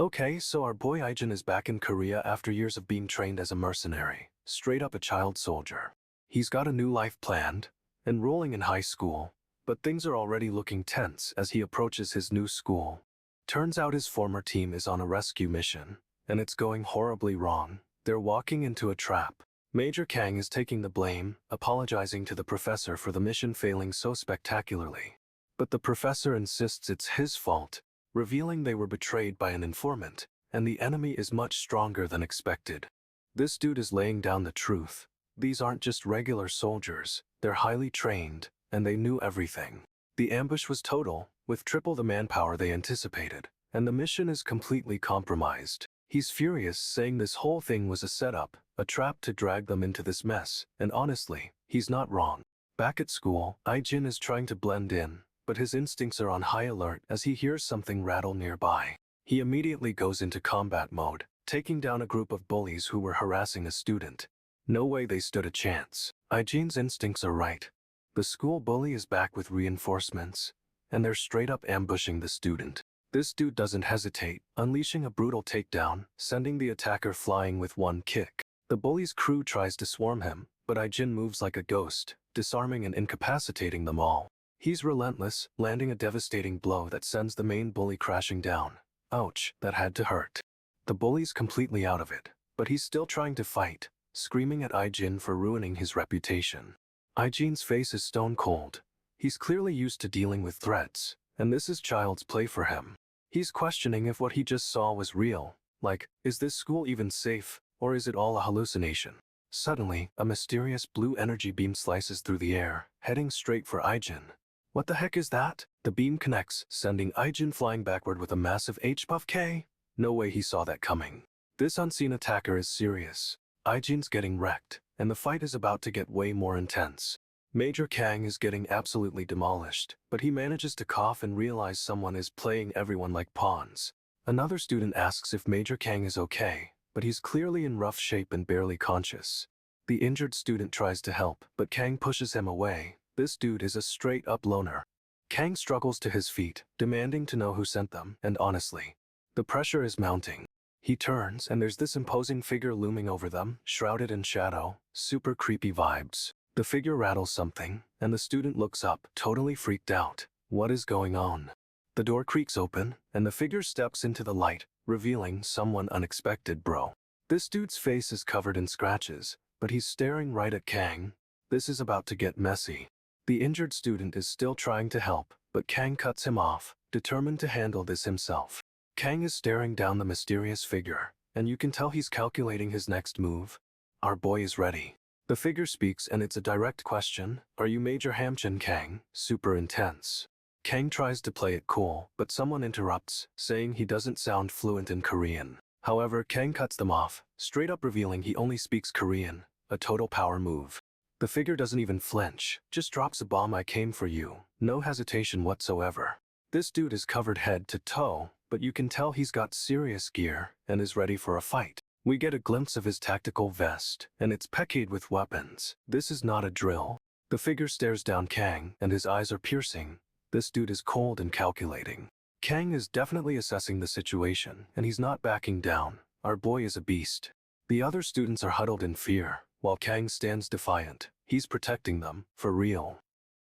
Okay, so our boy Ijin is back in Korea after years of being trained as a mercenary, straight up a child soldier. He's got a new life planned, enrolling in high school, but things are already looking tense as he approaches his new school. Turns out his former team is on a rescue mission, and it's going horribly wrong. They're walking into a trap. Major Kang is taking the blame, apologizing to the professor for the mission failing so spectacularly. But the professor insists it's his fault, revealing they were betrayed by an informant, and the enemy is much stronger than expected. This dude is laying down the truth. These aren't just regular soldiers, they're highly trained, and they knew everything. The ambush was total, with triple the manpower they anticipated, and the mission is completely compromised. He's furious, saying this whole thing was a setup, a trap to drag them into this mess, and honestly, he's not wrong. Back at school, Ijin is trying to blend in, but his instincts are on high alert as he hears something rattle nearby. He immediately goes into combat mode, taking down a group of bullies who were harassing a student. No way they stood a chance. Ijin's instincts are right. The school bully is back with reinforcements, and they're straight up ambushing the student. This dude doesn't hesitate, unleashing a brutal takedown, sending the attacker flying with one kick. The bully's crew tries to swarm him, but Ijin moves like a ghost, disarming and incapacitating them all. He's relentless, landing a devastating blow that sends the main bully crashing down. Ouch, that had to hurt. The bully's completely out of it, but he's still trying to fight, screaming at Ijin for ruining his reputation. Ijin's face is stone cold. He's clearly used to dealing with threats, and this is child's play for him. He's questioning if what he just saw was real, like, is this school even safe, or is it all a hallucination? Suddenly, a mysterious blue energy beam slices through the air, heading straight for Ijin. What the heck is that? The beam connects, sending Ijin flying backward with a massive H-buff K? No way he saw that coming. This unseen attacker is serious. Ijin's getting wrecked, and the fight is about to get way more intense. Major Kang is getting absolutely demolished, but he manages to cough and realize someone is playing everyone like pawns. Another student asks if Major Kang is okay, but he's clearly in rough shape and barely conscious. The injured student tries to help, but Kang pushes him away. This dude is a straight-up loner. Kang struggles to his feet, demanding to know who sent them, and honestly, the pressure is mounting. He turns, and there's this imposing figure looming over them, shrouded in shadow, super creepy vibes. The figure rattles something, and the student looks up, totally freaked out. What is going on? The door creaks open, and the figure steps into the light, revealing someone unexpected, bro. This dude's face is covered in scratches, but he's staring right at Kang. This is about to get messy. The injured student is still trying to help, but Kang cuts him off, determined to handle this himself. Kang is staring down the mysterious figure, and you can tell he's calculating his next move. Our boy is ready. The figure speaks, and it's a direct question. Are you Major Hamchin Kang? Super intense. Kang tries to play it cool, but someone interrupts, saying he doesn't sound fluent in Korean. However, Kang cuts them off, straight up revealing he only speaks Korean, a total power move. The figure doesn't even flinch, just drops a bomb. I came for you. No hesitation whatsoever. This dude is covered head to toe, but you can tell he's got serious gear and is ready for a fight. We get a glimpse of his tactical vest, and it's packed with weapons. This is not a drill. The figure stares down Kang, and his eyes are piercing. This dude is cold and calculating. Kang is definitely assessing the situation, and he's not backing down. Our boy is a beast. The other students are huddled in fear, while Kang stands defiant. He's protecting them, for real.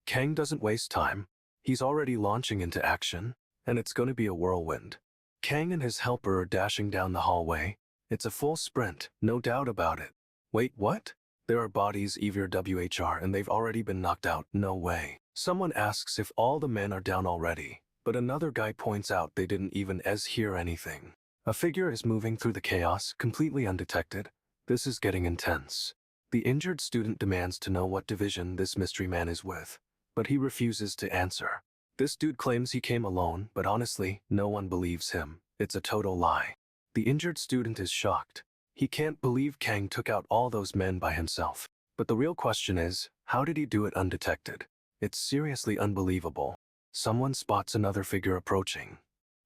Kang doesn't waste time. He's already launching into action, and it's going to be a whirlwind. Kang and his helper are dashing down the hallway. It's a full sprint, no doubt about it. Wait, what? There are bodies either WHR and they've already been knocked out. No way. Someone asks if all the men are down already, but another guy points out they didn't even hear anything. A figure is moving through the chaos, completely undetected. This is getting intense. The injured student demands to know what division this mystery man is with, but he refuses to answer. This dude claims he came alone, but honestly, no one believes him. It's a total lie. The injured student is shocked. He can't believe Kang took out all those men by himself. But the real question is, how did he do it undetected? It's seriously unbelievable. Someone spots another figure approaching.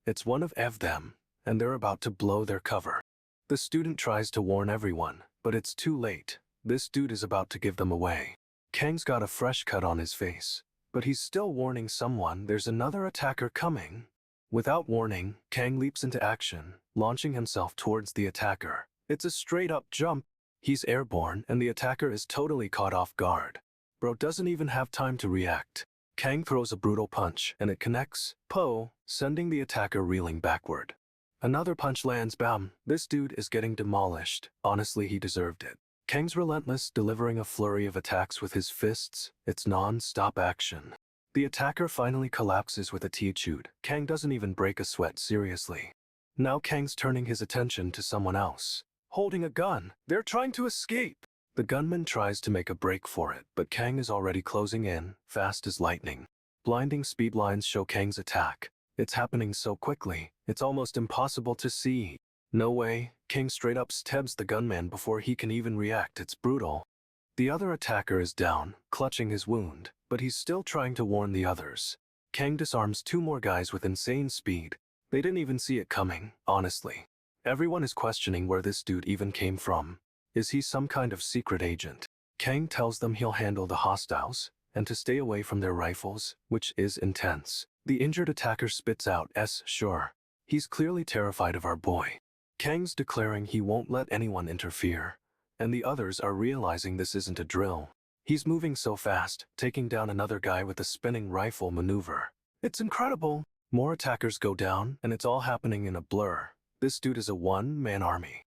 It's one of them, and they're about to blow their cover. The student tries to warn everyone, but it's too late. This dude is about to give them away. Kang's got a fresh cut on his face, but he's still warning someone there's another attacker coming. Without warning, Kang leaps into action, launching himself towards the attacker. It's a straight-up jump. He's airborne, and the attacker is totally caught off guard. Bro doesn't even have time to react. Kang throws a brutal punch, and it connects, sending the attacker reeling backward. Another punch lands, bam. This dude is getting demolished. Honestly, he deserved it. Kang's relentless, delivering a flurry of attacks with his fists. It's non-stop action. The attacker finally collapses with a T-chute. Kang doesn't even break a sweat, seriously. Now Kang's turning his attention to someone else. Holding a gun. They're trying to escape. The gunman tries to make a break for it, but Kang is already closing in, fast as lightning. Blinding speed lines show Kang's attack. It's happening so quickly, it's almost impossible to see. No way, Kang straight up stabs the gunman before he can even react. It's brutal. The other attacker is down, clutching his wound, but he's still trying to warn the others. Kang disarms two more guys with insane speed. They didn't even see it coming, honestly. Everyone is questioning where this dude even came from. Is he some kind of secret agent? Kang tells them he'll handle the hostiles, and to stay away from their rifles, which is intense. The injured attacker spits out, sure. He's clearly terrified of our boy. Kang's declaring he won't let anyone interfere, and the others are realizing this isn't a drill. He's moving so fast, taking down another guy with a spinning rifle maneuver. It's incredible. More attackers go down, and it's all happening in a blur. This dude is a one-man army.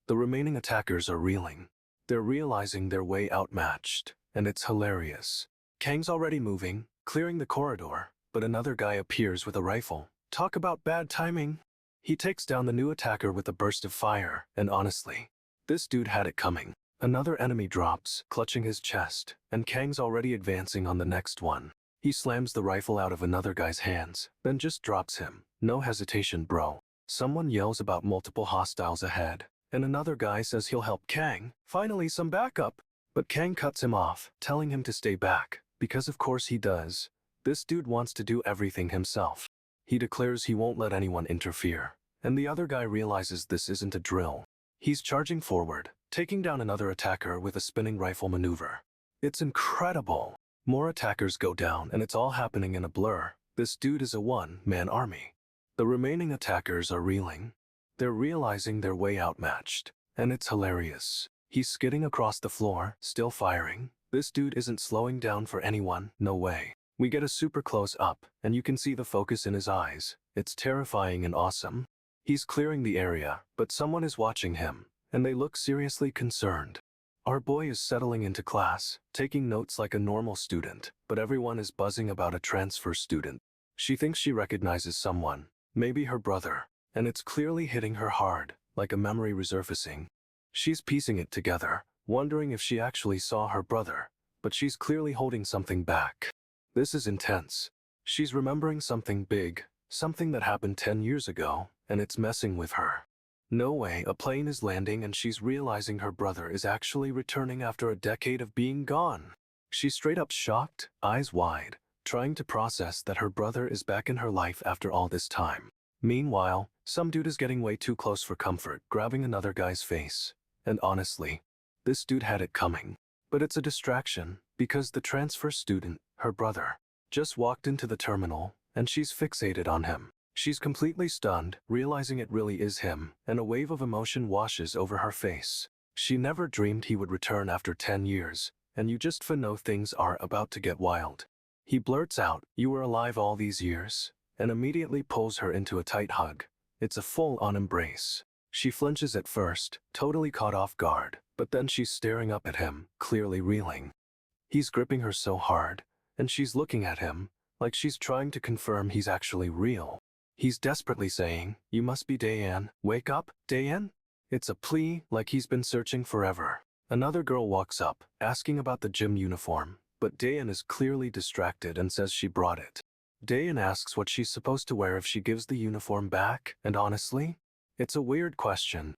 The remaining attackers are reeling. They're realizing their way outmatched, and it's hilarious. Kang's already moving, clearing the corridor, but another guy appears with a rifle. Talk about bad timing. He takes down the new attacker with a burst of fire, and honestly, this dude had it coming. Another enemy drops, clutching his chest, and Kang's already advancing on the next one. He slams the rifle out of another guy's hands, then just drops him. No hesitation, bro. Someone yells about multiple hostiles ahead, and another guy says he'll help Kang. Finally, some backup. But Kang cuts him off, telling him to stay back, because of course he does. This dude wants to do everything himself. He declares he won't let anyone interfere, and the other guy realizes this isn't a drill. He's charging forward, taking down another attacker with a spinning rifle maneuver. It's incredible. More attackers go down, and it's all happening in a blur. This dude is a one-man army. The remaining attackers are reeling. They're realizing their way outmatched, and it's hilarious. He's skidding across the floor, still firing. This dude isn't slowing down for anyone, no way. We get a super close up, and you can see the focus in his eyes. It's terrifying and awesome. He's clearing the area, but someone is watching him, and they look seriously concerned. Our boy is settling into class, taking notes like a normal student, but everyone is buzzing about a transfer student. She thinks she recognizes someone, maybe her brother, and it's clearly hitting her hard, like a memory resurfacing. She's piecing it together, wondering if she actually saw her brother, but she's clearly holding something back. This is intense. She's remembering something big, something that happened 10 years ago, and it's messing with her. No way, a plane is landing and she's realizing her brother is actually returning after a decade of being gone. She's straight up shocked, eyes wide, trying to process that her brother is back in her life after all this time. Meanwhile, some dude is getting way too close for comfort, grabbing another guy's face. And honestly, this dude had it coming. But it's a distraction, because the transfer student, her brother, just walked into the terminal, and she's fixated on him. She's completely stunned, realizing it really is him, and a wave of emotion washes over her face. She never dreamed he would return after 10 years, and you just know things are about to get wild. He blurts out, "You were alive all these years," and immediately pulls her into a tight hug. It's a full-on embrace. She flinches at first, totally caught off guard, but then she's staring up at him, clearly reeling. He's gripping her so hard, and she's looking at him, like she's trying to confirm he's actually real. He's desperately saying, "You must be Dayan. Wake up, Dayan?" It's a plea, like he's been searching forever. Another girl walks up, asking about the gym uniform, but Dayan is clearly distracted and says she brought it. Dayan asks what she's supposed to wear if she gives the uniform back, and honestly, it's a weird question.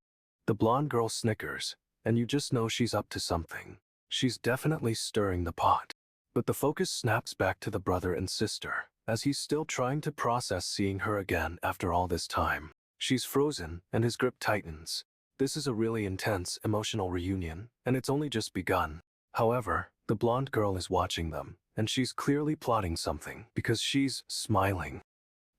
The blonde girl snickers, and you just know she's up to something. She's definitely stirring the pot. But the focus snaps back to the brother and sister, as he's still trying to process seeing her again after all this time. She's frozen, and his grip tightens. This is a really intense, emotional reunion, and it's only just begun. However, the blonde girl is watching them, and she's clearly plotting something, because she's smiling.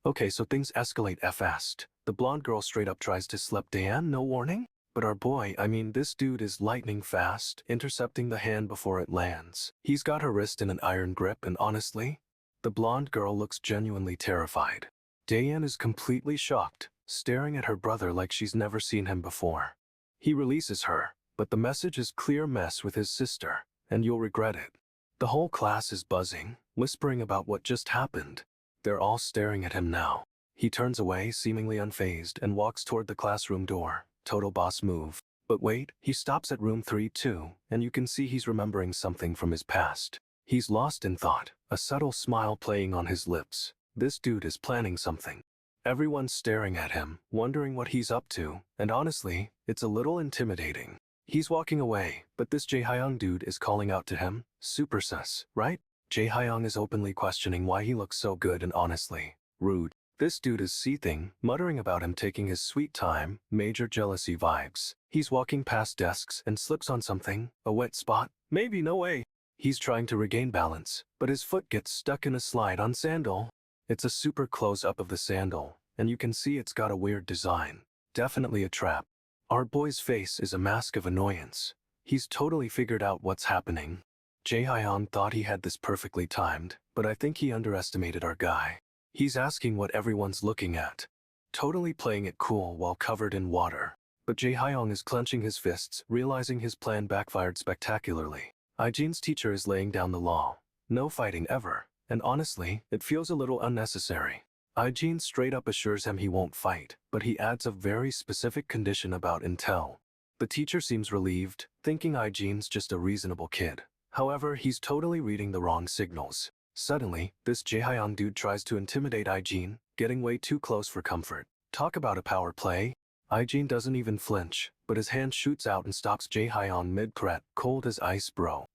Okay, so things escalate fast. The The blonde girl straight up tries to slap Dan, no warning? But our boy, this dude is lightning fast, intercepting the hand before it lands. He's got her wrist in an iron grip and honestly, the blonde girl looks genuinely terrified. Dayan is completely shocked, staring at her brother like she's never seen him before. He releases her, but the message is clear: mess with his sister, and you'll regret it. The whole class is buzzing, whispering about what just happened. They're all staring at him now. He turns away, seemingly unfazed, and walks toward the classroom door. Total boss move. But wait, he stops at room 3-2, and you can see he's remembering something from his past. He's lost in thought, a subtle smile playing on his lips. This dude is planning something. Everyone's staring at him, wondering what he's up to, and honestly, it's a little intimidating. He's walking away, but this Jae-hyung dude is calling out to him. Super sus, right? Jae-hyung is openly questioning why he looks so good and honestly rude. This dude is seething, muttering about him taking his sweet time, major jealousy vibes. He's walking past desks and slips on something, a wet spot. Maybe, no way. He's trying to regain balance, but his foot gets stuck in a slide-on sandal. It's a super close-up of the sandal, and you can see it's got a weird design. Definitely a trap. Our boy's face is a mask of annoyance. He's totally figured out what's happening. Jae-hyung thought he had this perfectly timed, but I think he underestimated our guy. He's asking what everyone's looking at, totally playing it cool while covered in water. But Jae-hyung is clenching his fists, realizing his plan backfired spectacularly. Ijin's teacher is laying down the law. No fighting ever, and honestly, it feels a little unnecessary. Ijin straight up assures him he won't fight, but he adds a very specific condition about intel. The teacher seems relieved, thinking Ijin's just a reasonable kid. However, he's totally reading the wrong signals. Suddenly, this Jae-hyung dude tries to intimidate Ijin, getting way too close for comfort. Talk about a power play. Ijin doesn't even flinch, but his hand shoots out and stops Jae-hyung mid-threat, cold as ice bro.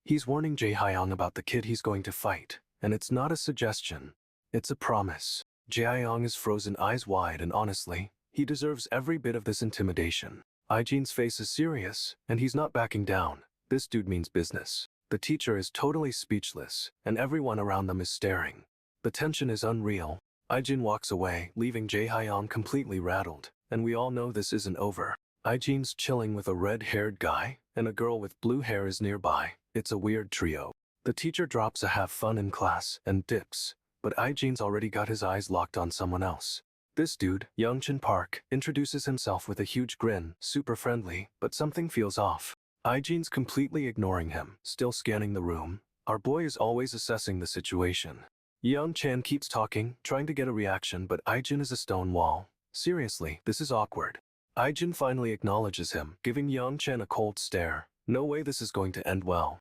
He's warning Jae-hyung about the kid he's going to fight, and it's not a suggestion. It's a promise. Jae-hyung is frozen, eyes wide, and honestly, he deserves every bit of this intimidation. Ijin's face is serious, and he's not backing down. This dude means business. The teacher is totally speechless, and everyone around them is staring. The tension is unreal. Ijin walks away, leaving Jae-hyung completely rattled, and we all know this isn't over. Ijin's chilling with a red-haired guy, and a girl with blue hair is nearby. It's a weird trio. The teacher drops a have fun in class and dips, but Ijin's already got his eyes locked on someone else. This dude, Youngchin Park, introduces himself with a huge grin, super friendly, but something feels off. Ijin's completely ignoring him, still scanning the room. Our boy is always assessing the situation. Young Chan keeps talking, trying to get a reaction, but Ijin is a stone wall. Seriously, this is awkward. Ijin finally acknowledges him, giving Young Chan a cold stare. No way this is going to end well.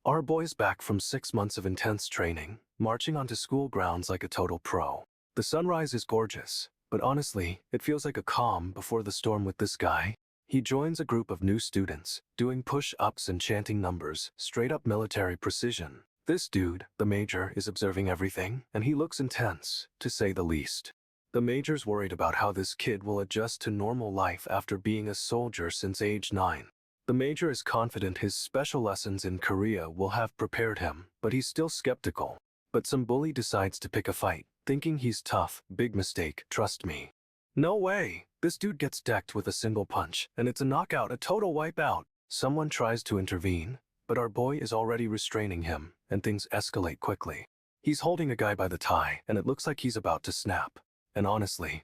Our boy's back from 6 months of intense training, marching onto school grounds like a total pro. The sunrise is gorgeous, but honestly, it feels like a calm before the storm with this guy. He joins a group of new students, doing push-ups and chanting numbers, straight-up military precision. This dude, the major, is observing everything, and he looks intense, to say the least. The major's worried about how this kid will adjust to normal life after being a soldier since age 9. The major is confident his special lessons in Korea will have prepared him, but he's still skeptical. But some bully decides to pick a fight, thinking he's tough. Big mistake, trust me. No way! This dude gets decked with a single punch, and it's a knockout, a total wipeout. Someone tries to intervene, but our boy is already restraining him, and things escalate quickly. He's holding a guy by the tie, and it looks like he's about to snap. And honestly,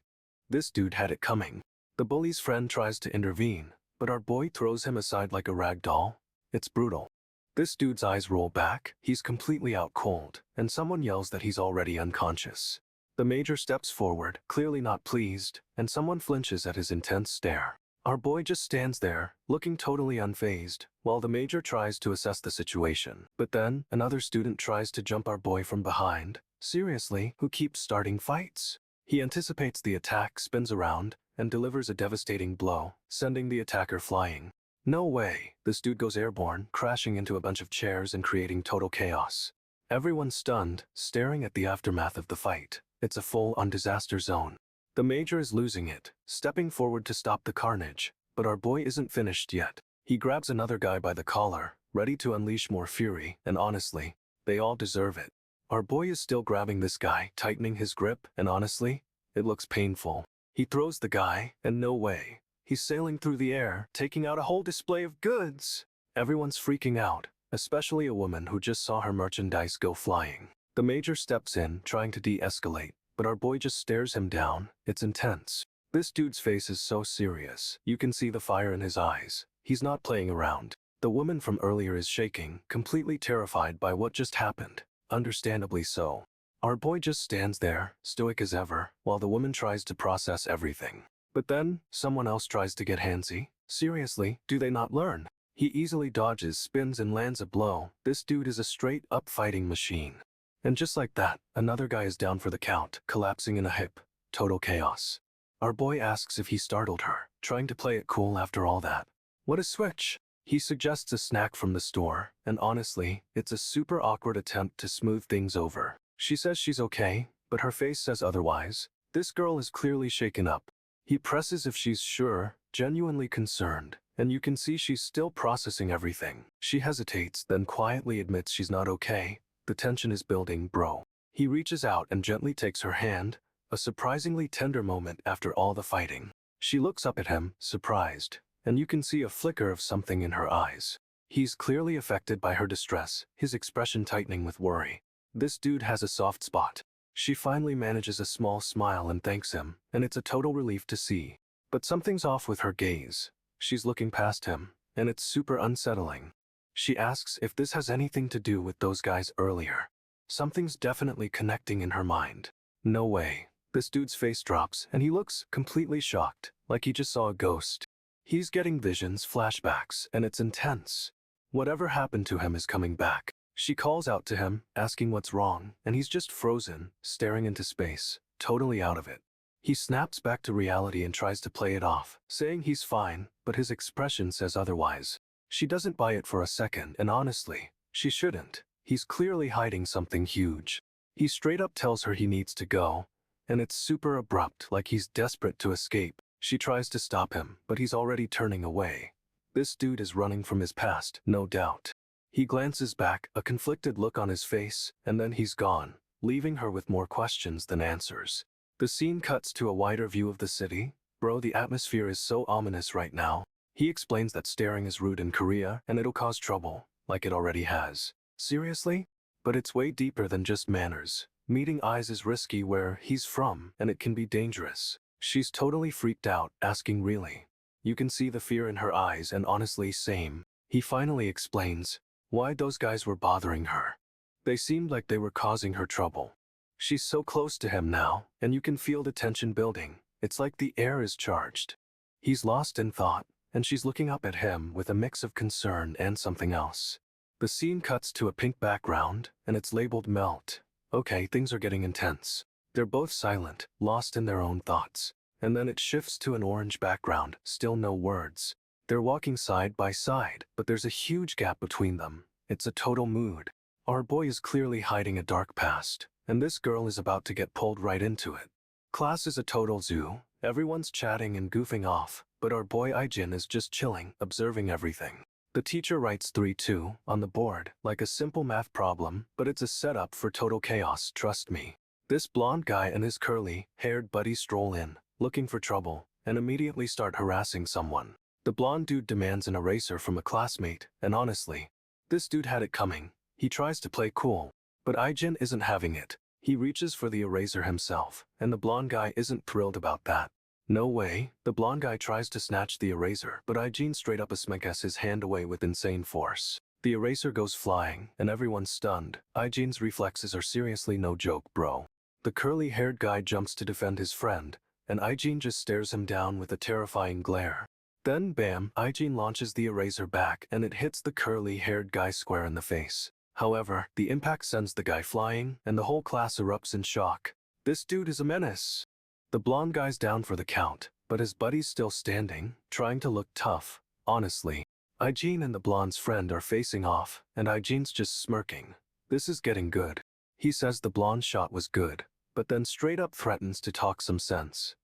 this dude had it coming. The bully's friend tries to intervene, but our boy throws him aside like a rag doll. It's brutal. This dude's eyes roll back, he's completely out cold, and someone yells that he's already unconscious. The major steps forward, clearly not pleased, and someone flinches at his intense stare. Our boy just stands there, looking totally unfazed, while the major tries to assess the situation. But then, another student tries to jump our boy from behind. Seriously, who keeps starting fights? He anticipates the attack, spins around, and delivers a devastating blow, sending the attacker flying. No way, this dude goes airborne, crashing into a bunch of chairs and creating total chaos. Everyone's stunned, staring at the aftermath of the fight. It's a full-on disaster zone. The major is losing it, stepping forward to stop the carnage, but our boy isn't finished yet. He grabs another guy by the collar, ready to unleash more fury, and honestly, they all deserve it. Our boy is still grabbing this guy, tightening his grip, and honestly, it looks painful. He throws the guy, and no way. He's sailing through the air, taking out a whole display of goods. Everyone's freaking out, especially a woman who just saw her merchandise go flying. The major steps in, trying to de-escalate, but our boy just stares him down. It's intense. This dude's face is so serious. You can see the fire in his eyes. He's not playing around. The woman from earlier is shaking, completely terrified by what just happened. Understandably so. Our boy just stands there, stoic as ever, while the woman tries to process everything. But then, someone else tries to get handsy. Seriously, do they not learn? He easily dodges, spins, and lands a blow. This dude is a straight-up fighting machine. And just like that, another guy is down for the count, collapsing in a heap. Total chaos. Our boy asks if he startled her, trying to play it cool after all that. What a switch! He suggests a snack from the store, and honestly, it's a super awkward attempt to smooth things over. She says she's okay, but her face says otherwise. This girl is clearly shaken up. He presses if she's sure, genuinely concerned, and you can see she's still processing everything. She hesitates, then quietly admits she's not okay. The tension is building, bro. He reaches out and gently takes her hand, a surprisingly tender moment after all the fighting. She looks up at him, surprised, and you can see a flicker of something in her eyes. He's clearly affected by her distress, his expression tightening with worry. This dude has a soft spot. She finally manages a small smile and thanks him, and it's a total relief to see. But something's off with her gaze. She's looking past him, and it's super unsettling. She asks if this has anything to do with those guys earlier. Something's definitely connecting in her mind. No way. This dude's face drops, and he looks completely shocked, like he just saw a ghost. He's getting visions, flashbacks, and it's intense. Whatever happened to him is coming back. She calls out to him, asking what's wrong, and he's just frozen, staring into space, totally out of it. He snaps back to reality and tries to play it off, saying he's fine, but his expression says otherwise. She doesn't buy it for a second, and honestly, she shouldn't. He's clearly hiding something huge. He straight up tells her he needs to go, and it's super abrupt, like he's desperate to escape. She tries to stop him, but he's already turning away. This dude is running from his past, no doubt. He glances back, a conflicted look on his face, and then he's gone, leaving her with more questions than answers. The scene cuts to a wider view of the city. Bro, the atmosphere is so ominous right now. He explains that staring is rude in Korea, and it'll cause trouble, like it already has. Seriously? But it's way deeper than just manners. Meeting eyes is risky where he's from, and it can be dangerous. She's totally freaked out, asking really. You can see the fear in her eyes, and honestly, same. He finally explains why those guys were bothering her. They seemed like they were causing her trouble. She's so close to him now, and you can feel the tension building. It's like the air is charged. He's lost in thought, and she's looking up at him with a mix of concern and something else. The scene cuts to a pink background, and it's labeled Melt. Okay, things are getting intense. They're both silent, lost in their own thoughts. And then it shifts to an orange background, still no words. They're walking side by side, but there's a huge gap between them. It's a total mood. Our boy is clearly hiding a dark past, and this girl is about to get pulled right into it. Class is a total zoo. Everyone's chatting and goofing off, but our boy Ijin is just chilling, observing everything. The teacher writes 3-2 on the board, like a simple math problem, but it's a setup for total chaos, trust me. This blonde guy and his curly-haired buddy stroll in, looking for trouble, and immediately start harassing someone. The blonde dude demands an eraser from a classmate, and honestly, this dude had it coming. He tries to play cool, but Ijin isn't having it. He reaches for the eraser himself, and the blonde guy isn't thrilled about that. No way. The blonde guy tries to snatch the eraser, but Ijin straight up smacks his hand away with insane force. The eraser goes flying, and everyone's stunned. Ijin's reflexes are seriously no joke, bro. The curly-haired guy jumps to defend his friend, and Ijin just stares him down with a terrifying glare. Then bam, Ijin launches the eraser back, and it hits the curly-haired guy square in the face. However, the impact sends the guy flying, and the whole class erupts in shock. This dude is a menace. The blonde guy's down for the count, but his buddy's still standing, trying to look tough. Honestly, Ijin and the blonde's friend are facing off, and Ijin's just smirking. This is getting good. He says the blonde shot was good, but then straight up threatens to talk some sense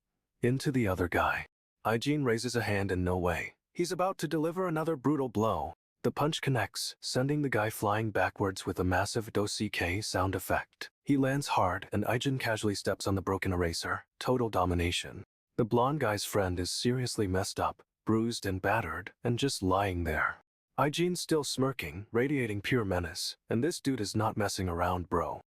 into the other guy. Ijin raises a hand in no way. He's about to deliver another brutal blow. The punch connects, sending the guy flying backwards with a massive do-ck sound effect. He lands hard, and Ijin casually steps on the broken eraser. Total domination. The blonde guy's friend is seriously messed up, bruised and battered, and just lying there. Ijin's still smirking, radiating pure menace, and this dude is not messing around, bro.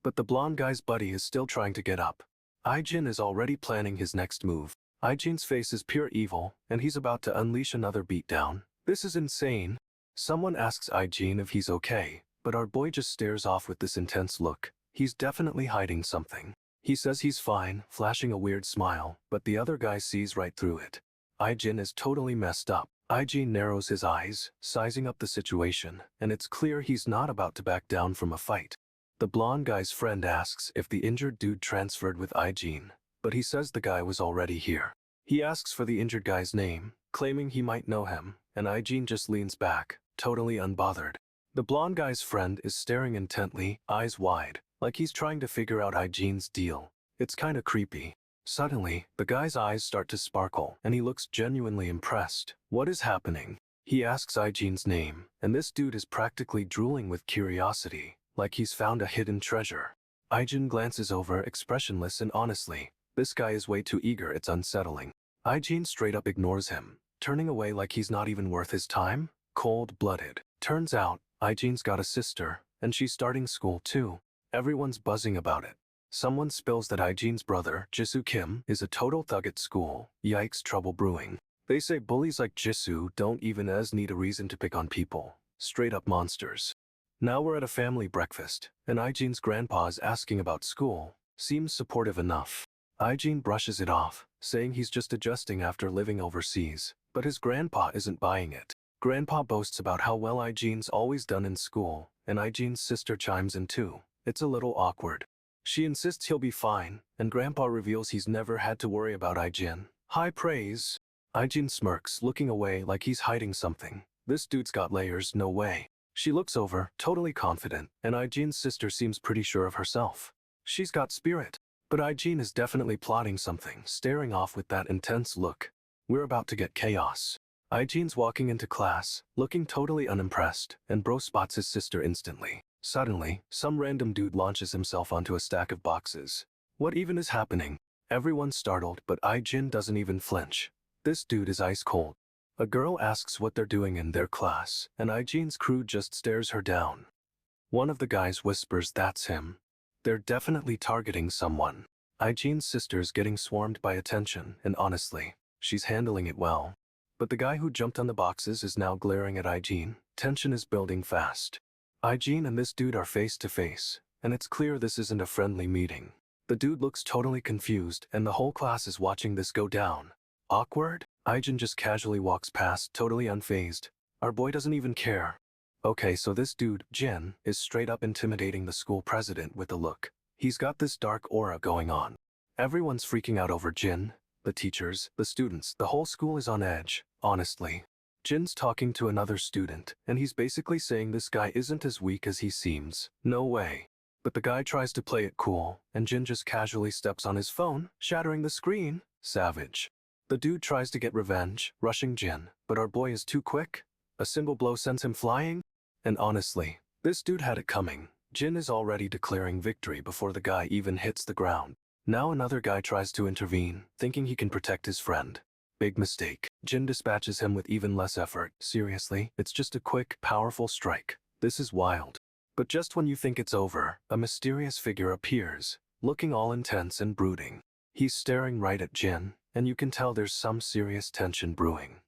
But the blonde guy's buddy is still trying to get up. Ijin is already planning his next move. Ijin's face is pure evil, and he's about to unleash another beatdown. This is insane. Someone asks Ijin if he's okay, but our boy just stares off with this intense look. He's definitely hiding something. He says he's fine, flashing a weird smile, but the other guy sees right through it. Ijin is totally messed up. Ijin narrows his eyes, sizing up the situation, and it's clear he's not about to back down from a fight. The blonde guy's friend asks if the injured dude transferred with Ijin, but he says the guy was already here. He asks for the injured guy's name, claiming he might know him, and Ijin just leans back, totally unbothered. The blonde guy's friend is staring intently, eyes wide, like he's trying to figure out Ijin's deal. It's kinda creepy. Suddenly, the guy's eyes start to sparkle, and he looks genuinely impressed. What is happening? He asks Ijin's name, and this dude is practically drooling with curiosity, like he's found a hidden treasure. Ijin glances over, expressionless, and honestly, this guy is way too eager, it's unsettling. Ijin straight up ignores him, turning away like he's not even worth his time. Cold-blooded. Turns out, Ijin's got a sister, and she's starting school too. Everyone's buzzing about it. Someone spills that Ijin's brother, Jisoo Kim, is a total thug at school. Yikes, trouble brewing. They say bullies like Jisoo don't even need a reason to pick on people. Straight up monsters. Now we're at a family breakfast, and Ijin's grandpa is asking about school. Seems supportive enough. Ijin brushes it off, saying he's just adjusting after living overseas, but his grandpa isn't buying it. Grandpa boasts about how well Ijin's always done in school, and Ijin's sister chimes in too. It's a little awkward. She insists he'll be fine, and Grandpa reveals he's never had to worry about Ijin. High praise. Ijin smirks, looking away like he's hiding something. This dude's got layers, no way. She looks over, totally confident, and Ijin's sister seems pretty sure of herself. She's got spirit. But Ijin is definitely plotting something, staring off with that intense look. We're about to get chaos. Ijin's walking into class, looking totally unimpressed, and bro spots his sister instantly. Suddenly, some random dude launches himself onto a stack of boxes. What even is happening? Everyone's startled, but Ijin doesn't even flinch. This dude is ice cold. A girl asks what they're doing in their class, and Ijin's crew just stares her down. One of the guys whispers that's him. They're definitely targeting someone. Ijin's sister's getting swarmed by attention, and honestly, she's handling it well. But the guy who jumped on the boxes is now glaring at Ijin. Tension is building fast. Ijin and this dude are face to face, and it's clear this isn't a friendly meeting. The dude looks totally confused, and the whole class is watching this go down. Awkward? Ijin just casually walks past, totally unfazed. Our boy doesn't even care. Okay, so this dude, Jin, is straight up intimidating the school president with a look. He's got this dark aura going on. Everyone's freaking out over Jin. The teachers, the students, the whole school is on edge, honestly. Jin's talking to another student, and he's basically saying this guy isn't as weak as he seems. No way. But the guy tries to play it cool, and Jin just casually steps on his phone, shattering the screen. Savage. The dude tries to get revenge, rushing Jin, but our boy is too quick. A single blow sends him flying. And honestly, this dude had it coming. Jin is already declaring victory before the guy even hits the ground. Now another guy tries to intervene, thinking he can protect his friend. Big mistake. Jin dispatches him with even less effort. Seriously, it's just a quick, powerful strike. This is wild. But just when you think it's over, a mysterious figure appears, looking all intense and brooding. He's staring right at Jin, and you can tell there's some serious tension brewing.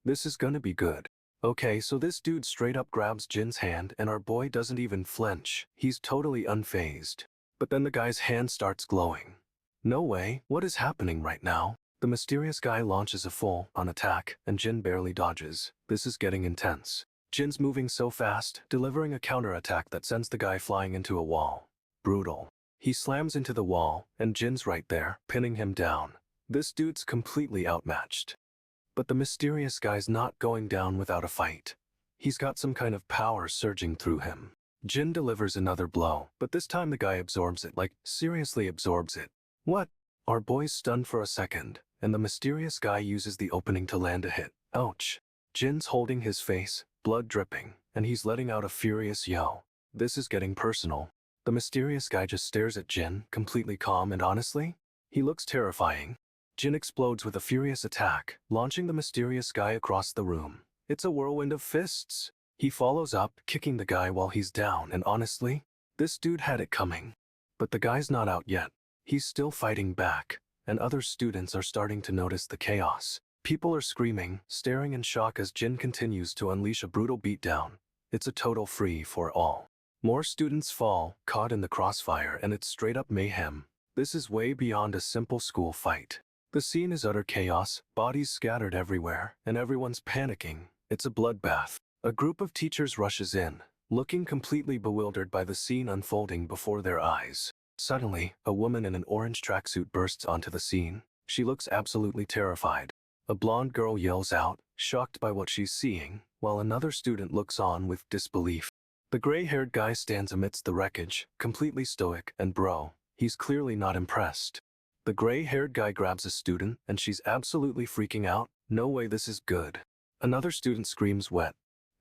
This is gonna be good. Okay, so this dude straight up grabs Jin's hand, and our boy doesn't even flinch. He's totally unfazed. But then the guy's hand starts glowing. No way, what is happening right now? The mysterious guy launches a full-on attack, and Jin barely dodges. This is getting intense. Jin's moving so fast, delivering a counterattack that sends the guy flying into a wall. Brutal. He slams into the wall, and Jin's right there, pinning him down. This dude's completely outmatched. But the mysterious guy's not going down without a fight. He's got some kind of power surging through him. Jin delivers another blow, but this time the guy absorbs it, like, seriously absorbs it. What? Our boy's stunned for a second, and the mysterious guy uses the opening to land a hit. Ouch. Jin's holding his face, blood dripping, and he's letting out a furious yell. This is getting personal. The mysterious guy just stares at Jin, completely calm, and honestly, he looks terrifying. Jin explodes with a furious attack, launching the mysterious guy across the room. It's a whirlwind of fists. He follows up, kicking the guy while he's down, and honestly, this dude had it coming. But the guy's not out yet. He's still fighting back, and other students are starting to notice the chaos. People are screaming, staring in shock as Jin continues to unleash a brutal beatdown. It's a total free-for-all. More students fall, caught in the crossfire, and it's straight-up mayhem. This is way beyond a simple school fight. The scene is utter chaos, bodies scattered everywhere, and everyone's panicking. It's a bloodbath. A group of teachers rushes in, looking completely bewildered by the scene unfolding before their eyes. Suddenly, a woman in an orange tracksuit bursts onto the scene. She looks absolutely terrified. A blonde girl yells out, shocked by what she's seeing, while another student looks on with disbelief. The gray-haired guy stands amidst the wreckage, completely stoic, and he's clearly not impressed. The gray-haired guy grabs a student, and she's absolutely freaking out. No way, this is good. Another student screams wet.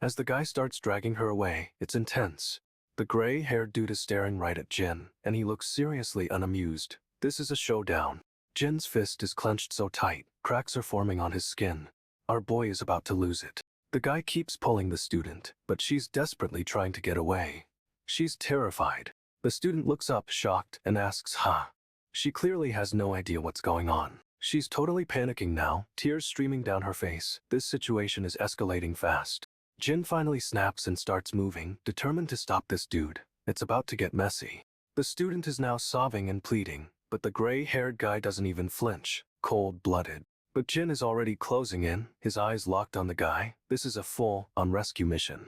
As the guy starts dragging her away, it's intense. The gray-haired dude is staring right at Jin, and he looks seriously unamused. This is a showdown. Jin's fist is clenched so tight, cracks are forming on his skin. Our boy is about to lose it. The guy keeps pulling the student, but she's desperately trying to get away. She's terrified. The student looks up, shocked, and asks, "Huh?" She clearly has no idea what's going on. She's totally panicking now, tears streaming down her face. This situation is escalating fast. Jin finally snaps and starts moving, determined to stop this dude. It's about to get messy. The student is now sobbing and pleading, but the gray-haired guy doesn't even flinch, cold-blooded. But Jin is already closing in, his eyes locked on the guy. This is a full-on rescue mission.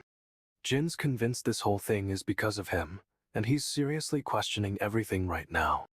Jin's convinced this whole thing is because of him, and he's seriously questioning everything right now.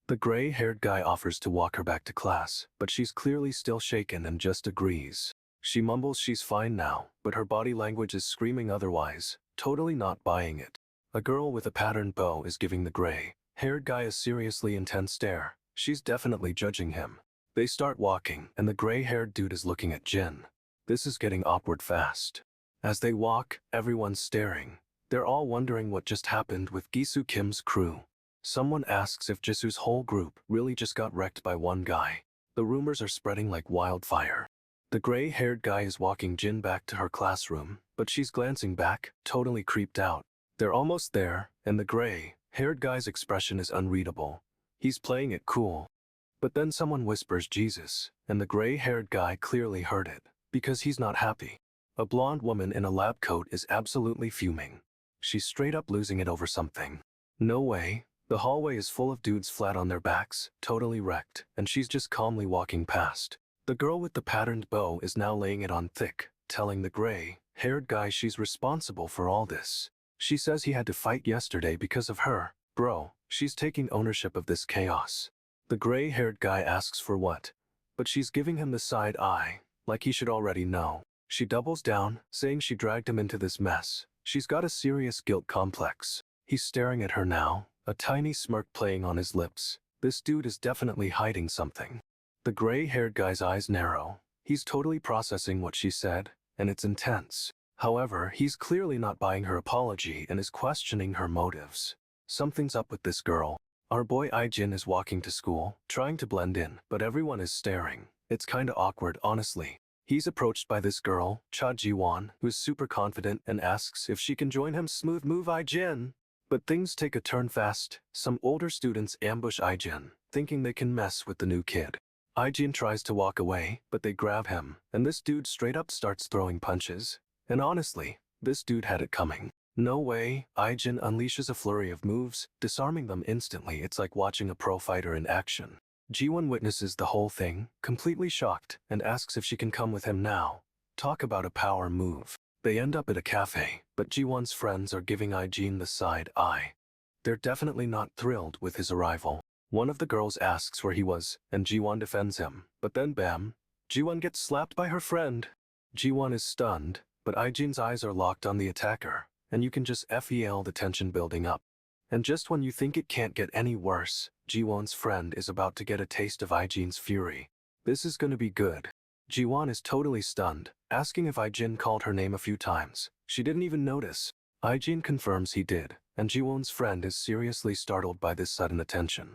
The gray-haired guy offers to walk her back to class, but she's clearly still shaken and just agrees. She mumbles she's fine now, but her body language is screaming otherwise, totally not buying it. A girl with a patterned bow is giving the gray-haired guy a seriously intense stare. She's definitely judging him. They start walking, and the gray-haired dude is looking at Jin. This is getting awkward fast. As they walk, everyone's staring. They're all wondering what just happened with Gisu Kim's crew. Someone asks if Jisu's whole group really just got wrecked by one guy. The rumors are spreading like wildfire. The gray-haired guy is walking Jin back to her classroom, but she's glancing back, totally creeped out. They're almost there, and the gray-haired guy's expression is unreadable. He's playing it cool. But then someone whispers Jesus, and the gray-haired guy clearly heard it, because he's not happy. A blonde woman in a lab coat is absolutely fuming. She's straight up losing it over something. No way. The hallway is full of dudes flat on their backs, totally wrecked, and she's just calmly walking past. The girl with the patterned bow is now laying it on thick, telling the gray-haired guy she's responsible for all this. She says he had to fight yesterday because of her. Bro, she's taking ownership of this chaos. The gray-haired guy asks for what, but she's giving him the side eye, like he should already know. She doubles down, saying she dragged him into this mess. She's got a serious guilt complex. He's staring at her now, a tiny smirk playing on his lips. This dude is definitely hiding something. The gray-haired guy's eyes narrow. He's totally processing what she said, and it's intense. However, he's clearly not buying her apology and is questioning her motives. Something's up with this girl. Our boy Jin is walking to school, trying to blend in, but everyone is staring. It's kinda awkward, honestly. He's approached by this girl, Cha Ji-won, who's super confident and asks if she can join him. Smooth move, Jin. But things take a turn fast. Some older students ambush Jin, thinking they can mess with the new kid. Jin tries to walk away, but they grab him, and this dude straight up starts throwing punches. And honestly, this dude had it coming. No way. Jin unleashes a flurry of moves, disarming them instantly. It's like watching a pro fighter in action. Ji-won witnesses the whole thing, completely shocked, and asks if she can come with him now. Talk about a power move. They end up at a cafe, but Ji-won's friends are giving Jin the side eye. They're definitely not thrilled with his arrival. One of the girls asks where he was, and Ji-won defends him, but then bam, Ji-won gets slapped by her friend. Ji-won is stunned, but Jin's eyes are locked on the attacker, and you can just feel the tension building up. And just when you think it can't get any worse, Ji-won's friend is about to get a taste of Jin's fury. This is gonna be good. Ji-won is totally stunned, asking if Jin called her name a few times. She didn't even notice. Jin confirms he did, and Ji-won's friend is seriously startled by this sudden attention.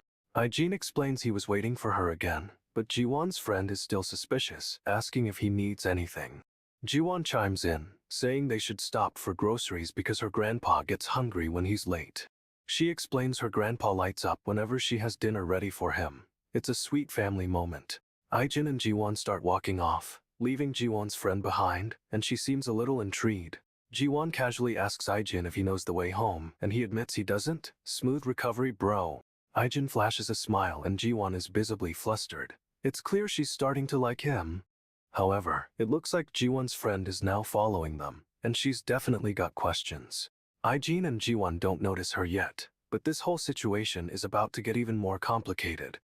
Jin explains he was waiting for her again, but Jiwon's friend is still suspicious, asking if he needs anything. Jiwon chimes in, saying they should stop for groceries because her grandpa gets hungry when he's late. She explains her grandpa lights up whenever she has dinner ready for him. It's a sweet family moment. Aijin and Jiwon start walking off, leaving Jiwon's friend behind, and she seems a little intrigued. Jiwon casually asks Aijin if he knows the way home, and he admits he doesn't. Smooth recovery, bro. Aijin flashes a smile and Jiwon is visibly flustered. It's clear she's starting to like him. However, it looks like Jiwon's friend is now following them, and she's definitely got questions. Aijin and Jiwon don't notice her yet, but this whole situation is about to get even more complicated.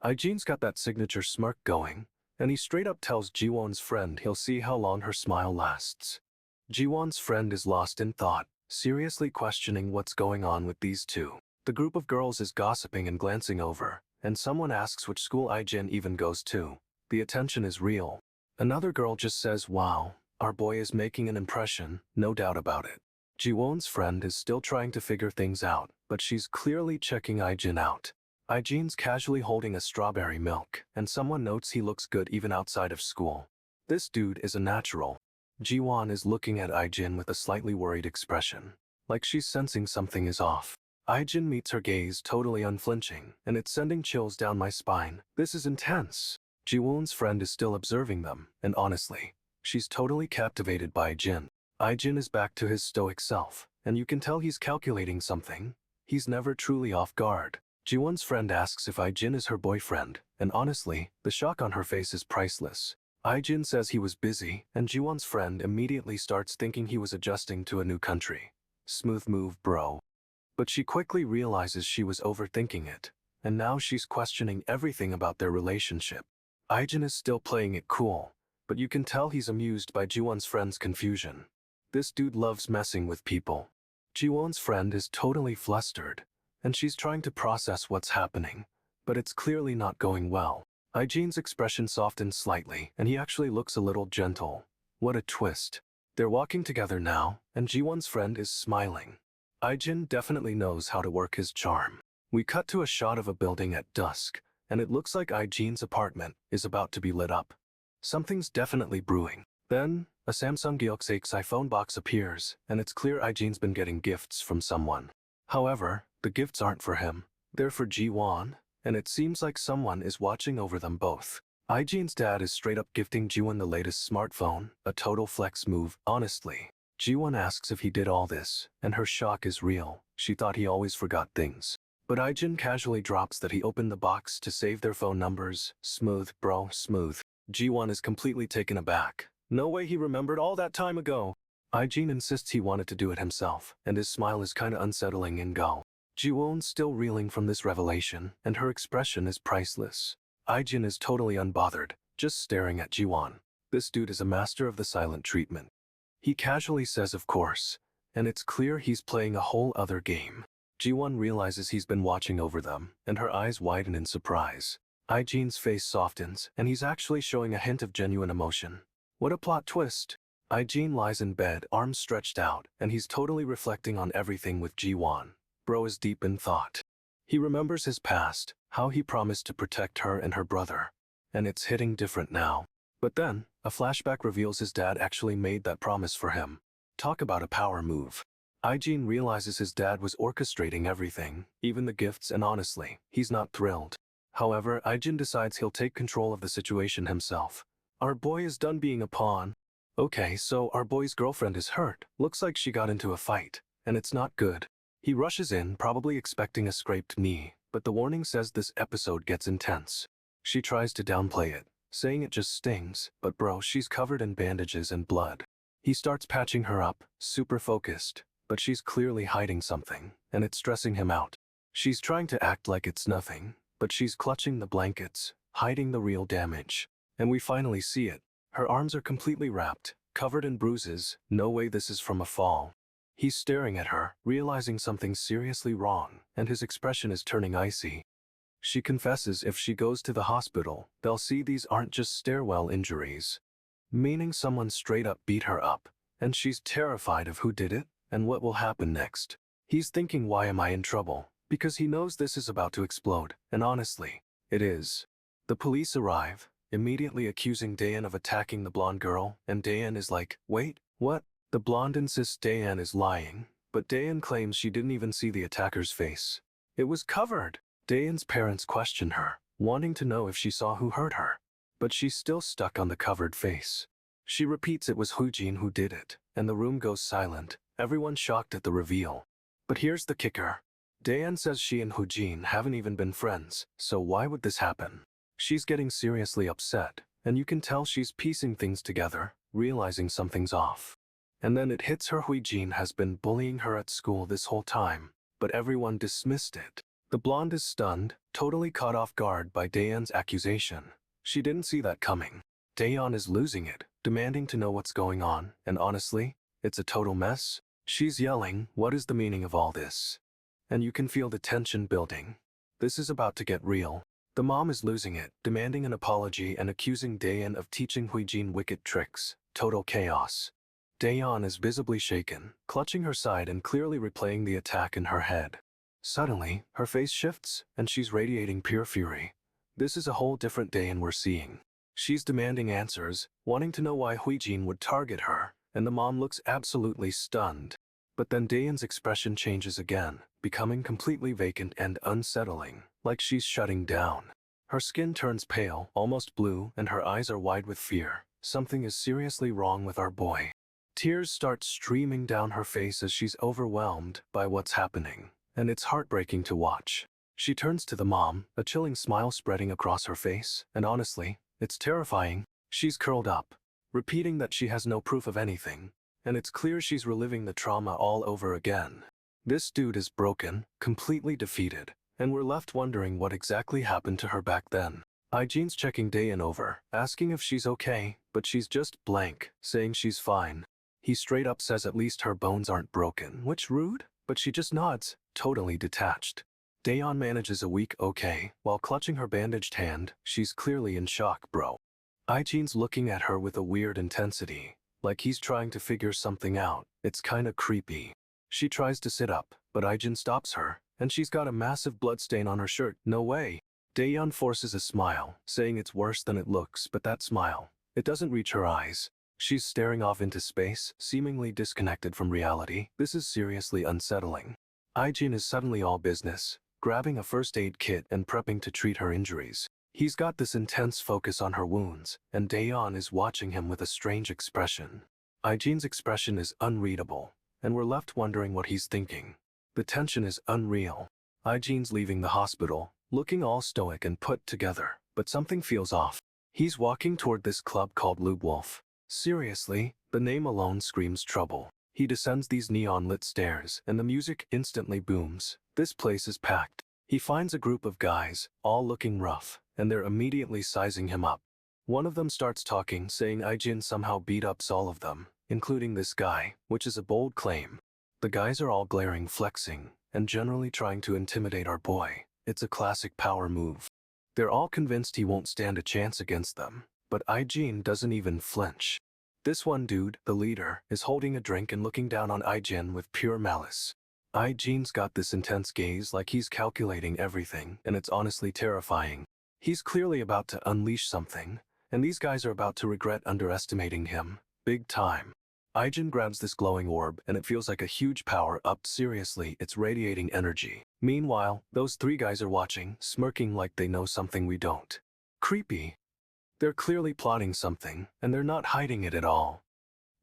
Aijin's got that signature smirk going, and he straight up tells Jiwon's friend he'll see how long her smile lasts. Jiwon's friend is lost in thought, seriously questioning what's going on with these two. The group of girls is gossiping and glancing over, and someone asks which school Aijin even goes to. The attention is real. Another girl just says, "Wow, our boy is making an impression, no doubt about it." Jiwon's friend is still trying to figure things out, but she's clearly checking Aijin out. Aijin's casually holding a strawberry milk, and someone notes he looks good even outside of school. This dude is a natural. Jiwon is looking at Aijin with a slightly worried expression, like she's sensing something is off. Aijin meets her gaze totally unflinching, and it's sending chills down my spine. This is intense. Jiwon's friend is still observing them, and honestly, she's totally captivated by Aijin. Aijin is back to his stoic self, and you can tell he's calculating something. He's never truly off guard. Jiwon's friend asks if Aijin is her boyfriend, and honestly, the shock on her face is priceless. Aijin says he was busy, and Jiwon's friend immediately starts thinking he was adjusting to a new country. Smooth move, bro. But she quickly realizes she was overthinking it, and now she's questioning everything about their relationship. Aijin is still playing it cool, but you can tell he's amused by Jiwon's friend's confusion. This dude loves messing with people. Jiwon's friend is totally flustered, and she's trying to process what's happening, but it's clearly not going well. Aijin's expression softens slightly, and he actually looks a little gentle. What a twist. They're walking together now, and Jiwon's friend is smiling. Aijin definitely knows how to work his charm. We cut to a shot of a building at dusk, and it looks like Aijin's apartment is about to be lit up. Something's definitely brewing. Then, a Samsung Galaxy iPhone box appears, and it's clear Aijin's been getting gifts from someone. However, the gifts aren't for him. They're for Jiwon, and it seems like someone is watching over them both. Aijin's dad is straight up gifting Jiwon the latest smartphone, a total flex move, honestly. Jiwon asks if he did all this, and her shock is real. She thought he always forgot things. But Aijin casually drops that he opened the box to save their phone numbers. Smooth, bro, smooth. Jiwon is completely taken aback. No way he remembered all that time ago. Aijin insists he wanted to do it himself, and his smile is kinda unsettling in go. Jiwon's still reeling from this revelation, and her expression is priceless. Aijin is totally unbothered, just staring at Jiwon. This dude is a master of the silent treatment. He casually says of course, and it's clear he's playing a whole other game. Jiwon realizes he's been watching over them, and her eyes widen in surprise. Aijin's face softens, and he's actually showing a hint of genuine emotion. What a plot twist! Aijin lies in bed, arms stretched out, and he's totally reflecting on everything with Jiwon. Bro is deep in thought. He remembers his past, how he promised to protect her and her brother. And it's hitting different now. But then, a flashback reveals his dad actually made that promise for him. Talk about a power move. Aijin realizes his dad was orchestrating everything, even the gifts, and honestly, he's not thrilled. However, Aijin decides he'll take control of the situation himself. Our boy is done being a pawn. Okay, so our boy's girlfriend is hurt. Looks like she got into a fight, and it's not good. He rushes in, probably expecting a scraped knee, but the warning says this episode gets intense. She tries to downplay it, saying it just stings, but bro, she's covered in bandages and blood. He starts patching her up, super focused, but she's clearly hiding something, and it's stressing him out. She's trying to act like it's nothing, but she's clutching the blankets, hiding the real damage. And we finally see it. Her arms are completely wrapped, covered in bruises. No way this is from a fall. He's staring at her, realizing something's seriously wrong, and his expression is turning icy. She confesses if she goes to the hospital, they'll see these aren't just stairwell injuries. Meaning someone straight up beat her up, and she's terrified of who did it, and what will happen next. He's thinking, why am I in trouble? Because he knows this is about to explode, and honestly, it is. The police arrive, immediately accusing Dayan of attacking the blonde girl, and Dayan is like, wait, what? The blonde insists Dayan is lying, but Dayan claims she didn't even see the attacker's face. It was covered. Dayan's parents question her, wanting to know if she saw who hurt her, but she's still stuck on the covered face. She repeats it was Hoojin who did it, and the room goes silent, everyone shocked at the reveal. But here's the kicker. Dayan says she and Hoojin haven't even been friends, so why would this happen? She's getting seriously upset, and you can tell she's piecing things together, realizing something's off. And then it hits her Hoojin has been bullying her at school this whole time, but everyone dismissed it. The blonde is stunned, totally caught off guard by Dayan's accusation. She didn't see that coming. Dayan is losing it, demanding to know what's going on, and honestly, it's a total mess. She's yelling, what is the meaning of all this? And you can feel the tension building. This is about to get real. The mom is losing it, demanding an apology and accusing Dayan of teaching Hoojin wicked tricks. Total chaos. Dayan is visibly shaken, clutching her side and clearly replaying the attack in her head. Suddenly, her face shifts, and she's radiating pure fury. This is a whole different Dayan we're seeing. She's demanding answers, wanting to know why Hoojin would target her, and the mom looks absolutely stunned. But then Dayan's expression changes again, becoming completely vacant and unsettling, like she's shutting down. Her skin turns pale, almost blue, and her eyes are wide with fear. Something is seriously wrong with our boy. Tears start streaming down her face as she's overwhelmed by what's happening, and it's heartbreaking to watch. She turns to the mom, a chilling smile spreading across her face, and honestly, it's terrifying. She's curled up, repeating that she has no proof of anything, and it's clear she's reliving the trauma all over again. This dude is broken, completely defeated, and we're left wondering what exactly happened to her back then. Ijin's checking Dayan over, asking if she's okay, but she's just blank, saying she's fine. He straight up says at least her bones aren't broken, which rude, but she just nods, totally detached. Dayan manages a weak okay, while clutching her bandaged hand. She's clearly in shock, bro. Ijin's looking at her with a weird intensity, like he's trying to figure something out. It's kinda creepy. She tries to sit up, but Ijin stops her, and she's got a massive bloodstain on her shirt. No way. Dayan forces a smile, saying it's worse than it looks, but that smile, it doesn't reach her eyes. She's staring off into space, seemingly disconnected from reality. This is seriously unsettling. Ijin is suddenly all business, grabbing a first aid kit and prepping to treat her injuries. He's got this intense focus on her wounds, and Dayan is watching him with a strange expression. Ijin's expression is unreadable, and we're left wondering what he's thinking. The tension is unreal. Ijin's leaving the hospital, looking all stoic and put together, but something feels off. He's walking toward this club called Lube Wolf. Seriously, the name alone screams trouble. He descends these neon-lit stairs, and the music instantly booms. This place is packed. He finds a group of guys, all looking rough, and they're immediately sizing him up. One of them starts talking, saying Ijin somehow beat up all of them, including this guy, which is a bold claim. The guys are all glaring, flexing, and generally trying to intimidate our boy. It's a classic power move. They're all convinced he won't stand a chance against them, but Ijin doesn't even flinch. This one dude, the leader, is holding a drink and looking down on Ijin with pure malice. Ijin's got this intense gaze like he's calculating everything, and it's honestly terrifying. He's clearly about to unleash something, and these guys are about to regret underestimating him. Big time. Ijin grabs this glowing orb, and it feels like a huge power-up. Seriously, it's radiating energy. Meanwhile, those three guys are watching, smirking like they know something we don't. Creepy. They're clearly plotting something, and they're not hiding it at all.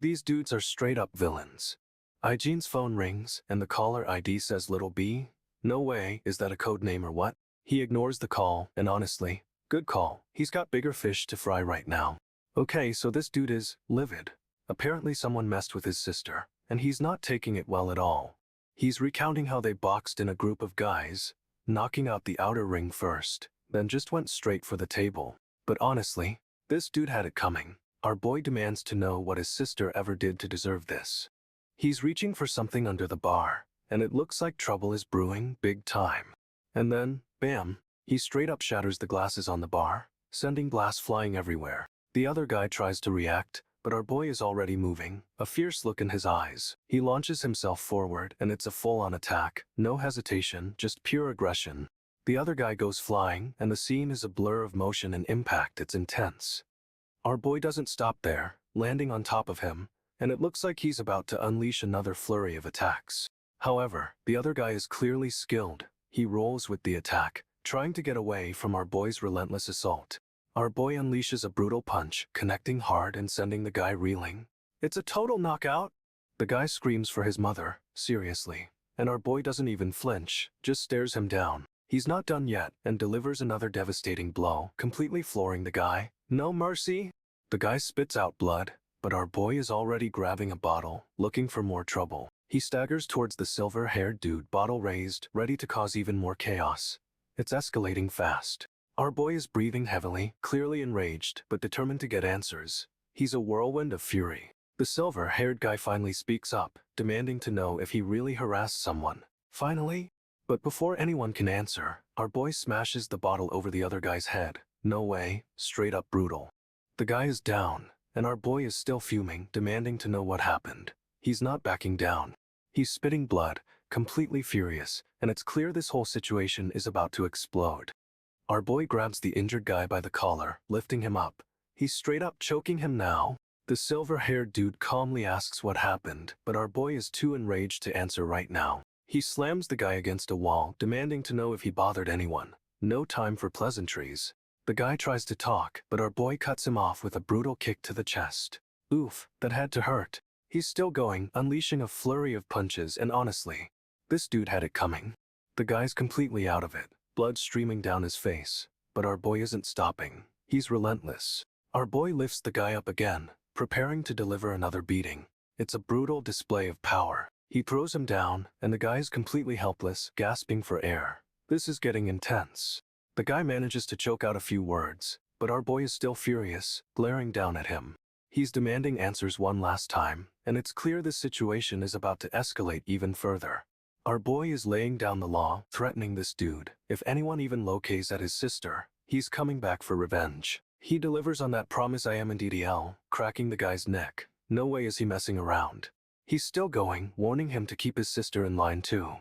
These dudes are straight-up villains. Ijin's phone rings, and the caller ID says Little B. No way, is that a code name or what? He ignores the call, and honestly, good call. He's got bigger fish to fry right now. Okay, so this dude is livid. Apparently someone messed with his sister, and he's not taking it well at all. He's recounting how they boxed in a group of guys, knocking out the outer ring first, then just went straight for the table. But honestly, this dude had it coming. Our boy demands to know what his sister ever did to deserve this. He's reaching for something under the bar, and it looks like trouble is brewing big time. And then, bam, he straight up shatters the glasses on the bar, sending glass flying everywhere. The other guy tries to react, but our boy is already moving, a fierce look in his eyes. He launches himself forward, and it's a full-on attack. No hesitation, just pure aggression. The other guy goes flying, and the scene is a blur of motion and impact. It's intense. Our boy doesn't stop there, landing on top of him, and it looks like he's about to unleash another flurry of attacks. However, the other guy is clearly skilled. He rolls with the attack, trying to get away from our boy's relentless assault. Our boy unleashes a brutal punch, connecting hard and sending the guy reeling. It's a total knockout. The guy screams for his mother, seriously, and our boy doesn't even flinch, just stares him down. He's not done yet and delivers another devastating blow, completely flooring the guy. No mercy. The guy spits out blood, but our boy is already grabbing a bottle, looking for more trouble. He staggers towards the silver-haired dude, bottle raised, ready to cause even more chaos. It's escalating fast. Our boy is breathing heavily, clearly enraged, but determined to get answers. He's a whirlwind of fury. The silver-haired guy finally speaks up, demanding to know if he really harassed someone. Finally? But before anyone can answer, our boy smashes the bottle over the other guy's head. No way, straight up brutal. The guy is down, and our boy is still fuming, demanding to know what happened. He's not backing down. He's spitting blood, completely furious, and it's clear this whole situation is about to explode. Our boy grabs the injured guy by the collar, lifting him up. He's straight up choking him now. The silver-haired dude calmly asks what happened, but our boy is too enraged to answer right now. He slams the guy against a wall, demanding to know if he bothered anyone. No time for pleasantries. The guy tries to talk, but our boy cuts him off with a brutal kick to the chest. Oof, that had to hurt. He's still going, unleashing a flurry of punches, and honestly, this dude had it coming. The guy's completely out of it, blood streaming down his face, but our boy isn't stopping. He's relentless. Our boy lifts the guy up again, preparing to deliver another beating. It's a brutal display of power. He throws him down, and the guy is completely helpless, gasping for air. This is getting intense. The guy manages to choke out a few words, but our boy is still furious, glaring down at him. He's demanding answers one last time, and it's clear this situation is about to escalate even further. Our boy is laying down the law, threatening this dude. If anyone even locates at his sister, he's coming back for revenge. He delivers on that promise I am in DDL, cracking the guy's neck. No way is he messing around. He's still going, warning him to keep his sister in line too.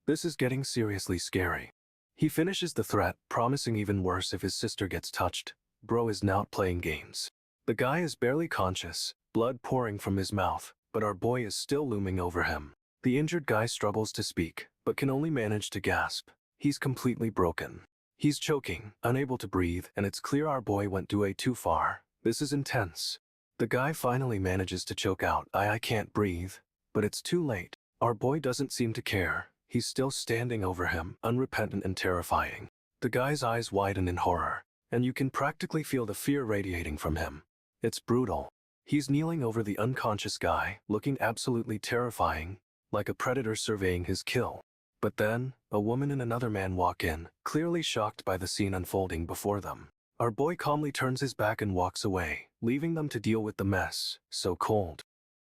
This is getting seriously scary. He finishes the threat, promising even worse if his sister gets touched. Bro is not playing games. The guy is barely conscious, blood pouring from his mouth, but our boy is still looming over him. The injured guy struggles to speak, but can only manage to gasp. He's completely broken. He's choking, unable to breathe, and it's clear our boy went way too far. This is intense. The guy finally manages to choke out, I can't breathe, but it's too late. Our boy doesn't seem to care. He's still standing over him, unrepentant and terrifying. The guy's eyes widen in horror, and you can practically feel the fear radiating from him. It's brutal. He's kneeling over the unconscious guy, looking absolutely terrifying, like a predator surveying his kill. But then, a woman and another man walk in, clearly shocked by the scene unfolding before them. Our boy calmly turns his back and walks away, leaving them to deal with the mess, so cold.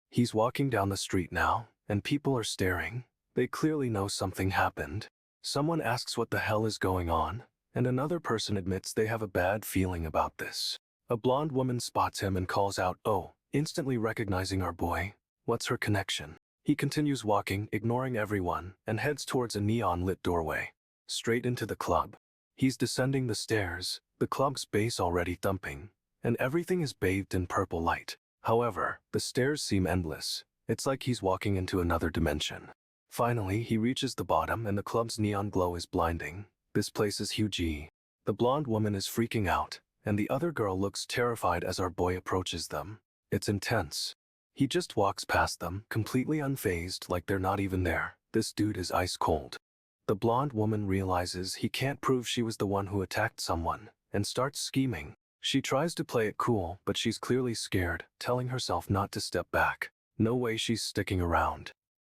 He's walking down the street now, and people are staring. They clearly know something happened. Someone asks what the hell is going on, and another person admits they have a bad feeling about this. A blonde woman spots him and calls out, "Oh," instantly recognizing our boy. What's her connection? He continues walking, ignoring everyone, and heads towards a neon-lit doorway, straight into the club. He's descending the stairs, the club's bass already thumping, and everything is bathed in purple light. However, the stairs seem endless. It's like he's walking into another dimension. Finally, he reaches the bottom and the club's neon glow is blinding. This place is huge. The blonde woman is freaking out, and the other girl looks terrified as our boy approaches them. It's intense. He just walks past them, completely unfazed, like they're not even there. This dude is ice cold. The blonde woman realizes he can't prove she was the one who attacked someone, and starts scheming. She tries to play it cool, but she's clearly scared, telling herself not to step back. No way she's sticking around.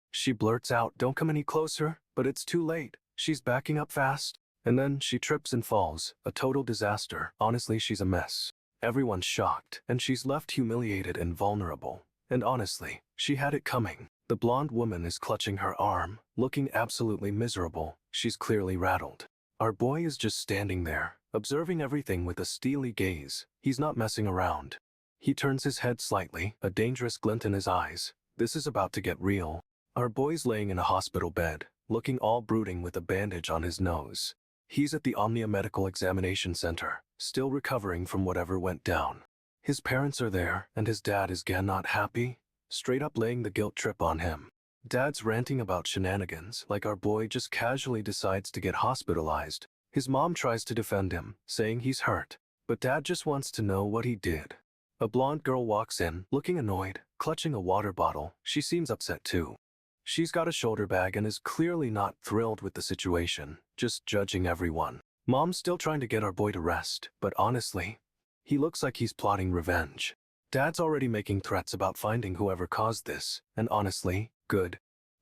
She blurts out, "Don't come any closer," but it's too late. She's backing up fast, and then she trips and falls. A total disaster. Honestly, she's a mess. Everyone's shocked, and she's left humiliated and vulnerable. And honestly, she had it coming. The blonde woman is clutching her arm, looking absolutely miserable. She's clearly rattled. Our boy is just standing there, observing everything with a steely gaze. He's not messing around. He turns his head slightly, a dangerous glint in his eyes. This is about to get real. Our boy's laying in a hospital bed, looking all brooding with a bandage on his nose. He's at the Omnia Medical Examination Center, still recovering from whatever went down. His parents are there, and his dad is again not happy, straight up laying the guilt trip on him. Dad's ranting about shenanigans, like our boy just casually decides to get hospitalized. His mom tries to defend him, saying he's hurt, but Dad just wants to know what he did. A blonde girl walks in, looking annoyed, clutching a water bottle. She seems upset too. She's got a shoulder bag and is clearly not thrilled with the situation, just judging everyone. Mom's still trying to get our boy to rest, but honestly, he looks like he's plotting revenge. Dad's already making threats about finding whoever caused this, and honestly, good.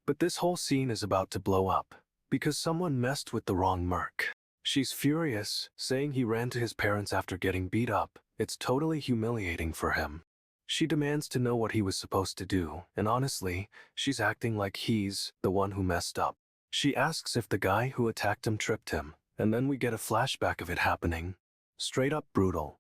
But this whole scene is about to blow up, because someone messed with the wrong merc. She's furious, saying he ran to his parents after getting beat up. It's totally humiliating for him. She demands to know what he was supposed to do, and honestly, she's acting like he's the one who messed up. She asks if the guy who attacked him tripped him, and then we get a flashback of it happening. Straight up brutal.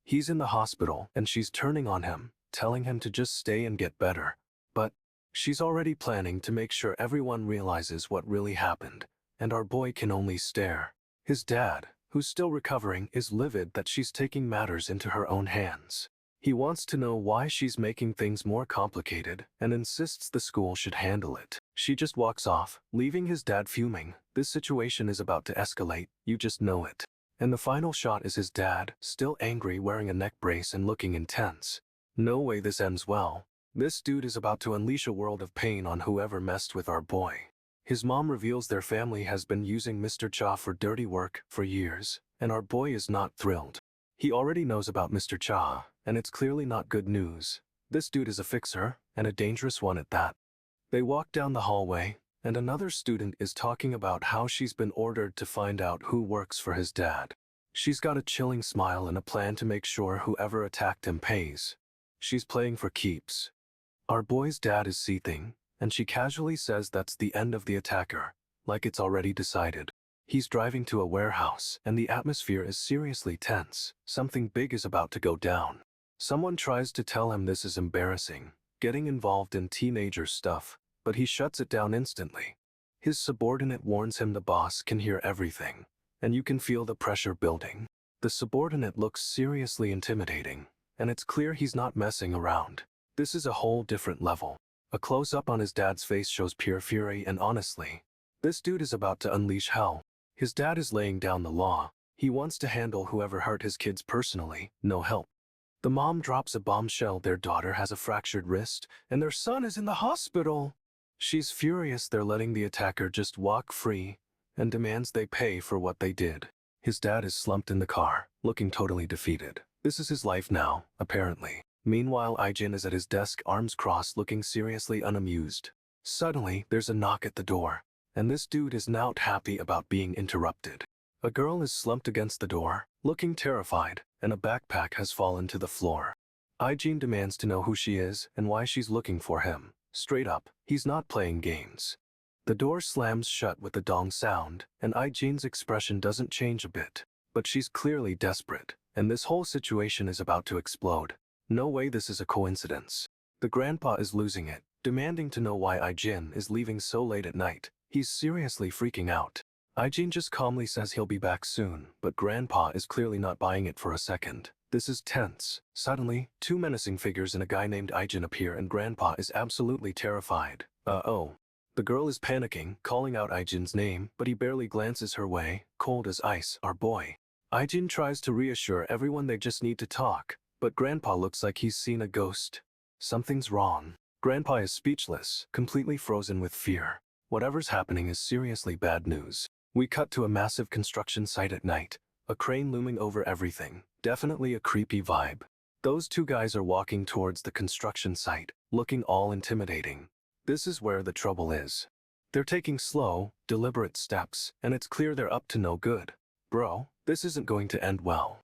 He's in the hospital, and she's turning on him, telling him to just stay and get better. But she's already planning to make sure everyone realizes what really happened, and our boy can only stare. His dad, who's still recovering, is livid that she's taking matters into her own hands. He wants to know why she's making things more complicated and insists the school should handle it. She just walks off, leaving his dad fuming. This situation is about to escalate, you just know it. And the final shot is his dad, still angry, wearing a neck brace and looking intense. No way this ends well. This dude is about to unleash a world of pain on whoever messed with our boy. His mom reveals their family has been using Mr. Cha for dirty work for years, and our boy is not thrilled. He already knows about Mr. Cha, and it's clearly not good news. This dude is a fixer, and a dangerous one at that. They walk down the hallway, and another student is talking about how she's been ordered to find out who works for his dad. She's got a chilling smile and a plan to make sure whoever attacked him pays. She's playing for keeps. Our boy's dad is seething, and she casually says that's the end of the attacker, like it's already decided. He's driving to a warehouse, and the atmosphere is seriously tense. Something big is about to go down. Someone tries to tell him this is embarrassing, getting involved in teenager stuff, but he shuts it down instantly. His subordinate warns him the boss can hear everything, and you can feel the pressure building. The subordinate looks seriously intimidating, and it's clear he's not messing around. This is a whole different level. A close-up on his dad's face shows pure fury, and honestly, this dude is about to unleash hell. His dad is laying down the law. He wants to handle whoever hurt his kids personally, no help. The mom drops a bombshell: their daughter has a fractured wrist, and their son is in the hospital. She's furious they're letting the attacker just walk free, and demands they pay for what they did. His dad is slumped in the car, looking totally defeated. This is his life now, apparently. Meanwhile, Ijin is at his desk, arms crossed, looking seriously unamused. Suddenly, there's a knock at the door, and this dude is not happy about being interrupted. A girl is slumped against the door, looking terrified, and a backpack has fallen to the floor. Ijin demands to know who she is and why she's looking for him. Straight up, he's not playing games. The door slams shut with a dong sound, and Ijin's expression doesn't change a bit. But she's clearly desperate, and this whole situation is about to explode. No way this is a coincidence. The grandpa is losing it, demanding to know why Ijin is leaving so late at night. He's seriously freaking out. Ijin just calmly says he'll be back soon, but grandpa is clearly not buying it for a second. This is tense. Suddenly, two menacing figures and a guy named Ijin appear, and grandpa is absolutely terrified. Uh-oh. The girl is panicking, calling out Ijin's name, but he barely glances her way, cold as ice. Our boy. Ijin tries to reassure everyone they just need to talk, but grandpa looks like he's seen a ghost. Something's wrong. Grandpa is speechless, completely frozen with fear. Whatever's happening is seriously bad news. We cut to a massive construction site at night, a crane looming over everything. Definitely a creepy vibe. Those two guys are walking towards the construction site, looking all intimidating. This is where the trouble is. They're taking slow, deliberate steps, and it's clear they're up to no good. Bro, this isn't going to end well.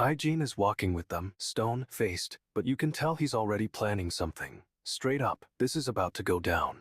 Ijin is walking with them, stone-faced, but you can tell he's already planning something. Straight up, this is about to go down.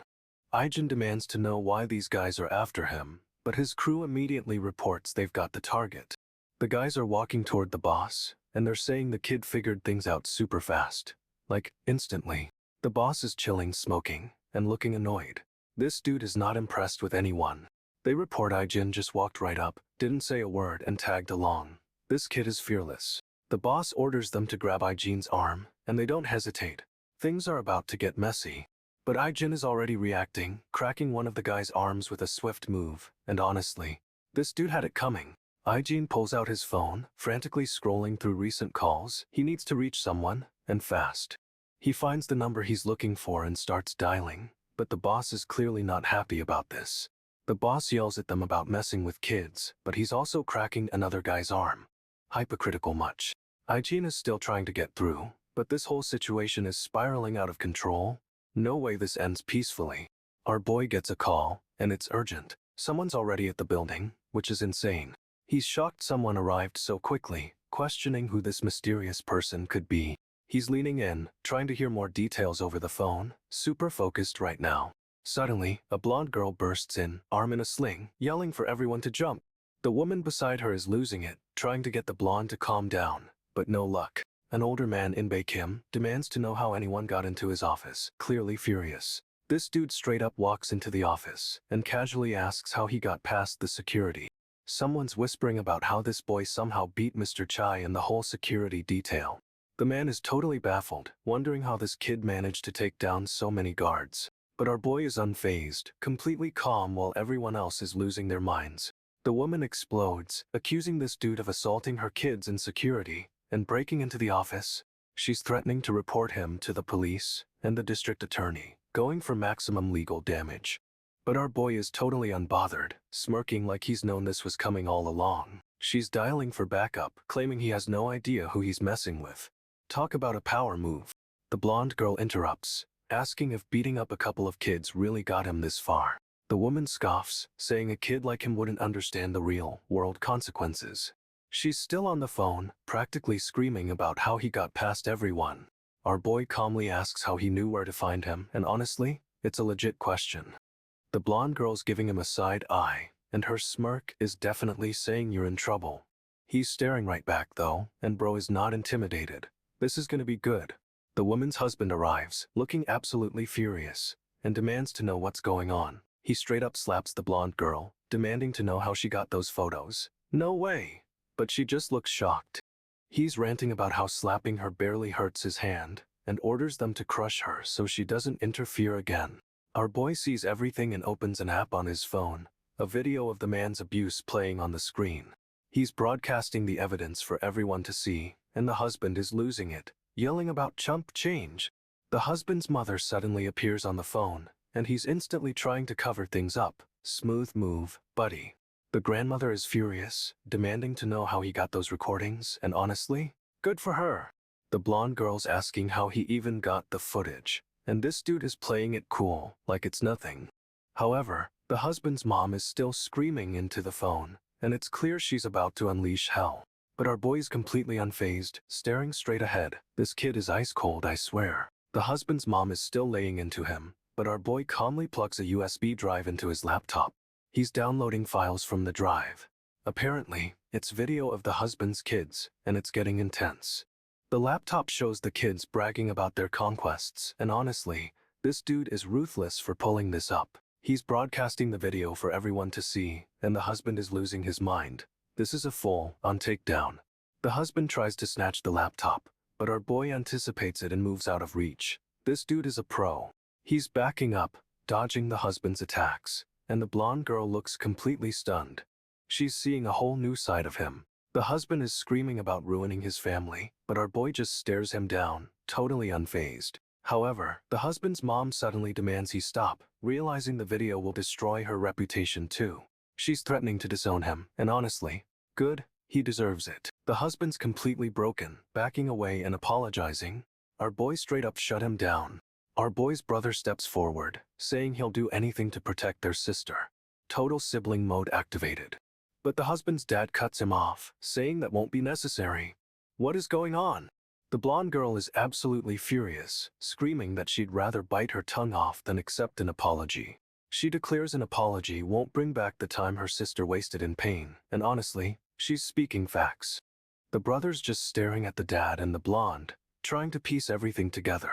Ijin demands to know why these guys are after him, but his crew immediately reports they've got the target. The guys are walking toward the boss, and they're saying the kid figured things out super fast. Like, instantly. The boss is chilling, smoking, and looking annoyed. This dude is not impressed with anyone. They report Ijin just walked right up, didn't say a word and tagged along. This kid is fearless. The boss orders them to grab Ijin's arm, and they don't hesitate. Things are about to get messy. But Ijin is already reacting, cracking one of the guy's arms with a swift move, and honestly, this dude had it coming. Ijin pulls out his phone, frantically scrolling through recent calls. He needs to reach someone, and fast. He finds the number he's looking for and starts dialing, but the boss is clearly not happy about this. The boss yells at them about messing with kids, but he's also cracking another guy's arm. Hypocritical much. Ijin is still trying to get through, but this whole situation is spiraling out of control. No way this ends peacefully. Our boy gets a call, and it's urgent. Someone's already at the building, which is insane. He's shocked someone arrived so quickly, questioning who this mysterious person could be. He's leaning in, trying to hear more details over the phone, super focused right now. Suddenly, a blonde girl bursts in, arm in a sling, yelling for everyone to jump. The woman beside her is losing it, trying to get the blonde to calm down, but no luck. An older man in Bae Kim demands to know how anyone got into his office, clearly furious. This dude straight up walks into the office and casually asks how he got past the security. Someone's whispering about how this boy somehow beat Mr. Chai and the whole security detail. The man is totally baffled, wondering how this kid managed to take down so many guards. But our boy is unfazed, completely calm while everyone else is losing their minds. The woman explodes, accusing this dude of assaulting her kids in security and breaking into the office. She's threatening to report him to the police and the district attorney, going for maximum legal damage. But our boy is totally unbothered, smirking like he's known this was coming all along. She's dialing for backup, claiming he has no idea who he's messing with. Talk about a power move. The blonde girl interrupts, asking if beating up a couple of kids really got him this far. The woman scoffs, saying a kid like him wouldn't understand the real-world consequences. She's still on the phone, practically screaming about how he got past everyone. Our boy calmly asks how he knew where to find him, and honestly, it's a legit question. The blonde girl's giving him a side eye, and her smirk is definitely saying you're in trouble. He's staring right back though, and bro is not intimidated. This is gonna be good. The woman's husband arrives, looking absolutely furious, and demands to know what's going on. He straight up slaps the blonde girl, demanding to know how she got those photos. No way! But she just looks shocked. He's ranting about how slapping her barely hurts his hand, and orders them to crush her so she doesn't interfere again. Our boy sees everything and opens an app on his phone, a video of the man's abuse playing on the screen. He's broadcasting the evidence for everyone to see, and the husband is losing it, yelling about chump change. The husband's mother suddenly appears on the phone, and he's instantly trying to cover things up. Smooth move, buddy. The grandmother is furious, demanding to know how he got those recordings, and honestly, good for her. The blonde girl's asking how he even got the footage, and this dude is playing it cool, like it's nothing. However, the husband's mom is still screaming into the phone, and it's clear she's about to unleash hell. But our boy's completely unfazed, staring straight ahead. This kid is ice cold, I swear. The husband's mom is still laying into him, but our boy calmly plugs a USB drive into his laptop. He's downloading files from the drive. Apparently, it's video of the husband's kids, and it's getting intense. The laptop shows the kids bragging about their conquests, and honestly, this dude is ruthless for pulling this up. He's broadcasting the video for everyone to see, and the husband is losing his mind. This is a full-on takedown. The husband tries to snatch the laptop, but our boy anticipates it and moves out of reach. This dude is a pro. He's backing up, dodging the husband's attacks, and the blonde girl looks completely stunned. She's seeing a whole new side of him. The husband is screaming about ruining his family, but our boy just stares him down, totally unfazed. However, the husband's mom suddenly demands he stop, realizing the video will destroy her reputation too. She's threatening to disown him, and honestly, good, he deserves it. The husband's completely broken, backing away and apologizing. Our boy straight up shut him down. Our boy's brother steps forward, saying he'll do anything to protect their sister. Total sibling mode activated. But the husband's dad cuts him off, saying that won't be necessary. What is going on? The blonde girl is absolutely furious, screaming that she'd rather bite her tongue off than accept an apology. She declares an apology won't bring back the time her sister wasted in pain, and honestly, she's speaking facts. The brother's just staring at the dad and the blonde, trying to piece everything together.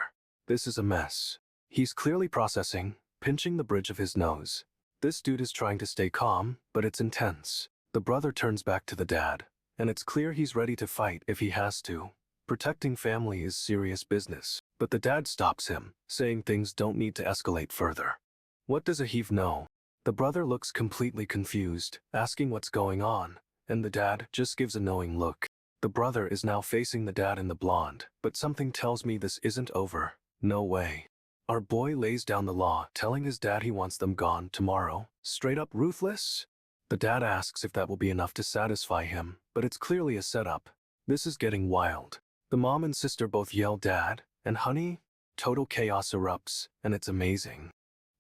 This is a mess. He's clearly processing, pinching the bridge of his nose. This dude is trying to stay calm, but it's intense. The brother turns back to the dad, and it's clear he's ready to fight if he has to. Protecting family is serious business, but the dad stops him, saying things don't need to escalate further. What does Ahiv know? The brother looks completely confused, asking what's going on, and the dad just gives a knowing look. The brother is now facing the dad and the blonde, but something tells me this isn't over. No way. Our boy lays down the law, telling his dad he wants them gone tomorrow. Straight up ruthless? The dad asks if that will be enough to satisfy him, but it's clearly a setup. This is getting wild. The mom and sister both yell dad, and honey? Total chaos erupts, and it's amazing.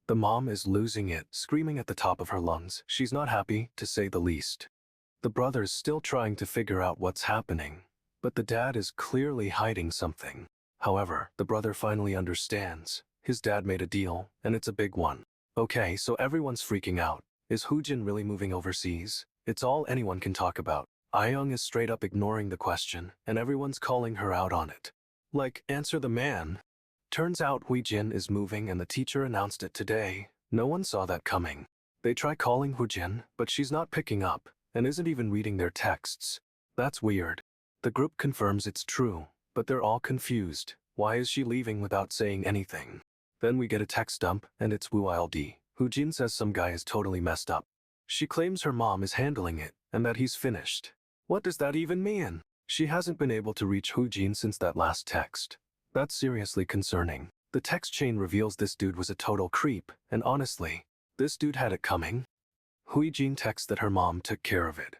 The mom is losing it, screaming at the top of her lungs. She's not happy, to say the least. The brother's still trying to figure out what's happening, but the dad is clearly hiding something. However, the brother finally understands. His dad made a deal, and it's a big one. Okay, so everyone's freaking out. Is Hoojin really moving overseas? It's all anyone can talk about. Ayoung is straight up ignoring the question, and everyone's calling her out on it. Like, answer the man. Turns out Huijin is moving and the teacher announced it today. No one saw that coming. They try calling Huijin, but she's not picking up, and isn't even reading their texts. That's weird. The group confirms it's true, but they're all confused. Why is she leaving without saying anything? Then we get a text dump, and it's Wu Ild. Huijin says some guy is totally messed up. She claims her mom is handling it, and that he's finished. What does that even mean? She hasn't been able to reach Huijin since that last text. That's seriously concerning. The text chain reveals this dude was a total creep, and honestly, this dude had it coming. Huijin texts that her mom took care of it.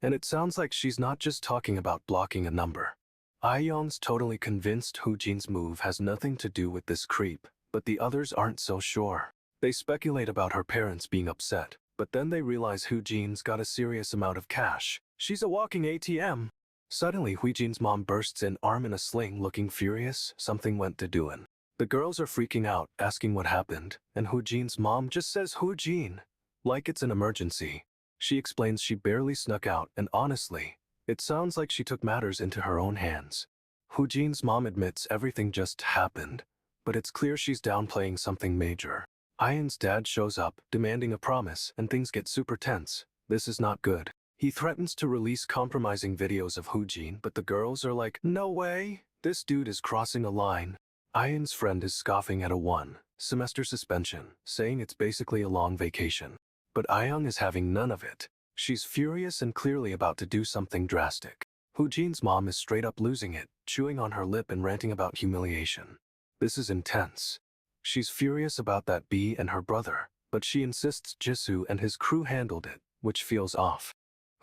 And it sounds like she's not just talking about blocking a number. Ayoung's totally convinced Huijin's move has nothing to do with this creep, but the others aren't so sure. They speculate about her parents being upset, but then they realize Huijin's got a serious amount of cash. She's a walking ATM. Suddenly, Huijin's mom bursts in, arm in a sling, looking furious. Something went to doing. The girls are freaking out, asking what happened, and Huijin's mom just says Huijin, like it's an emergency. She explains she barely snuck out, and honestly, it sounds like she took matters into her own hands. Huijin's mom admits everything just happened, but it's clear she's downplaying something major. Ayan's dad shows up, demanding a promise, and things get super tense. This is not good. He threatens to release compromising videos of Huijin, but the girls are like, no way, this dude is crossing a line. Ayan's friend is scoffing at a 1-semester suspension, saying it's basically a long vacation. But Ayoung is having none of it. She's furious and clearly about to do something drastic. Huijin's mom is straight up losing it, chewing on her lip and ranting about humiliation. This is intense. She's furious about that B and her brother, but she insists Jisoo and his crew handled it, which feels off.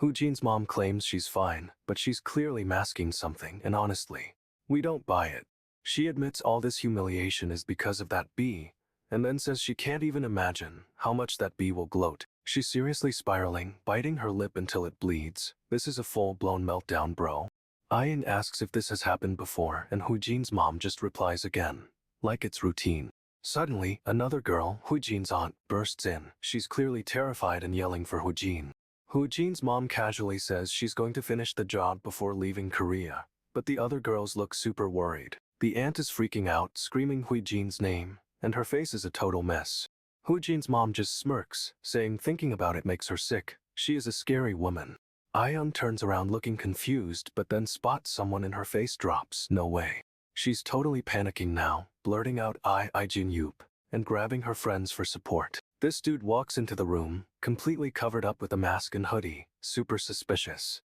Huijin's mom claims she's fine, but she's clearly masking something, and honestly, we don't buy it. She admits all this humiliation is because of that B, and then says she can't even imagine how much that B will gloat. She's seriously spiraling, biting her lip until it bleeds. This is a full-blown meltdown, bro. Ayan asks if this has happened before, and Huijin's mom just replies again, like it's routine. Suddenly, another girl, Huijin's aunt, bursts in. She's clearly terrified and yelling for Huijin. Huijin's mom casually says she's going to finish the job before leaving Korea, but the other girls look super worried. The aunt is freaking out, screaming Huijin's name, and her face is a total mess. Huijin's mom just smirks, saying thinking about it makes her sick. She is a scary woman. Ayoung turns around looking confused, but then spots someone and her face drops. No way. She's totally panicking now, blurting out I-Jin Yup, and grabbing her friends for support. This dude walks into the room, completely covered up with a mask and hoodie, super suspicious.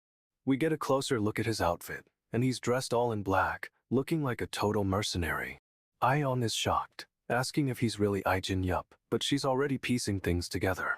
We get a closer look at his outfit, and he's dressed all in black, looking like a total mercenary. Ayoung is shocked, asking if he's really I-Jin Yup, but she's already piecing things together.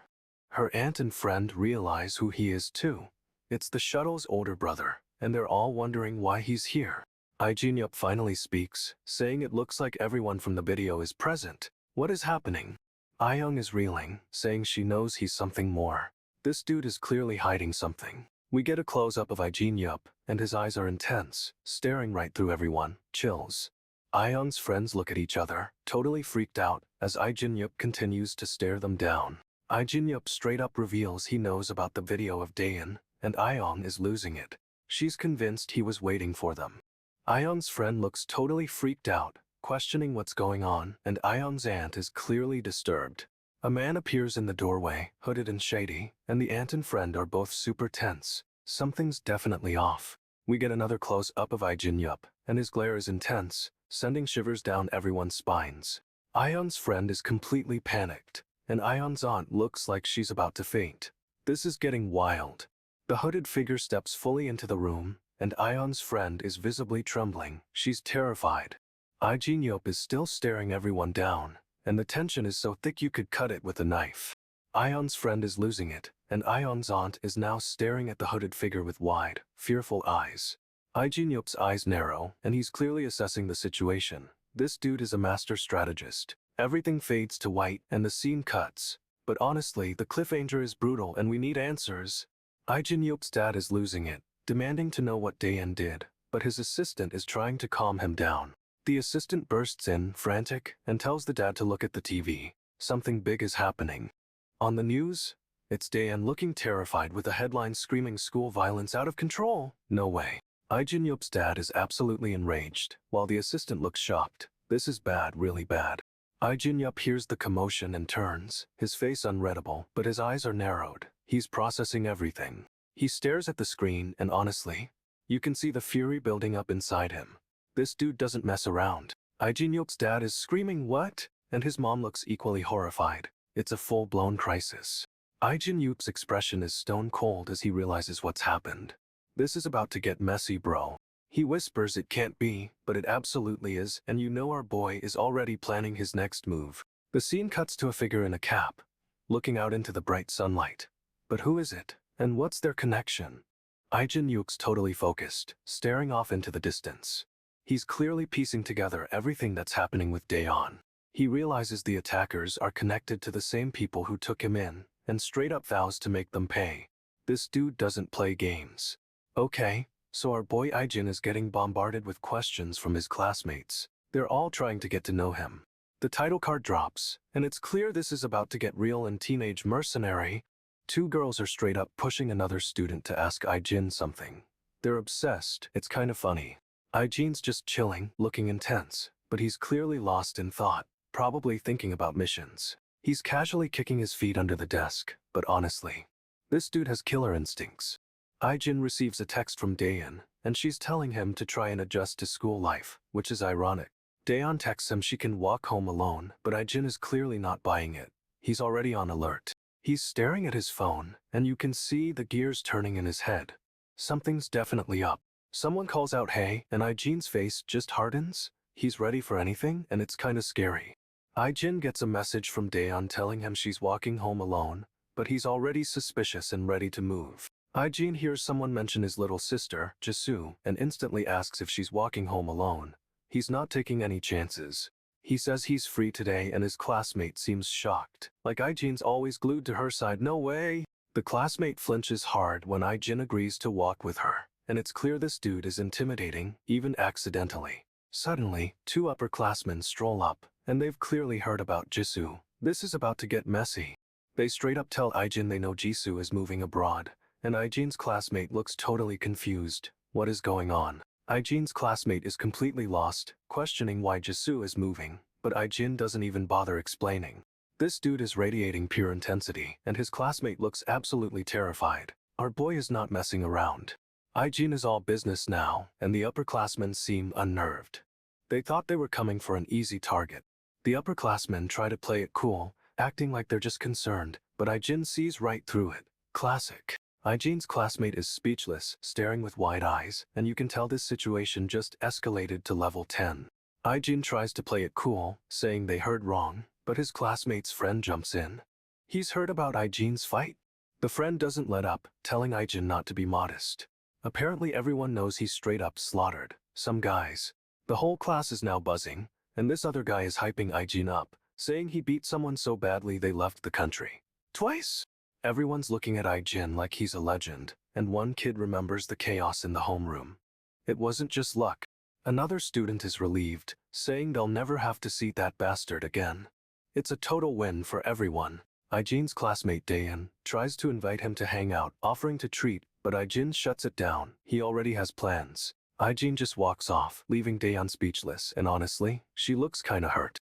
Her aunt and friend realize who he is too. It's the shuttle's older brother, and they're all wondering why he's here. I-Jin Yup finally speaks, saying it looks like everyone from the video is present. What is happening? Ayoung is reeling, saying she knows he's something more. This dude is clearly hiding something. We get a close-up of I-Jin Yup, and his eyes are intense, staring right through everyone. Chills. Ayoung's friends look at each other, totally freaked out, as I-Jin Yup continues to stare them down. I-Jin Yup straight up reveals he knows about the video of Daein, and Ayoung is losing it. She's convinced he was waiting for them. Ayoung's friend looks totally freaked out, questioning what's going on, and Ayoung's aunt is clearly disturbed. A man appears in the doorway, hooded and shady, and the aunt and friend are both super tense. Something's definitely off. We get another close-up of Ijin Yup, and his glare is intense, sending shivers down everyone's spines. Ion's friend is completely panicked, and Ion's aunt looks like she's about to faint. This is getting wild. The hooded figure steps fully into the room, and Ion's friend is visibly trembling. She's terrified. Ijin Yup is still staring everyone down, and the tension is so thick you could cut it with a knife. Ion's friend is losing it, and Ion's aunt is now staring at the hooded figure with wide, fearful eyes. Ijin Yup's eyes narrow, and he's clearly assessing the situation. This dude is a master strategist. Everything fades to white, and the scene cuts. But honestly, the cliffhanger is brutal, and we need answers. Ijin Yup's dad is losing it, demanding to know what Dayan did, but his assistant is trying to calm him down. The assistant bursts in, frantic, and tells the dad to look at the TV. Something big is happening. On the news, it's Dayan looking terrified with a headline screaming school violence out of control. No way. Ijin Yup's dad is absolutely enraged, while the assistant looks shocked. This is bad, really bad. Ijin Yup hears the commotion and turns, his face unreadable, but his eyes are narrowed. He's processing everything. He stares at the screen, and honestly, you can see the fury building up inside him. This dude doesn't mess around. Ijin Yup's dad is screaming, "What?" and his mom looks equally horrified. It's a full-blown crisis. Ijin Yup's expression is stone cold as he realizes what's happened. This is about to get messy, bro. He whispers it can't be, but it absolutely is, and you know our boy is already planning his next move. The scene cuts to a figure in a cap, looking out into the bright sunlight. But who is it, and what's their connection? Ijin Yup's totally focused, staring off into the distance. He's clearly piecing together everything that's happening with Dayan. He realizes the attackers are connected to the same people who took him in, and straight up vows to make them pay. This dude doesn't play games. Okay, so our boy Ijin is getting bombarded with questions from his classmates. They're all trying to get to know him. The title card drops, and it's clear this is about to get real in teenage Mercenary. Two girls are straight up pushing another student to ask Ijin something. They're obsessed. It's kind of funny. Ijin's just chilling, looking intense, but he's clearly lost in thought, probably thinking about missions. He's casually kicking his feet under the desk, but honestly, this dude has killer instincts. Ijin receives a text from Dayan, and she's telling him to try and adjust to school life, which is ironic. Dayan texts him she can walk home alone, but Ijin is clearly not buying it. He's already on alert. He's staring at his phone, and you can see the gears turning in his head. Something's definitely up. Someone calls out hey, and Ijin's face just hardens. He's ready for anything, and it's kinda scary. Ijin gets a message from Dayan telling him she's walking home alone, but he's already suspicious and ready to move. Ijin hears someone mention his little sister, Jisoo, and instantly asks if she's walking home alone. He's not taking any chances. He says he's free today, and his classmate seems shocked. Like Ijin's always glued to her side. No way! The classmate flinches hard when Ijin agrees to walk with her, and it's clear this dude is intimidating, even accidentally. Suddenly, two upperclassmen stroll up, and they've clearly heard about Jisoo. This is about to get messy. They straight up tell Ijin they know Jisoo is moving abroad, and Ijin's classmate looks totally confused. What is going on? Ijin's classmate is completely lost, questioning why Jisoo is moving, but Ijin doesn't even bother explaining. This dude is radiating pure intensity, and his classmate looks absolutely terrified. Our boy is not messing around. Ijin is all business now, and the upperclassmen seem unnerved. They thought they were coming for an easy target. The upperclassmen try to play it cool, acting like they're just concerned, but Ijin sees right through it. Classic. Ijin's classmate is speechless, staring with wide eyes, and you can tell this situation just escalated to level 10. Ijin tries to play it cool, saying they heard wrong, but his classmate's friend jumps in. He's heard about Ijin's fight. The friend doesn't let up, telling Ijin not to be modest. Apparently everyone knows he's straight up slaughtered some guys. The whole class is now buzzing, and this other guy is hyping Ijin up, saying he beat someone so badly they left the country. Twice! Everyone's looking at Ijin like he's a legend, and one kid remembers the chaos in the homeroom. It wasn't just luck. Another student is relieved, saying they'll never have to see that bastard again. It's a total win for everyone. Ijin's classmate Dayan tries to invite him to hang out, offering to treat, but Ijin shuts it down. He already has plans. Ijin just walks off, leaving Dayan speechless, and honestly, she looks kinda hurt.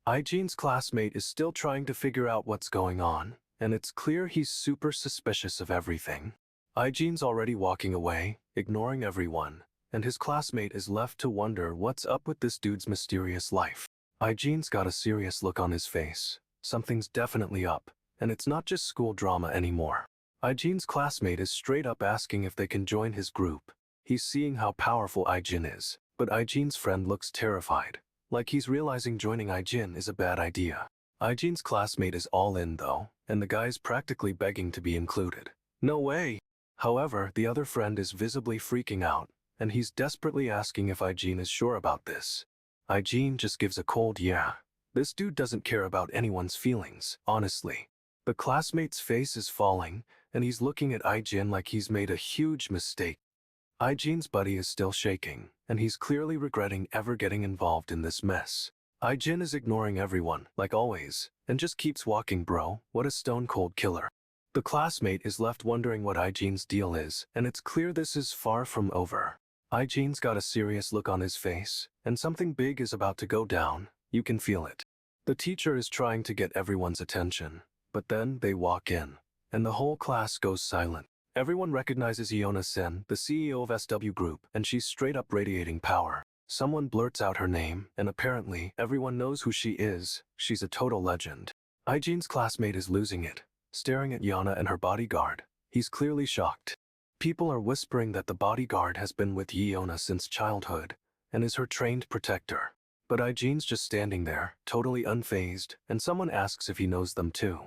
Ijin's classmate is still trying to figure out what's going on, and it's clear he's super suspicious of everything. Ijin's already walking away, ignoring everyone, and his classmate is left to wonder what's up with this dude's mysterious life. Ijin's got a serious look on his face. Something's definitely up, and it's not just school drama anymore. Ijin's classmate is straight up asking if they can join his group. He's seeing how powerful Ijin is, but Ijin's friend looks terrified, like he's realizing joining Ijin is a bad idea. Ijin's classmate is all in though, and the guy's practically begging to be included. No way! However, the other friend is visibly freaking out, and he's desperately asking if Ijin is sure about this. Ijin just gives a cold yeah. This dude doesn't care about anyone's feelings, honestly. The classmate's face is falling, and he's looking at Ijin like he's made a huge mistake. Ijin's buddy is still shaking, and he's clearly regretting ever getting involved in this mess. Ijin is ignoring everyone, like always, and just keeps walking. Bro, what a stone-cold killer. The classmate is left wondering what Ijin's deal is, and it's clear this is far from over. Ijin's got a serious look on his face, and something big is about to go down. You can feel it. The teacher is trying to get everyone's attention, but then they walk in, and the whole class goes silent. Everyone recognizes Iona Sen, the CEO of SW Group, and she's straight up radiating power. Someone blurts out her name, and apparently everyone knows who she is. She's a total legend. Ijin's classmate is losing it, staring at Iona and her bodyguard. He's clearly shocked. People are whispering that the bodyguard has been with Iona since childhood, and is her trained protector. But Ijin's just standing there, totally unfazed, and someone asks if he knows them too.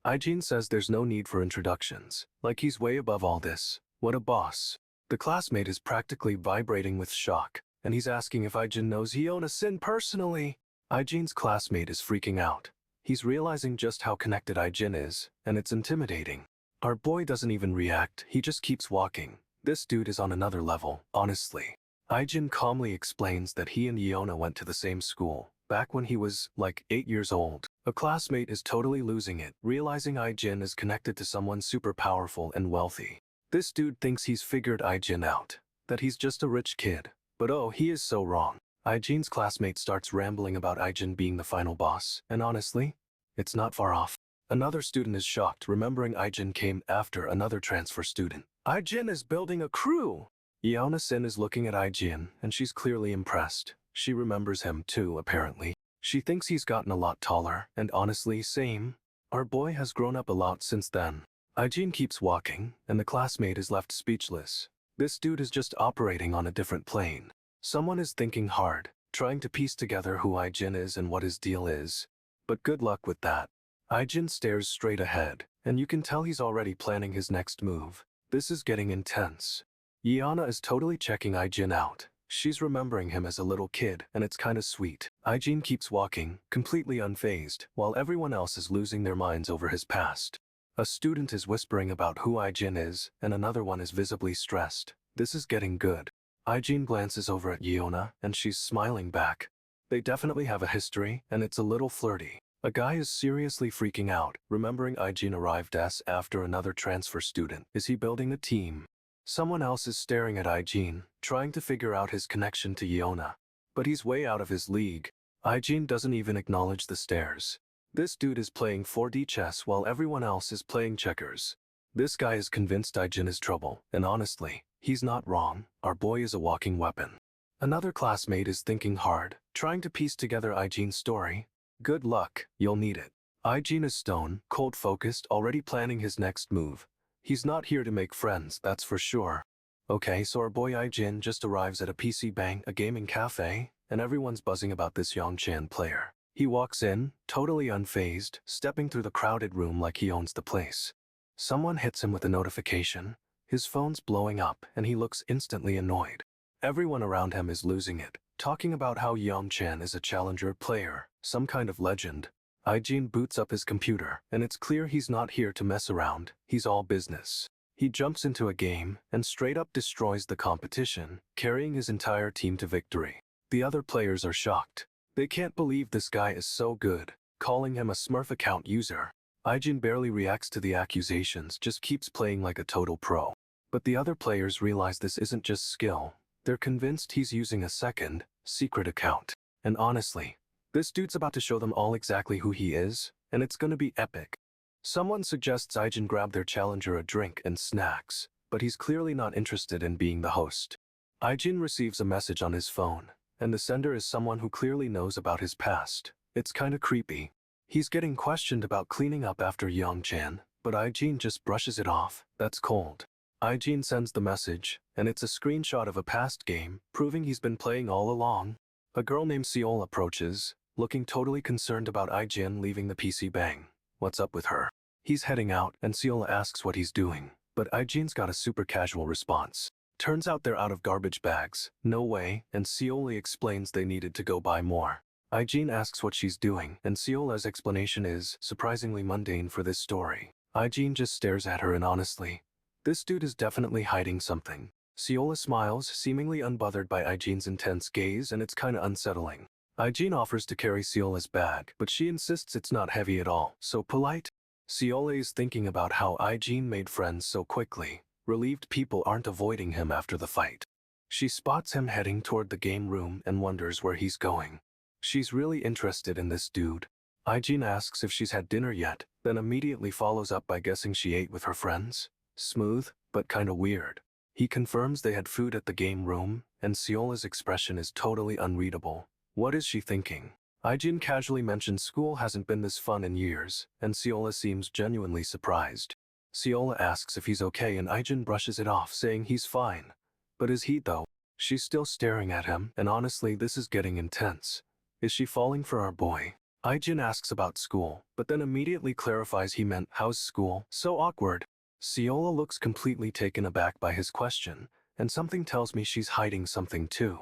Ijin says there's no need for introductions, like he's way above all this. What a boss. The classmate is practically vibrating with shock, and he's asking if Ijin knows Iona Sen personally. Ijin's classmate is freaking out. He's realizing just how connected Ijin is, and it's intimidating. Our boy doesn't even react, he just keeps walking. This dude is on another level, honestly. Ijin calmly explains that he and Iona went to the same school, back when he was, like, 8 years old. A classmate is totally losing it, realizing Ijin is connected to someone super powerful and wealthy. This dude thinks he's figured Ijin out, that he's just a rich kid. But oh, he is so wrong. Ijin's classmate starts rambling about Ijin being the final boss, and honestly, it's not far off. Another student is shocked, remembering Ijin came after another transfer student. Ijin is building a crew! Iona Sen is looking at Ijin, and she's clearly impressed. She remembers him too, apparently. She thinks he's gotten a lot taller, and honestly, same. Our boy has grown up a lot since then. Ijin keeps walking, and the classmate is left speechless. This dude is just operating on a different plane. Someone is thinking hard, trying to piece together who Ijin is and what his deal is. But good luck with that. Ijin stares straight ahead, and you can tell he's already planning his next move. This is getting intense. Iona is totally checking Ijin out. She's remembering him as a little kid, and it's kinda sweet. Ijin keeps walking, completely unfazed, while everyone else is losing their minds over his past. A student is whispering about who Ijin is, and another one is visibly stressed. This is getting good. Ijin glances over at Iona, and she's smiling back. They definitely have a history, and it's a little flirty. A guy is seriously freaking out, remembering Ijin arrived after another transfer student. Is he building a team? Someone else is staring at Ijin, trying to figure out his connection to Iona. But he's way out of his league. Ijin doesn't even acknowledge the stares. This dude is playing 4D chess while everyone else is playing checkers. This guy is convinced Ijin is trouble, and honestly, he's not wrong. Our boy is a walking weapon. Another classmate is thinking hard, trying to piece together Ijin's story. Good luck, you'll need it. Ijin is stone, cold-focused, already planning his next move. He's not here to make friends, that's for sure. Okay, so our boy Ijin just arrives at a PC Bang, a gaming cafe, and everyone's buzzing about this Yongchan player. He walks in, totally unfazed, stepping through the crowded room like he owns the place. Someone hits him with a notification. His phone's blowing up, and he looks instantly annoyed. Everyone around him is losing it, talking about how Yongchan is a challenger player, some kind of legend. Ijin boots up his computer, and it's clear he's not here to mess around, he's all business. He jumps into a game, and straight up destroys the competition, carrying his entire team to victory. The other players are shocked. They can't believe this guy is so good, calling him a Smurf account user. Ijin barely reacts to the accusations, just keeps playing like a total pro. But the other players realize this isn't just skill. They're convinced he's using a second, secret account. And honestly, This dude's about to show them all exactly who he is, and it's gonna be epic. Someone suggests Aijin grab their challenger a drink and snacks, but he's clearly not interested in being the host. Aijin receives a message on his phone, and the sender is someone who clearly knows about his past. It's kinda creepy. He's getting questioned about cleaning up after Yongchan, but Aijin just brushes it off. That's cold. Aijin sends the message, and it's a screenshot of a past game, proving he's been playing all along. A girl named Seol approaches, looking totally concerned about Aijin leaving the PC bang. What's up with her? He's heading out, and Seol asks what he's doing, but Aijin's got a super casual response. Turns out they're out of garbage bags. No way, and Seoli explains they needed to go buy more. Aijin asks what she's doing, and Seola's explanation is surprisingly mundane for this story. Aijin just stares at her and honestly, this dude is definitely hiding something. Seola smiles, seemingly unbothered by Aijin's intense gaze, and it's kinda unsettling. Aijin offers to carry Seola's bag, but she insists it's not heavy at all. So polite. Seola is thinking about how Aijin made friends so quickly, relieved people aren't avoiding him after the fight. She spots him heading toward the game room and wonders where he's going. She's really interested in this dude. Aijin asks if she's had dinner yet, then immediately follows up by guessing she ate with her friends. Smooth, but kinda weird. He confirms they had food at the game room, and Seola's expression is totally unreadable. What is she thinking? Aijin casually mentions school hasn't been this fun in years, and Seola seems genuinely surprised. Seola asks if he's okay and Aijin brushes it off, saying he's fine. But is he though? She's still staring at him, and honestly this is getting intense. Is she falling for our boy? Aijin asks about school, but then immediately clarifies he meant how's school. So awkward. Seola looks completely taken aback by his question, and something tells me she's hiding something too.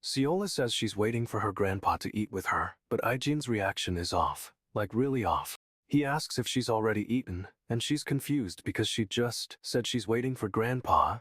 Seola says she's waiting for her grandpa to eat with her, but Aijin's reaction is off, like really off. He asks if she's already eaten, and she's confused because she just said she's waiting for grandpa.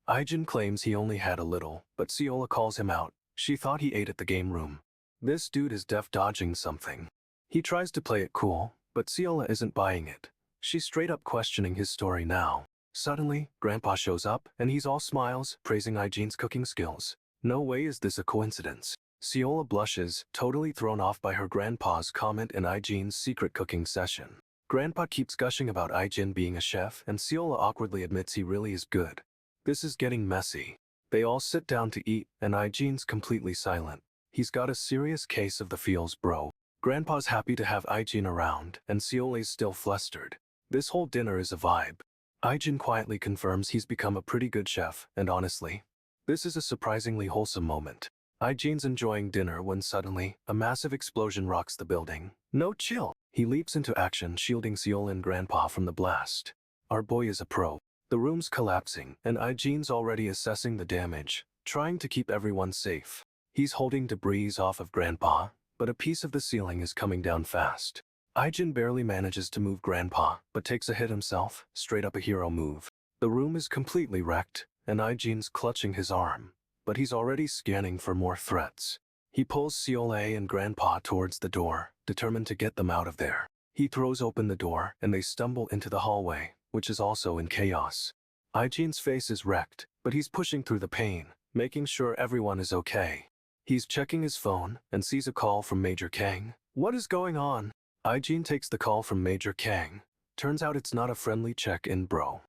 Aijin claims he only had a little, but Seola calls him out. She thought he ate at the game room. This dude is dodging something. He tries to play it cool, but Seola isn't buying it. She's straight up questioning his story now. Suddenly, Grandpa shows up, and he's all smiles, praising Aijin's cooking skills. No way is this a coincidence. Seola blushes, totally thrown off by her grandpa's comment in Aijin's secret cooking session. Grandpa keeps gushing about Aijin being a chef, and Seola awkwardly admits he really is good. This is getting messy. They all sit down to eat, and Aijin's completely silent. He's got a serious case of the feels bro. Grandpa's happy to have Aijin around, and Seola's still flustered. This whole dinner is a vibe. Aijin quietly confirms he's become a pretty good chef, and honestly, this is a surprisingly wholesome moment. Aijin's enjoying dinner when suddenly, a massive explosion rocks the building. No chill. He leaps into action, shielding Seola and Grandpa from the blast. Our boy is a pro. The room's collapsing, and Aijin's already assessing the damage, trying to keep everyone safe. He's holding debris off of Grandpa, but a piece of the ceiling is coming down fast. Aijin barely manages to move Grandpa, but takes a hit himself, straight up a hero move. The room is completely wrecked, and Aijin's clutching his arm, but he's already scanning for more threats. He pulls Seola and Grandpa towards the door, determined to get them out of there. He throws open the door, and they stumble into the hallway, which is also in chaos. Aijin's face is wrecked, but he's pushing through the pain, making sure everyone is okay. He's checking his phone, and sees a call from Major Kang. What is going on? Aijin takes the call from Major Kang. Turns out it's not a friendly check-in bro.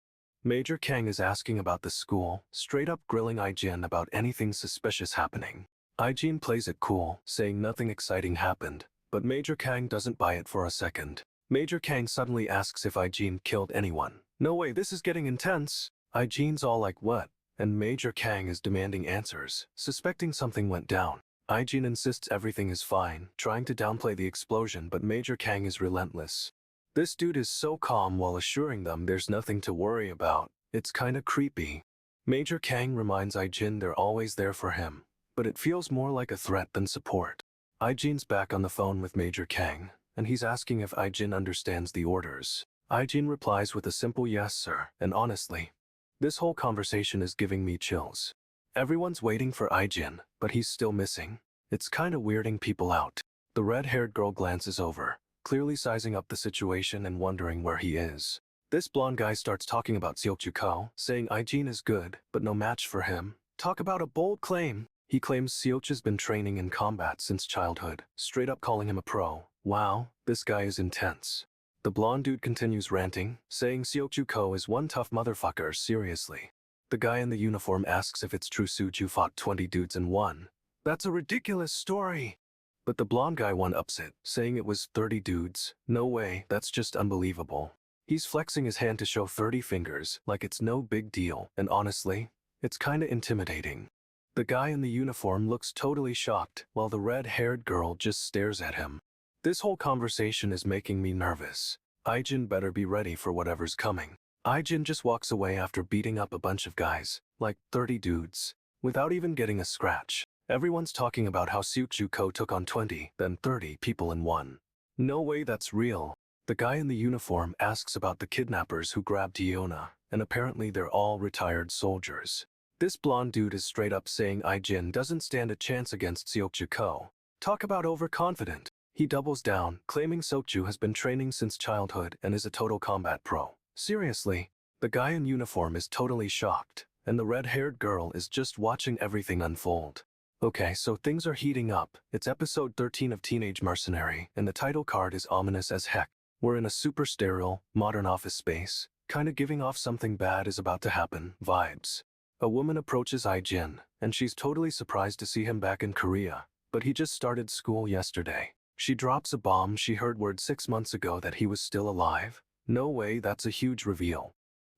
Major Kang is asking about the school, straight up grilling Aijin about anything suspicious happening. Aijin plays it cool, saying nothing exciting happened, but Major Kang doesn't buy it for a second. Major Kang suddenly asks if Aijin killed anyone. No way, this is getting intense. Aijin's all like what? And Major Kang is demanding answers, suspecting something went down. Aijin insists everything is fine, trying to downplay the explosion, but Major Kang is relentless. This dude is so calm while assuring them there's nothing to worry about. It's kinda creepy. Major Kang reminds Aijin they're always there for him, but it feels more like a threat than support. Aijin's back on the phone with Major Kang, and he's asking if Aijin understands the orders. Aijin replies with a simple yes sir, and honestly, this whole conversation is giving me chills. Everyone's waiting for Aijin, but he's still missing. It's kinda weirding people out. The red-haired girl glances over, clearly sizing up the situation and wondering where he is. This blonde guy starts talking about Seokju-ko, saying Aijin is good, but no match for him. Talk about a bold claim. He claims Seokju's been training in combat since childhood, straight up calling him a pro. Wow, this guy is intense. The blonde dude continues ranting, saying Seokju Ko is one tough motherfucker, seriously. The guy in the uniform asks if it's true Suju fought 20 dudes and won. That's a ridiculous story. But the blonde guy one-ups it, saying it was 30 dudes. No way, that's just unbelievable. He's flexing his hand to show 30 fingers, like it's no big deal, and honestly, it's kinda intimidating. The guy in the uniform looks totally shocked, while the red-haired girl just stares at him. This whole conversation is making me nervous. Aijin better be ready for whatever's coming. Aijin just walks away after beating up a bunch of guys, like 30 dudes, without even getting a scratch. Everyone's talking about how Seokju Ko took on 20, then 30 people and won. No way that's real. The guy in the uniform asks about the kidnappers who grabbed Yeona, and apparently they're all retired soldiers. This blonde dude is straight up saying Aijin doesn't stand a chance against Seokju Ko. Talk about overconfident. He doubles down, claiming Seokju has been training since childhood and is a total combat pro. Seriously, the guy in uniform is totally shocked, and the red-haired girl is just watching everything unfold. Okay, so things are heating up. It's episode 13 of Teenage Mercenary, and the title card is ominous as heck. We're in a super sterile, modern office space, kinda giving off something bad is about to happen vibes. A woman approaches Aijin, and she's totally surprised to see him back in Korea, but he just started school yesterday. She drops a bomb. She heard word 6 months ago that he was still alive. No way, that's a huge reveal.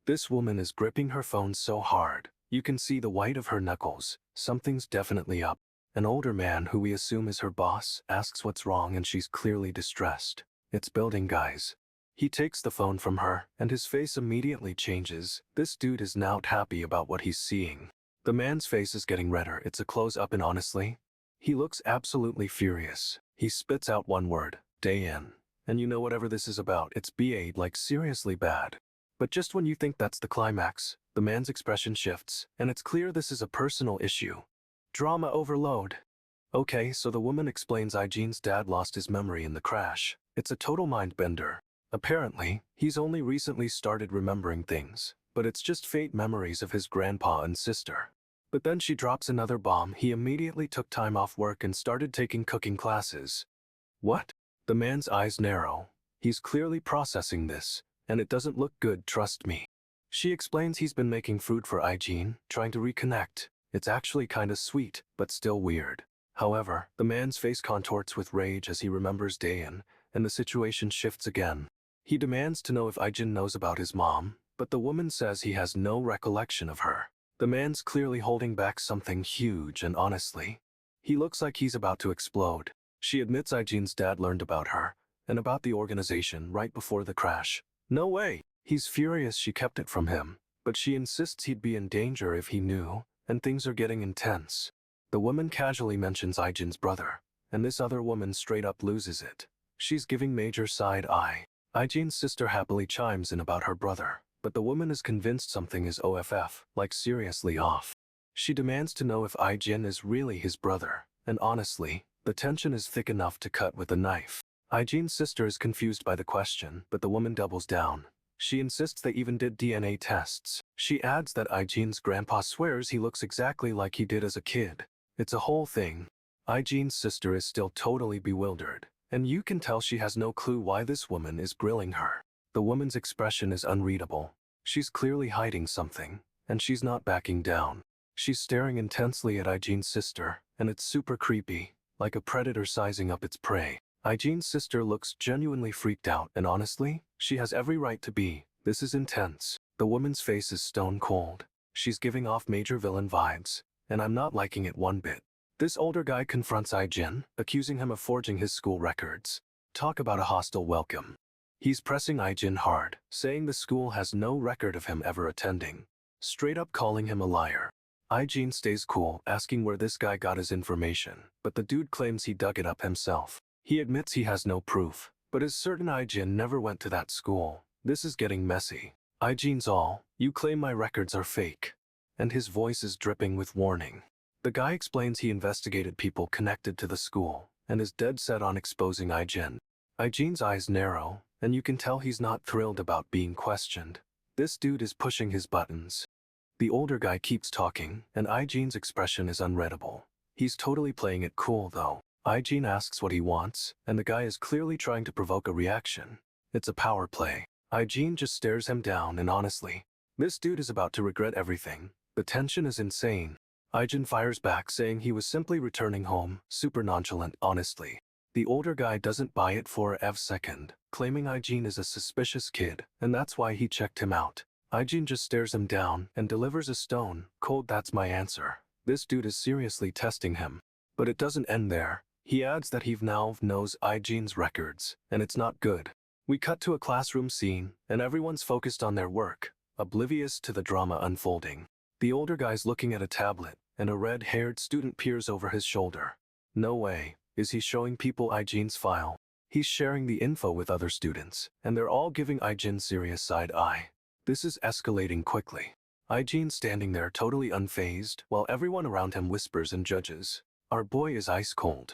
This woman is gripping her phone so hard, you can see the white of her knuckles. Something's definitely up. An older man, who we assume is her boss, asks what's wrong and she's clearly distressed. It's building guys. He takes the phone from her, and his face immediately changes. This dude is not happy about what he's seeing. The man's face is getting redder. It's a close-up and honestly, he looks absolutely furious. He spits out one word, day in. And you know whatever this is about, it's BA, like seriously bad. But just when you think that's the climax, the man's expression shifts, and it's clear this is a personal issue. Drama overload. Okay, so the woman explains Aijin's dad lost his memory in the crash. It's a total mind bender. Apparently, he's only recently started remembering things, but it's just faint memories of his grandpa and sister. But then she drops another bomb. He immediately took time off work and started taking cooking classes. What? The man's eyes narrow. He's clearly processing this, and it doesn't look good, trust me. She explains he's been making food for Aijin, trying to reconnect. It's actually kinda sweet, but still weird. However, the man's face contorts with rage as he remembers Daein, and the situation shifts again. He demands to know if Aijin knows about his mom, but the woman says he has no recollection of her. The man's clearly holding back something huge, and honestly, he looks like he's about to explode. She admits Aijin's dad learned about her, and about the organization right before the crash. No way! He's furious she kept it from him, but she insists he'd be in danger if he knew, and things are getting intense. The woman casually mentions Aijin's brother, and this other woman straight up loses it. She's giving major side eye. Aijin's sister happily chimes in about her brother, but the woman is convinced something is OFF, like seriously off. She demands to know if Aijin is really his brother, and honestly, the tension is thick enough to cut with a knife. Aijin's sister is confused by the question, but the woman doubles down. She insists they even did DNA tests. She adds that Aijin's grandpa swears he looks exactly like he did as a kid. It's a whole thing. Aijin's sister is still totally bewildered, and you can tell she has no clue why this woman is grilling her. The woman's expression is unreadable. She's clearly hiding something, and she's not backing down. She's staring intensely at Aijin's sister, and it's super creepy, like a predator sizing up its prey. Aijin's sister looks genuinely freaked out, and honestly, she has every right to be. This is intense. The woman's face is stone cold. She's giving off major villain vibes, and I'm not liking it one bit. This older guy confronts Aijin, accusing him of forging his school records. Talk about a hostile welcome. He's pressing Aijin hard, saying the school has no record of him ever attending, straight up calling him a liar. Aijin stays cool, asking where this guy got his information, but the dude claims he dug it up himself. He admits he has no proof, but is certain Aijin never went to that school. This is getting messy. Aijin's all, "You claim my records are fake," and his voice is dripping with warning. The guy explains he investigated people connected to the school, and is dead set on exposing Aijin. Aijin's eyes narrow, and you can tell he's not thrilled about being questioned. This dude is pushing his buttons. The older guy keeps talking, and Aijin's expression is unreadable. He's totally playing it cool though. Aijin asks what he wants, and the guy is clearly trying to provoke a reaction. It's a power play. Aijin just stares him down, and honestly, this dude is about to regret everything. The tension is insane. Aijin fires back saying he was simply returning home, super nonchalant, honestly. The older guy doesn't buy it for a second, claiming Aijin is a suspicious kid, and that's why he checked him out. Aijin just stares him down and delivers a stone cold. That's my answer. This dude is seriously testing him. But it doesn't end there. He adds that he now knows Aijin's records, and it's not good. We cut to a classroom scene, and everyone's focused on their work, oblivious to the drama unfolding. The older guy's looking at a tablet, and a red-haired student peers over his shoulder. No way is he showing people Aijin's file. He's sharing the info with other students, and they're all giving Aijin serious side eye. This is escalating quickly. Aijin standing there totally unfazed, while everyone around him whispers and judges. Our boy is ice cold.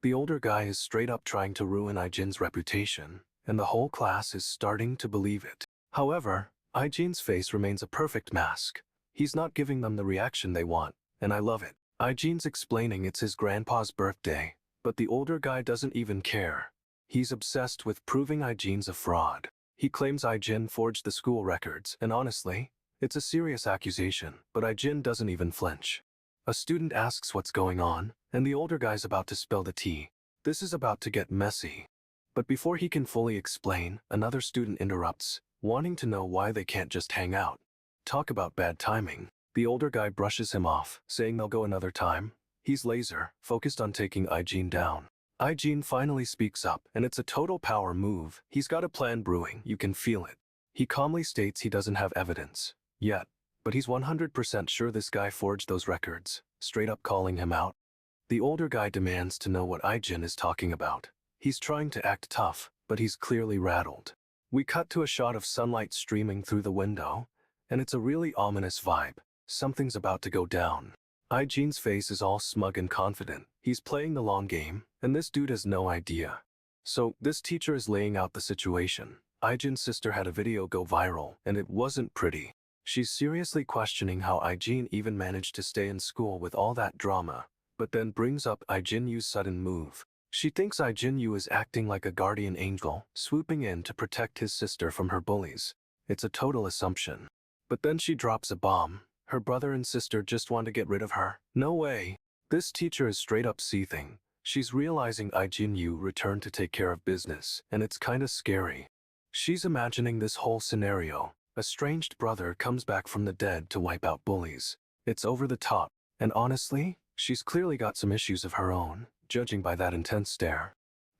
The older guy is straight up trying to ruin Aijin's reputation, and the whole class is starting to believe it. However, Aijin's face remains a perfect mask. He's not giving them the reaction they want, and I love it. Aijin's explaining it's his grandpa's birthday, but the older guy doesn't even care. He's obsessed with proving Aijin's a fraud. He claims Aijin forged the school records, and honestly, it's a serious accusation, but Aijin doesn't even flinch. A student asks what's going on, and the older guy's about to spill the tea. This is about to get messy. But before he can fully explain, another student interrupts, wanting to know why they can't just hang out. Talk about bad timing. The older guy brushes him off, saying they'll go another time. He's laser, focused on taking Aijin down. Aijin finally speaks up, and it's a total power move. He's got a plan brewing, you can feel it. He calmly states he doesn't have evidence yet, but he's 100% sure this guy forged those records, straight up calling him out. The older guy demands to know what Aijin is talking about. He's trying to act tough, but he's clearly rattled. We cut to a shot of sunlight streaming through the window, and it's a really ominous vibe. Something's about to go down. Aijin's face is all smug and confident. He's playing the long game, and this dude has no idea. So, this teacher is laying out the situation. Aijin's sister had a video go viral, and it wasn't pretty. She's seriously questioning how Aijin even managed to stay in school with all that drama, but then brings up Aijin Yu's sudden move. She thinks Aijin Yu is acting like a guardian angel, swooping in to protect his sister from her bullies. It's a total assumption. But then she drops a bomb. Her brother and sister just want to get rid of her. No way. This teacher is straight up seething. She's realizing Aijin Yu returned to take care of business, and it's kinda scary. She's imagining this whole scenario. A estranged brother comes back from the dead to wipe out bullies. It's over the top, and honestly, she's clearly got some issues of her own, judging by that intense stare.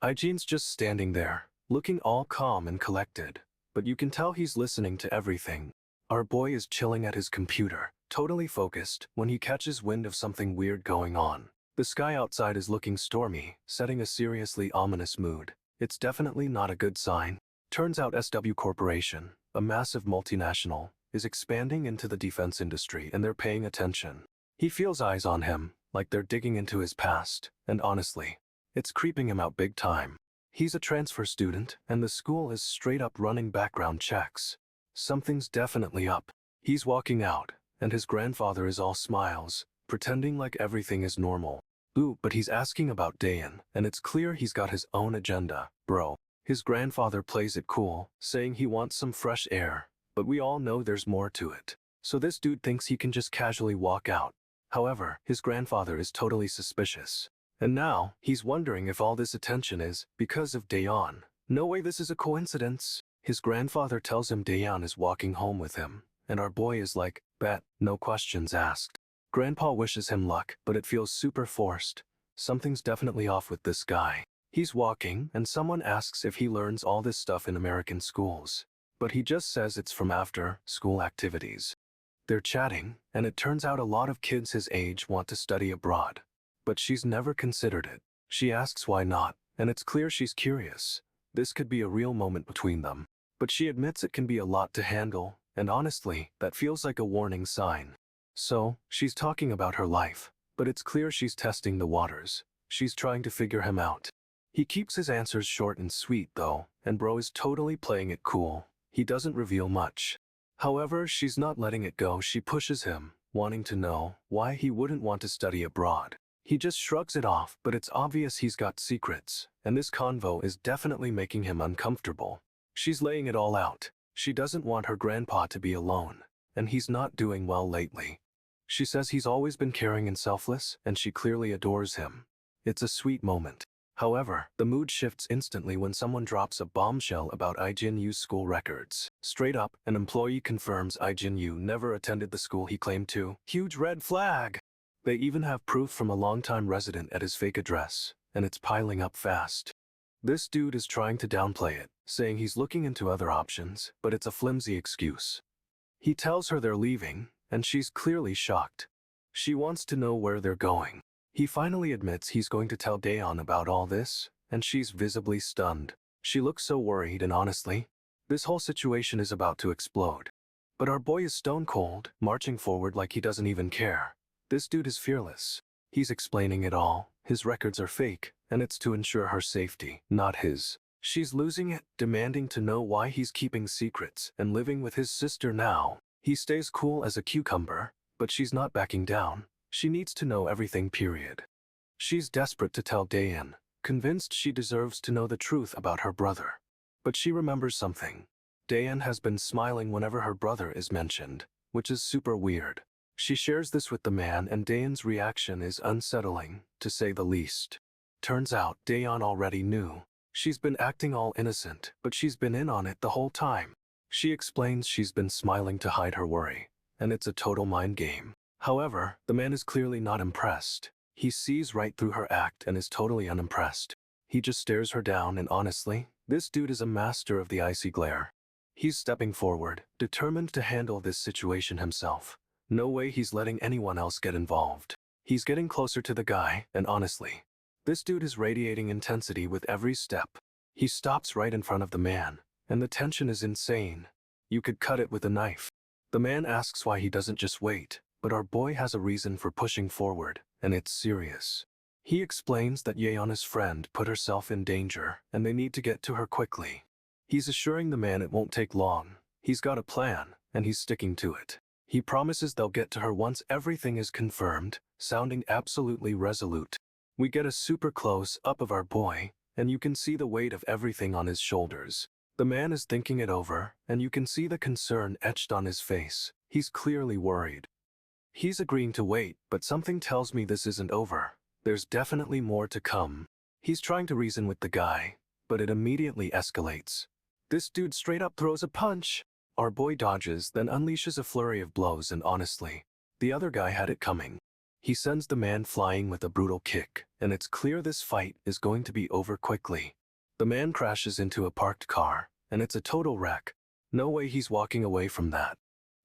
Aijin's just standing there, looking all calm and collected, but you can tell he's listening to everything. Our boy is chilling at his computer, totally focused, when he catches wind of something weird going on. The sky outside is looking stormy, setting a seriously ominous mood. It's definitely not a good sign. Turns out SW Corporation, a massive multinational, is expanding into the defense industry, and they're paying attention. He feels eyes on him, like they're digging into his past, and honestly, it's creeping him out big time. He's a transfer student, and the school is straight up running background checks. Something's definitely up. He's walking out, and his grandfather is all smiles, pretending like everything is normal. Ooh, but he's asking about Dayan, and it's clear he's got his own agenda, bro. His grandfather plays it cool, saying he wants some fresh air, but we all know there's more to it. So this dude thinks he can just casually walk out. However, his grandfather is totally suspicious. And now, he's wondering if all this attention is because of Dayan. No way this is a coincidence. His grandfather tells him Dayan is walking home with him, and our boy is like, bet, no questions asked. Grandpa wishes him luck, but it feels super forced. Something's definitely off with this guy. He's walking, and someone asks if he learns all this stuff in American schools. But he just says it's from after school activities. They're chatting, and it turns out a lot of kids his age want to study abroad. But she's never considered it. She asks why not, and it's clear she's curious. This could be a real moment between them. But she admits it can be a lot to handle, and honestly, that feels like a warning sign. So, she's talking about her life, but it's clear she's testing the waters. She's trying to figure him out. He keeps his answers short and sweet though, and bro is totally playing it cool. He doesn't reveal much. However, she's not letting it go. She pushes him, wanting to know why he wouldn't want to study abroad. He just shrugs it off, but it's obvious he's got secrets, and this convo is definitely making him uncomfortable. She's laying it all out. She doesn't want her grandpa to be alone, and he's not doing well lately. She says he's always been caring and selfless, and she clearly adores him. It's a sweet moment. However, the mood shifts instantly when someone drops a bombshell about Ijin-Yu's school records. Straight up, an employee confirms Ijin-Yu never attended the school he claimed to. Huge red flag! They even have proof from a longtime resident at his fake address, and it's piling up fast. This dude is trying to downplay it, saying he's looking into other options, but it's a flimsy excuse. He tells her they're leaving, and she's clearly shocked. She wants to know where they're going. He finally admits he's going to tell Daeon about all this, and she's visibly stunned. She looks so worried, and honestly, this whole situation is about to explode. But our boy is stone cold, marching forward like he doesn't even care. This dude is fearless. He's explaining it all. His records are fake, and it's to ensure her safety, not his. She's losing it, demanding to know why he's keeping secrets and living with his sister now. He stays cool as a cucumber, but she's not backing down. She needs to know everything, period. She's desperate to tell Daeon, convinced she deserves to know the truth about her brother. But she remembers something. Daeon has been smiling whenever her brother is mentioned, which is super weird. She shares this with the man, and Daeon's reaction is unsettling, to say the least. Turns out Daeon already knew. She's been acting all innocent, but she's been in on it the whole time. She explains she's been smiling to hide her worry, and it's a total mind game. However, the man is clearly not impressed. He sees right through her act and is totally unimpressed. He just stares her down, and honestly, this dude is a master of the icy glare. He's stepping forward, determined to handle this situation himself. No way he's letting anyone else get involved. He's getting closer to the guy, and honestly, this dude is radiating intensity with every step. He stops right in front of the man, and the tension is insane. You could cut it with a knife. The man asks why he doesn't just wait, but our boy has a reason for pushing forward, and it's serious. He explains that Yeona's friend put herself in danger, and they need to get to her quickly. He's assuring the man it won't take long. He's got a plan, and he's sticking to it. He promises they'll get to her once everything is confirmed, sounding absolutely resolute. We get a super close-up of our boy, and you can see the weight of everything on his shoulders. The man is thinking it over, and you can see the concern etched on his face. He's clearly worried. He's agreeing to wait, but something tells me this isn't over. There's definitely more to come. He's trying to reason with the guy, but it immediately escalates. This dude straight up throws a punch. Our boy dodges, then unleashes a flurry of blows, and honestly, the other guy had it coming. He sends the man flying with a brutal kick, and it's clear this fight is going to be over quickly. The man crashes into a parked car, and it's a total wreck. No way he's walking away from that.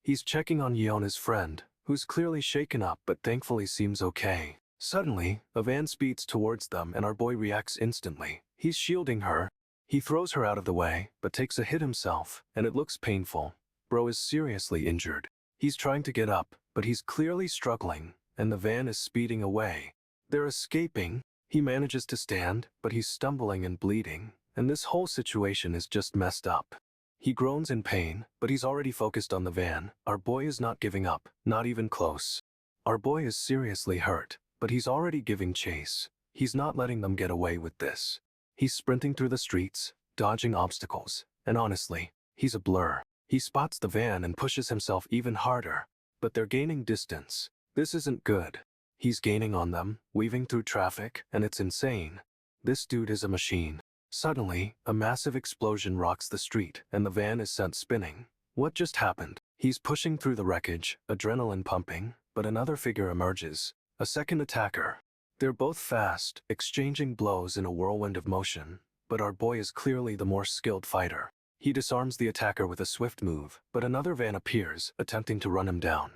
He's checking on Yeona's friend, who's clearly shaken up but thankfully seems okay. Suddenly, a van speeds towards them, and our boy reacts instantly. He's shielding her. He throws her out of the way, but takes a hit himself, and it looks painful. Bro is seriously injured. He's trying to get up, but he's clearly struggling, and the van is speeding away. They're escaping. He manages to stand, but he's stumbling and bleeding, and this whole situation is just messed up. He groans in pain, but he's already focused on the van. Our boy is not giving up, not even close. Our boy is seriously hurt, but he's already giving chase. He's not letting them get away with this. He's sprinting through the streets, dodging obstacles, and honestly, he's a blur. He spots the van and pushes himself even harder, but they're gaining distance. This isn't good. He's gaining on them, weaving through traffic, and it's insane. This dude is a machine. Suddenly, a massive explosion rocks the street, and the van is sent spinning. What just happened? He's pushing through the wreckage, adrenaline pumping, but another figure emerges. A second attacker. They're both fast, exchanging blows in a whirlwind of motion, but our boy is clearly the more skilled fighter. He disarms the attacker with a swift move, but another van appears, attempting to run him down.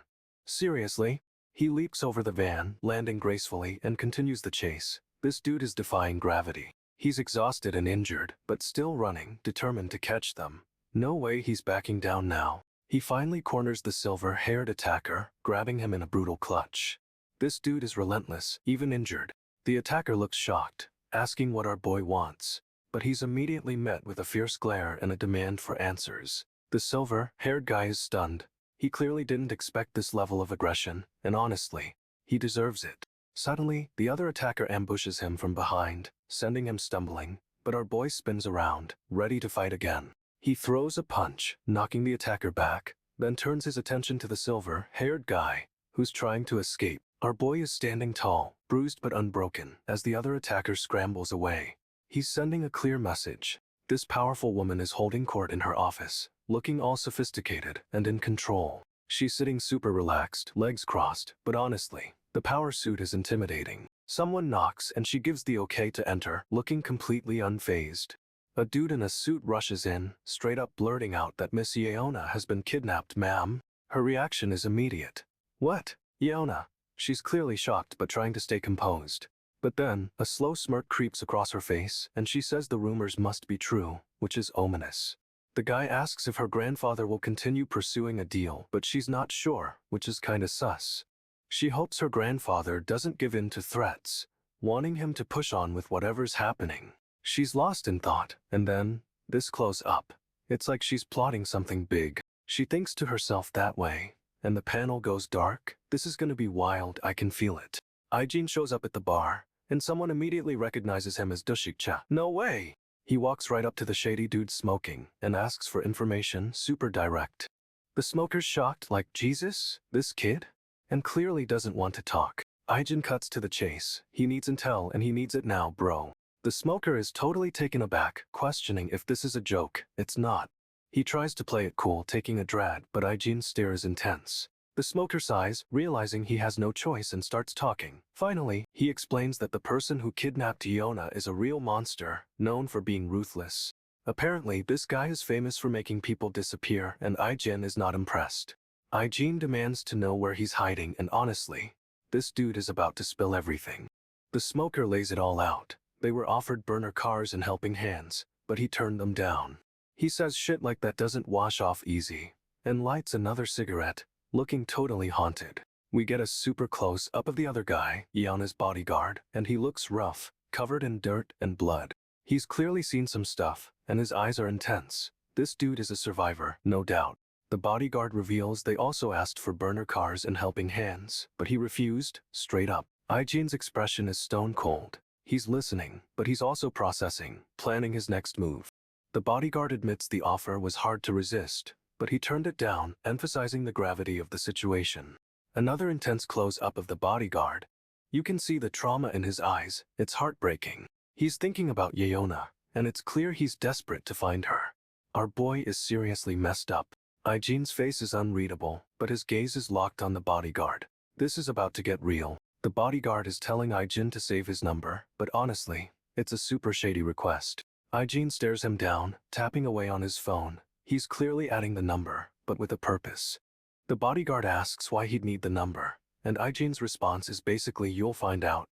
Seriously? He leaps over the van, landing gracefully, and continues the chase. This dude is defying gravity. He's exhausted and injured, but still running, determined to catch them. No way he's backing down now. He finally corners the silver-haired attacker, grabbing him in a brutal clutch. This dude is relentless, even injured. The attacker looks shocked, asking what our boy wants, but he's immediately met with a fierce glare and a demand for answers. The silver-haired guy is stunned. He clearly didn't expect this level of aggression, and honestly, he deserves it. Suddenly, the other attacker ambushes him from behind, sending him stumbling, but our boy spins around, ready to fight again. He throws a punch, knocking the attacker back, then turns his attention to the silver-haired guy, who's trying to escape. Our boy is standing tall, bruised but unbroken, as the other attacker scrambles away. He's sending a clear message. This powerful woman is holding court in her office, looking all sophisticated and in control. She's sitting super relaxed, legs crossed, but honestly, the power suit is intimidating. Someone knocks and she gives the okay to enter, looking completely unfazed. A dude in a suit rushes in, straight up blurting out that Miss Yeona has been kidnapped, ma'am. Her reaction is immediate. What? Yeona? She's clearly shocked but trying to stay composed. But then, a slow smirk creeps across her face and she says the rumors must be true, which is ominous. The guy asks if her grandfather will continue pursuing a deal, but she's not sure, which is kinda sus. She hopes her grandfather doesn't give in to threats, wanting him to push on with whatever's happening. She's lost in thought, and then, this close up. It's like she's plotting something big. She thinks to herself that way, and the panel goes dark. This is gonna be wild, I can feel it. Aijin shows up at the bar, and someone immediately recognizes him as Dushikcha. No way! He walks right up to the shady dude smoking, and asks for information, super direct. The smoker's shocked like, Jesus, this kid? And clearly doesn't want to talk. Aijin cuts to the chase. He needs intel and he needs it now, bro. The smoker is totally taken aback, questioning if this is a joke. It's not. He tries to play it cool, taking a drag, but Aijin's stare is intense. The smoker sighs, realizing he has no choice and starts talking. Finally, he explains that the person who kidnapped Yeona is a real monster, known for being ruthless. Apparently, this guy is famous for making people disappear, and Aijin is not impressed. Aijin demands to know where he's hiding, and honestly, this dude is about to spill everything. The smoker lays it all out. They were offered burner cars and helping hands, but he turned them down. He says shit like that doesn't wash off easy, and lights another cigarette, looking totally haunted. We get a super close-up of the other guy, Yeona's bodyguard, and he looks rough, covered in dirt and blood. He's clearly seen some stuff, and his eyes are intense. This dude is a survivor, no doubt. The bodyguard reveals they also asked for burner cars and helping hands, but he refused, straight up. Aijin's expression is stone cold. He's listening, but he's also processing, planning his next move. The bodyguard admits the offer was hard to resist, but he turned it down, emphasizing the gravity of the situation. Another intense close-up of the bodyguard. You can see the trauma in his eyes. It's heartbreaking. He's thinking about Yeona, and it's clear he's desperate to find her. Our boy is seriously messed up. Aijin's face is unreadable, but his gaze is locked on the bodyguard. This is about to get real. The bodyguard is telling Aijin to save his number, but honestly, it's a super shady request. Aijin stares him down, tapping away on his phone. He's clearly adding the number, but with a purpose. The bodyguard asks why he'd need the number, and Aijin's response is basically you'll find out.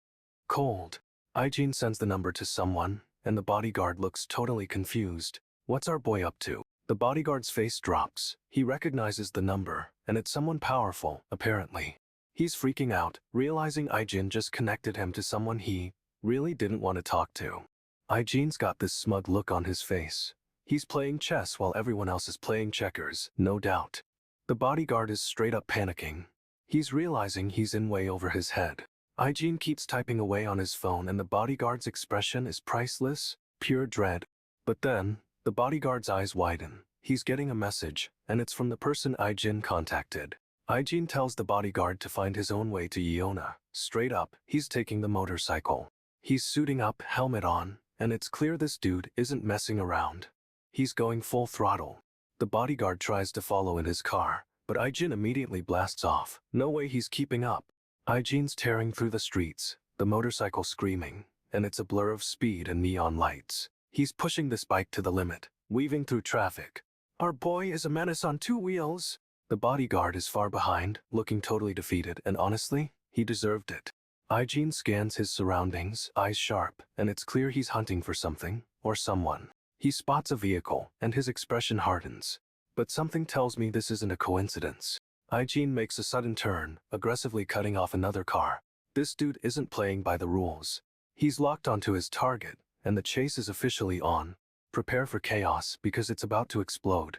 Cold. Aijin sends the number to someone, and the bodyguard looks totally confused. What's our boy up to? The bodyguard's face drops. He recognizes the number, and it's someone powerful, apparently. He's freaking out, realizing Aijin just connected him to someone he really didn't want to talk to. Aijin's got this smug look on his face. He's playing chess while everyone else is playing checkers, no doubt. The bodyguard is straight up panicking. He's realizing he's in way over his head. Aijin keeps typing away on his phone and the bodyguard's expression is priceless, pure dread. But then, the bodyguard's eyes widen. He's getting a message, and it's from the person Aijin contacted. Aijin tells the bodyguard to find his own way to Yeona. Straight up, he's taking the motorcycle. He's suiting up, helmet on, and it's clear this dude isn't messing around. He's going full throttle. The bodyguard tries to follow in his car, but Aijin immediately blasts off. No way he's keeping up. Aijin's tearing through the streets, the motorcycle screaming, and it's a blur of speed and neon lights. He's pushing this bike to the limit, weaving through traffic. Our boy is a menace on two wheels. The bodyguard is far behind, looking totally defeated, and honestly, he deserved it. Aijin scans his surroundings, eyes sharp, and it's clear he's hunting for something, or someone. He spots a vehicle, and his expression hardens. But something tells me this isn't a coincidence. Aijin makes a sudden turn, aggressively cutting off another car. This dude isn't playing by the rules. He's locked onto his target, and the chase is officially on. Prepare for chaos because it's about to explode.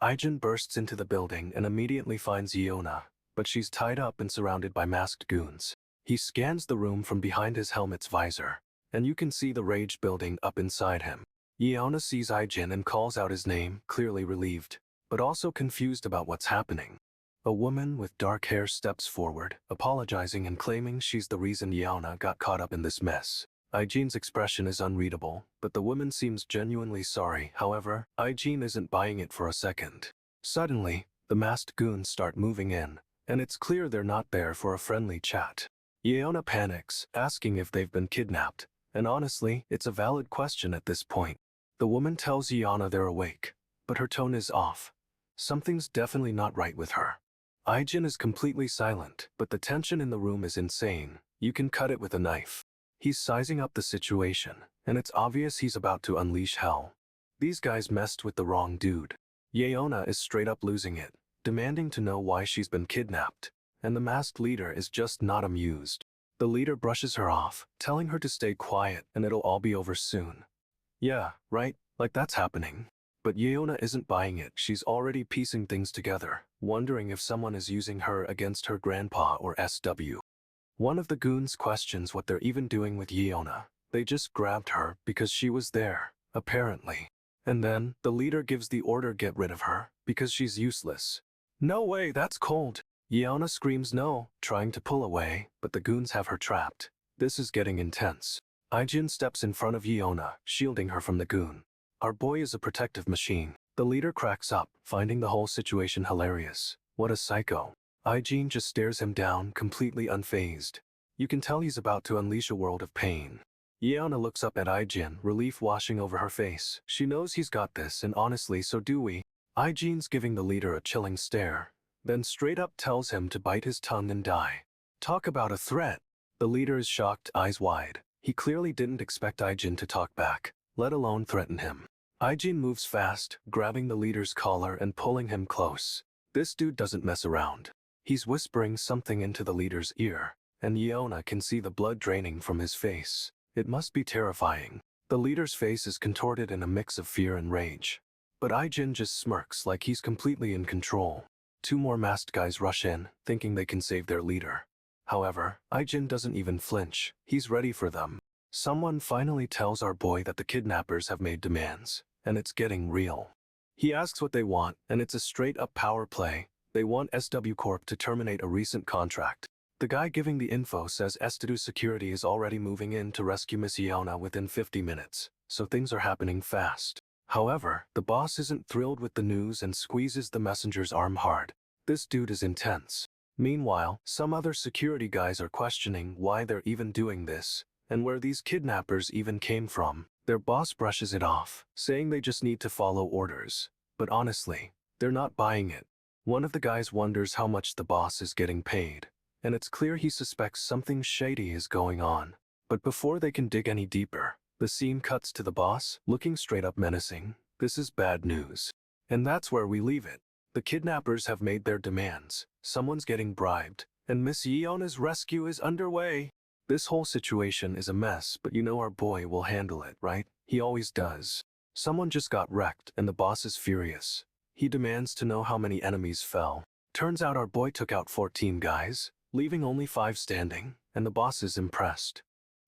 Aijin bursts into the building and immediately finds Yeona, but she's tied up and surrounded by masked goons. He scans the room from behind his helmet's visor, and you can see the rage building up inside him. Yeona sees Aijin and calls out his name, clearly relieved, but also confused about what's happening. A woman with dark hair steps forward, apologizing and claiming she's the reason Yeona got caught up in this mess. Aijin's expression is unreadable, but the woman seems genuinely sorry. However, Aijin isn't buying it for a second. Suddenly, the masked goons start moving in, and it's clear they're not there for a friendly chat. Yeona panics, asking if they've been kidnapped, and honestly, it's a valid question at this point. The woman tells Yeona they're awake, but her tone is off. Something's definitely not right with her. Aijin is completely silent, but the tension in the room is insane. You can cut it with a knife. He's sizing up the situation, and it's obvious he's about to unleash hell. These guys messed with the wrong dude. Yeona is straight up losing it, demanding to know why she's been kidnapped, and the masked leader is just not amused. The leader brushes her off, telling her to stay quiet and it'll all be over soon. Yeah, right, like that's happening. But Yeona isn't buying it. She's already piecing things together, wondering if someone is using her against her grandpa or SW. One of the goons questions what they're even doing with Yeona. They just grabbed her because she was there, apparently. And then, the leader gives the order get rid of her, because she's useless. No way, that's cold. Yeona screams no, trying to pull away, but the goons have her trapped. This is getting intense. Aijin steps in front of Yeona, shielding her from the goon. Our boy is a protective machine. The leader cracks up, finding the whole situation hilarious. What a psycho. Aijin just stares him down, completely unfazed. You can tell he's about to unleash a world of pain. Yeona looks up at Aijin, relief washing over her face. She knows he's got this, and honestly, so do we. Aijin's giving the leader a chilling stare, then straight up tells him to bite his tongue and die. Talk about a threat. The leader is shocked, eyes wide. He clearly didn't expect Aijin to talk back, let alone threaten him. Aijin moves fast, grabbing the leader's collar and pulling him close. This dude doesn't mess around. He's whispering something into the leader's ear, and Yeona can see the blood draining from his face. It must be terrifying. The leader's face is contorted in a mix of fear and rage. But Aijin just smirks like he's completely in control. Two more masked guys rush in, thinking they can save their leader. However, Aijin doesn't even flinch. He's ready for them. Someone finally tells our boy that the kidnappers have made demands, and it's getting real. He asks what they want, and it's a straight-up power play. They want SW Corp to terminate a recent contract. The guy giving the info says SW Security is already moving in to rescue Miss Yeona within 50 minutes, so things are happening fast. However, the boss isn't thrilled with the news and squeezes the messenger's arm hard. This dude is intense. Meanwhile, some other security guys are questioning why they're even doing this, and where these kidnappers even came from. Their boss brushes it off, saying they just need to follow orders. But honestly, they're not buying it. One of the guys wonders how much the boss is getting paid, and it's clear he suspects something shady is going on. But before they can dig any deeper, the scene cuts to the boss, looking straight up menacing. This is bad news. And that's where we leave it. The kidnappers have made their demands, someone's getting bribed, and Miss Yeona's rescue is underway. This whole situation is a mess, but you know our boy will handle it, right? He always does. Someone just got wrecked, and the boss is furious. He demands to know how many enemies fell. Turns out our boy took out 14 guys, leaving only 5 standing, and the boss is impressed.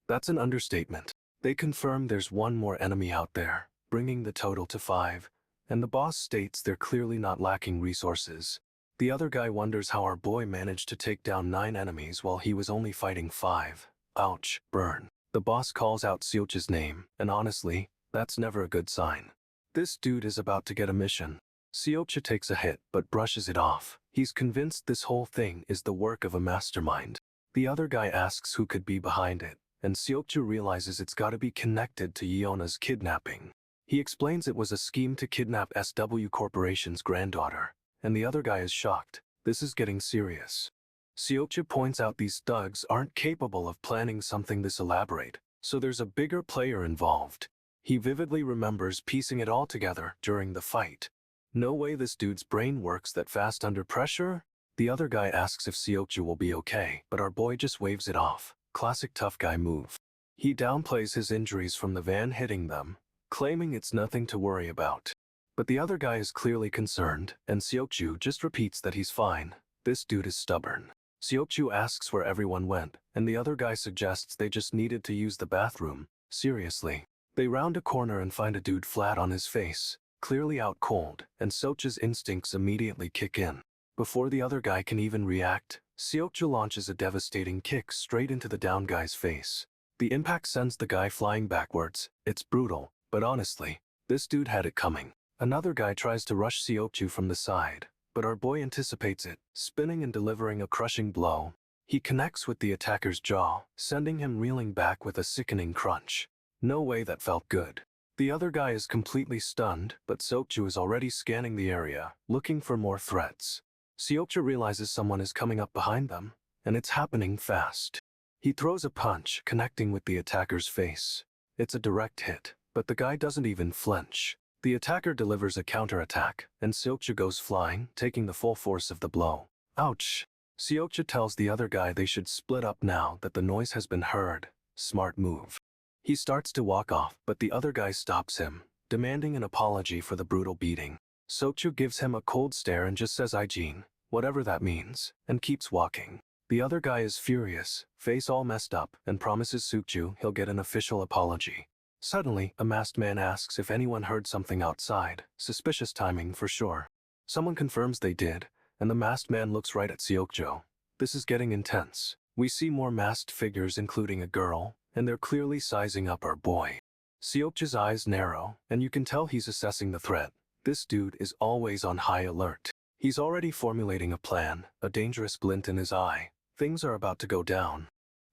That's an understatement. They confirm there's one more enemy out there, bringing the total to 5, and the boss states they're clearly not lacking resources. The other guy wonders how our boy managed to take down 9 enemies while he was only fighting 5. Ouch, burn. The boss calls out Seocha's name, and honestly, that's never a good sign. This dude is about to get a mission. Seocha takes a hit but brushes it off. He's convinced this whole thing is the work of a mastermind. The other guy asks who could be behind it, and Seocha realizes it's gotta be connected to Yeona's kidnapping. He explains it was a scheme to kidnap SW Corporation's granddaughter, and the other guy is shocked. This is getting serious. Seocha points out these thugs aren't capable of planning something this elaborate, so there's a bigger player involved. He vividly remembers piecing it all together during the fight. No way this dude's brain works that fast under pressure. The other guy asks if Seocha will be okay, but our boy just waves it off. Classic tough guy move. He downplays his injuries from the van hitting them, claiming it's nothing to worry about. But the other guy is clearly concerned, and Seocha just repeats that he's fine. This dude is stubborn. Seokju asks where everyone went, and the other guy suggests they just needed to use the bathroom. Seriously. They round a corner and find a dude flat on his face, clearly out cold, and Seokju's instincts immediately kick in. Before the other guy can even react, Seokju launches a devastating kick straight into the down guy's face. The impact sends the guy flying backwards. It's brutal, but honestly, this dude had it coming. Another guy tries to rush Seokju from the side, but our boy anticipates it, spinning and delivering a crushing blow. He connects with the attacker's jaw, sending him reeling back with a sickening crunch. No way that felt good. The other guy is completely stunned, but Seokju is already scanning the area, looking for more threats. Seokju realizes someone is coming up behind them, and it's happening fast. He throws a punch, connecting with the attacker's face. It's a direct hit, but the guy doesn't even flinch. The attacker delivers a counterattack, and Seokju goes flying, taking the full force of the blow. Ouch! Seokju tells the other guy they should split up now that the noise has been heard. Smart move. He starts to walk off, but the other guy stops him, demanding an apology for the brutal beating. Seokju gives him a cold stare and just says "Ijin," whatever that means, and keeps walking. The other guy is furious, face all messed up, and promises Seokju he'll get an official apology. Suddenly, a masked man asks if anyone heard something outside. Suspicious timing for sure. Someone confirms they did, and the masked man looks right at Seokju. This is getting intense. We see more masked figures including a girl, and they're clearly sizing up our boy. Seokju's eyes narrow, and you can tell he's assessing the threat. This dude is always on high alert. He's already formulating a plan, a dangerous glint in his eye. Things are about to go down.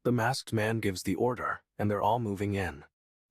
The masked man gives the order, and they're all moving in.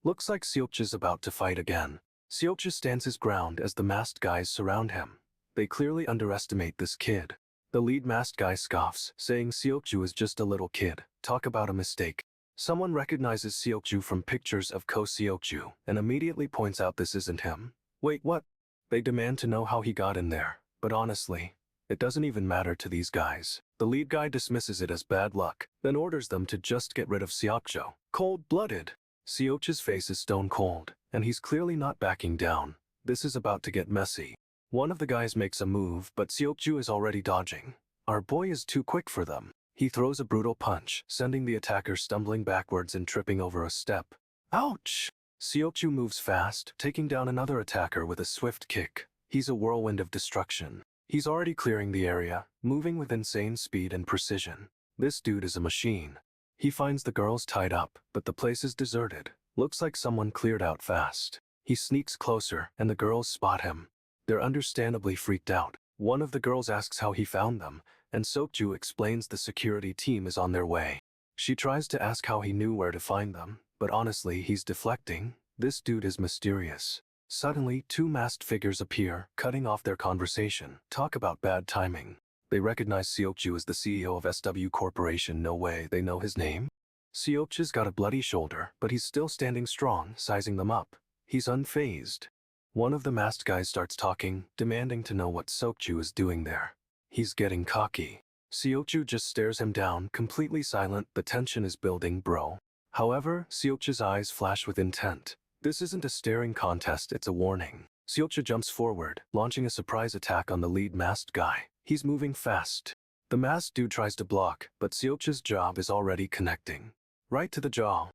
Looks like Seokju's about to fight again. Seokju stands his ground as the masked guys surround him. They clearly underestimate this kid. The lead masked guy scoffs, saying Seokju is just a little kid. Talk about a mistake. Someone recognizes Seokju from pictures of Ko Seokju and immediately points out this isn't him. Wait, what? They demand to know how he got in there, but honestly, it doesn't even matter to these guys. The lead guy dismisses it as bad luck, then orders them to just get rid of Seokju. Cold-blooded. Seokju's face is stone cold, and he's clearly not backing down. This is about to get messy. One of the guys makes a move, but Seokju is already dodging. Our boy is too quick for them. He throws a brutal punch, sending the attacker stumbling backwards and tripping over a step. Ouch! Seokju moves fast, taking down another attacker with a swift kick. He's a whirlwind of destruction. He's already clearing the area, moving with insane speed and precision. This dude is a machine. He finds the girls tied up, but the place is deserted. Looks like someone cleared out fast. He sneaks closer, and the girls spot him. They're understandably freaked out. One of the girls asks how he found them, and Seokju explains the security team is on their way. She tries to ask how he knew where to find them, but honestly, he's deflecting. This dude is mysterious. Suddenly, two masked figures appear, cutting off their conversation. Talk about bad timing. They recognize Seokju as the CEO of SW Corporation. No way they know his name. Seokju's got a bloody shoulder, but he's still standing strong, sizing them up. He's unfazed. One of the masked guys starts talking, demanding to know what Seokju is doing there. He's getting cocky. Seokju just stares him down, completely silent. The tension is building, bro. However, Seokju's eyes flash with intent. This isn't a staring contest, it's a warning. Seokju jumps forward, launching a surprise attack on the lead masked guy. He's moving fast. The masked dude tries to block, but Seokju's job is already connecting. Right to the jaw.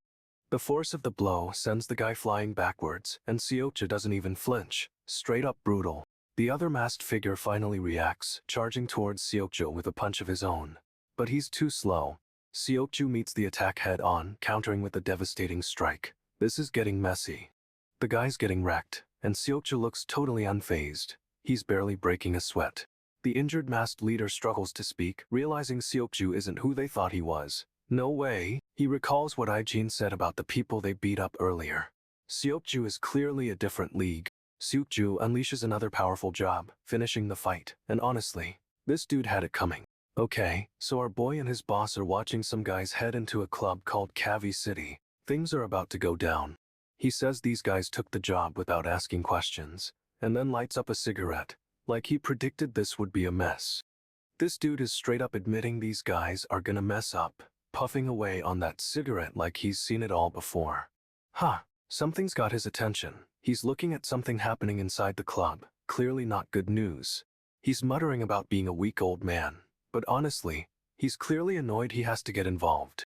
The force of the blow sends the guy flying backwards, and Seokju doesn't even flinch. Straight up brutal. The other masked figure finally reacts, charging towards Seokju with a punch of his own. But he's too slow. Seokju meets the attack head-on, countering with a devastating strike. This is getting messy. The guy's getting wrecked, and Seokju looks totally unfazed. He's barely breaking a sweat. The injured masked leader struggles to speak, realizing Seokju isn't who they thought he was. No way. He recalls what Ijin said about the people they beat up earlier. Seokju is clearly a different league. Seokju unleashes another powerful jab, finishing the fight, and honestly, this dude had it coming. Okay, so our boy and his boss are watching some guys head into a club called Kavi City. Things are about to go down. He says these guys took the job without asking questions, and then lights up a cigarette, like he predicted this would be a mess. This dude is straight up admitting these guys are gonna mess up, puffing away on that cigarette like he's seen it all before. Huh, something's got his attention. He's looking at something happening inside the club, clearly not good news. He's muttering about being a weak old man, but honestly, He's clearly annoyed he has to get involved.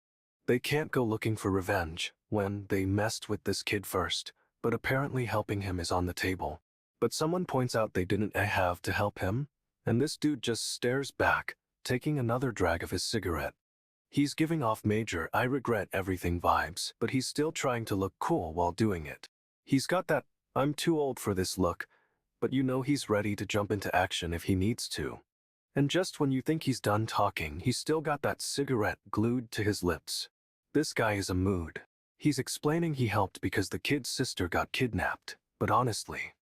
They can't go looking for revenge when they messed with this kid first, but apparently helping him is on the table. But someone points out they didn't have to help him, and this dude just stares back, taking another drag of his cigarette. He's giving off major "I regret everything" vibes, but he's still trying to look cool while doing it. He's got that "I'm too old for this" look, but you know he's ready to jump into action if he needs to. And just when you think he's done talking, he's still got that cigarette glued to his lips. This guy is a mood. He's explaining he helped because the kid's sister got kidnapped, but honestly,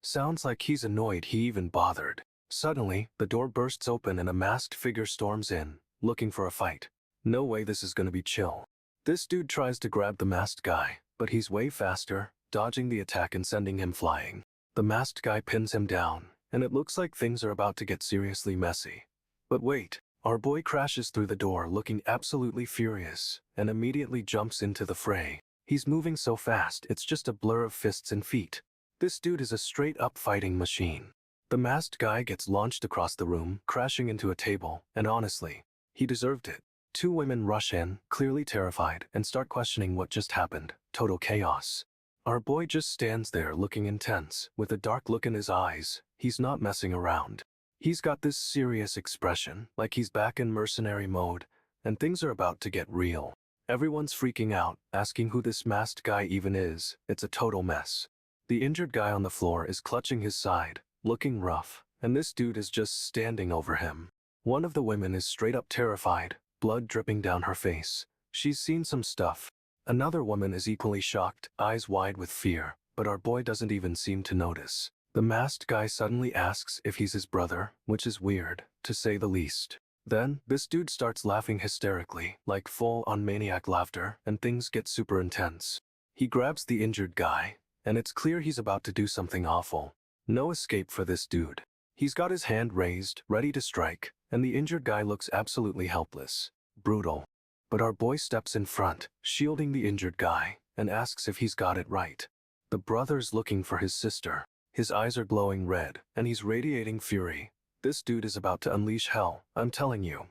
sounds like he's annoyed he even bothered. Suddenly, the door bursts open and a masked figure storms in, looking for a fight. No way this is gonna be chill. This dude tries to grab the masked guy, but he's way faster, dodging the attack and sending him flying. The masked guy pins him down, and it looks like things are about to get seriously messy. But wait, our boy crashes through the door looking absolutely furious, and immediately jumps into the fray. He's moving so fast it's just a blur of fists and feet. This dude is a straight-up fighting machine. The masked guy gets launched across the room, crashing into a table, and honestly, he deserved it. Two women rush in, clearly terrified, and start questioning what just happened. Total chaos. Our boy just stands there looking intense, with a dark look in his eyes. He's not messing around. He's got this serious expression, like he's back in mercenary mode, and things are about to get real. Everyone's freaking out, asking who this masked guy even is. It's a total mess. The injured guy on the floor is clutching his side, looking rough, and this dude is just standing over him. One of the women is straight up terrified, blood dripping down her face. She's seen some stuff. Another woman is equally shocked, eyes wide with fear, but our boy doesn't even seem to notice. The masked guy suddenly asks if he's his brother, which is weird, to say the least. Then, this dude starts laughing hysterically, like full-on maniac laughter, and things get super intense. He grabs the injured guy, and it's clear he's about to do something awful. No escape for this dude. He's got his hand raised, ready to strike, and the injured guy looks absolutely helpless. Brutal. But our boy steps in front, shielding the injured guy, and asks if he's got it right. The brother's looking for his sister. His eyes are glowing red, and he's radiating fury. This dude is about to unleash hell, I'm telling you.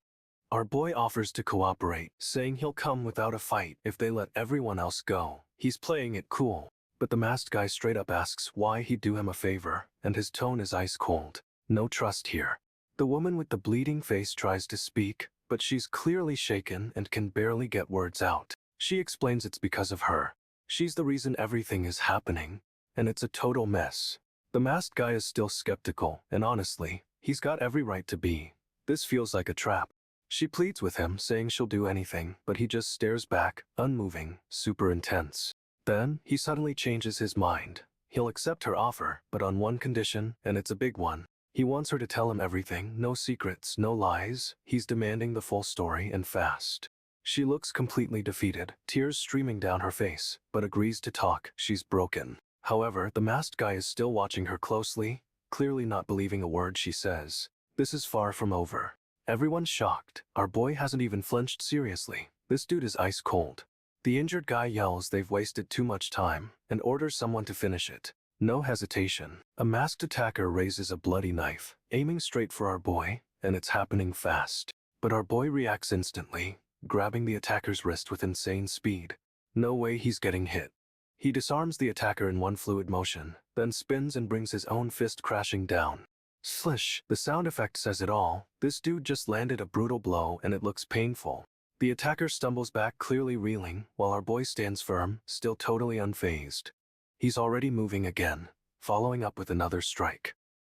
Our boy offers to cooperate, saying he'll come without a fight if they let everyone else go. He's playing it cool, but the masked guy straight up asks why he'd do him a favor, and his tone is ice cold. No trust here. The woman with the bleeding face tries to speak, but she's clearly shaken and can barely get words out. She explains it's because of her. She's the reason everything is happening, and it's a total mess. The masked guy is still skeptical, and honestly, he's got every right to be. This feels like a trap. She pleads with him, saying she'll do anything, but he just stares back, unmoving, super intense. Then, he suddenly changes his mind. He'll accept her offer, but on one condition, and it's a big one. He wants her to tell him everything, no secrets, no lies. He's demanding the full story and fast. She looks completely defeated, tears streaming down her face, but agrees to talk. She's broken. However, the masked guy is still watching her closely, clearly not believing a word she says. This is far from over. Everyone's shocked. Our boy hasn't even flinched seriously. This dude is ice cold. The injured guy yells they've wasted too much time, and orders someone to finish it. No hesitation. A masked attacker raises a bloody knife, aiming straight for our boy, and it's happening fast. But our boy reacts instantly, grabbing the attacker's wrist with insane speed. No way he's getting hit. He disarms the attacker in one fluid motion, then spins and brings his own fist crashing down. Slish! The sound effect says it all. This dude just landed a brutal blow and it looks painful. The attacker stumbles back, clearly reeling, while our boy stands firm, still totally unfazed. He's already moving again, following up with another strike.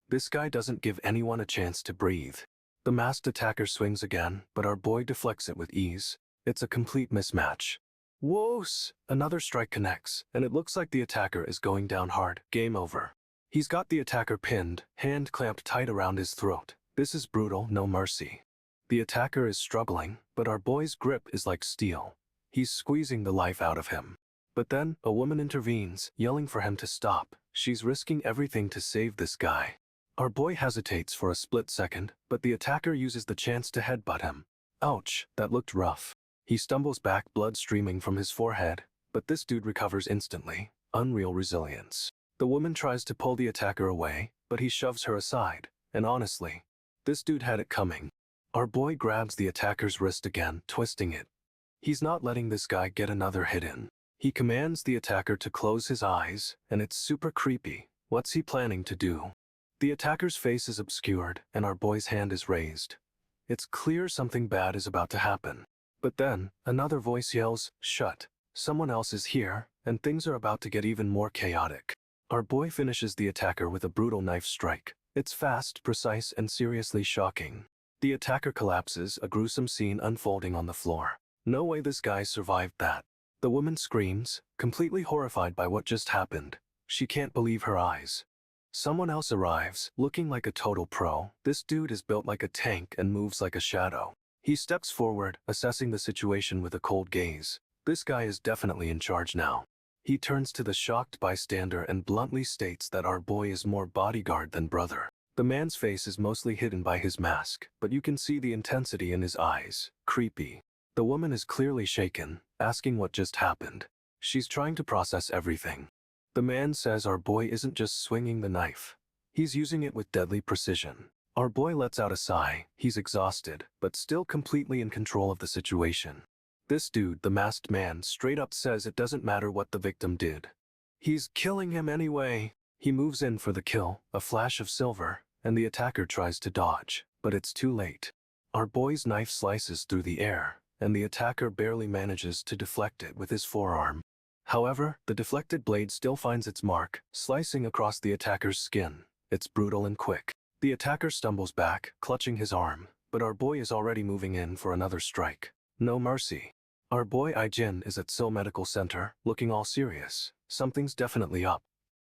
This guy doesn't give anyone a chance to breathe. The masked attacker swings again, but our boy deflects it with ease. It's a complete mismatch. Whoos! Another strike connects, and it looks like the attacker is going down hard. Game over. He's got the attacker pinned, hand clamped tight around his throat. This is brutal, no mercy. The attacker is struggling, but our boy's grip is like steel. He's squeezing the life out of him. But then, a woman intervenes, yelling for him to stop. She's risking everything to save this guy. Our boy hesitates for a split second, but the attacker uses the chance to headbutt him. Ouch, that looked rough. He stumbles back, blood streaming from his forehead, but this dude recovers instantly. Unreal resilience. The woman tries to pull the attacker away, but he shoves her aside, and honestly, this dude had it coming. Our boy grabs the attacker's wrist again, twisting it. He's not letting this guy get another hit in. He commands the attacker to close his eyes, and it's super creepy. What's he planning to do? The attacker's face is obscured, and our boy's hand is raised. It's clear something bad is about to happen. But then, another voice yells, "Shut. Someone else is here," and things are about to get even more chaotic. Our boy finishes the attacker with a brutal knife strike. It's fast, precise, and seriously shocking. The attacker collapses, a gruesome scene unfolding on the floor. No way this guy survived that. The woman screams, completely horrified by what just happened. She can't believe her eyes. Someone else arrives, looking like a total pro. This dude is built like a tank and moves like a shadow. He steps forward, assessing the situation with a cold gaze. This guy is definitely in charge now. He turns to the shocked bystander and bluntly states that our boy is more bodyguard than brother. The man's face is mostly hidden by his mask, but you can see the intensity in his eyes. Creepy. The woman is clearly shaken, asking what just happened. She's trying to process everything. The man says our boy isn't just swinging the knife. He's using it with deadly precision. Our boy lets out a sigh. He's exhausted, but still completely in control of the situation. This dude, the masked man, straight up says it doesn't matter what the victim did. He's killing him anyway. He moves in for the kill, a flash of silver, and the attacker tries to dodge, but it's too late. Our boy's knife slices through the air, and the attacker barely manages to deflect it with his forearm. However, the deflected blade still finds its mark, slicing across the attacker's skin. It's brutal and quick. The attacker stumbles back, clutching his arm, but our boy is already moving in for another strike. No mercy. Our boy Ijin is at Seoul Medical Center, looking all serious. Something's definitely up.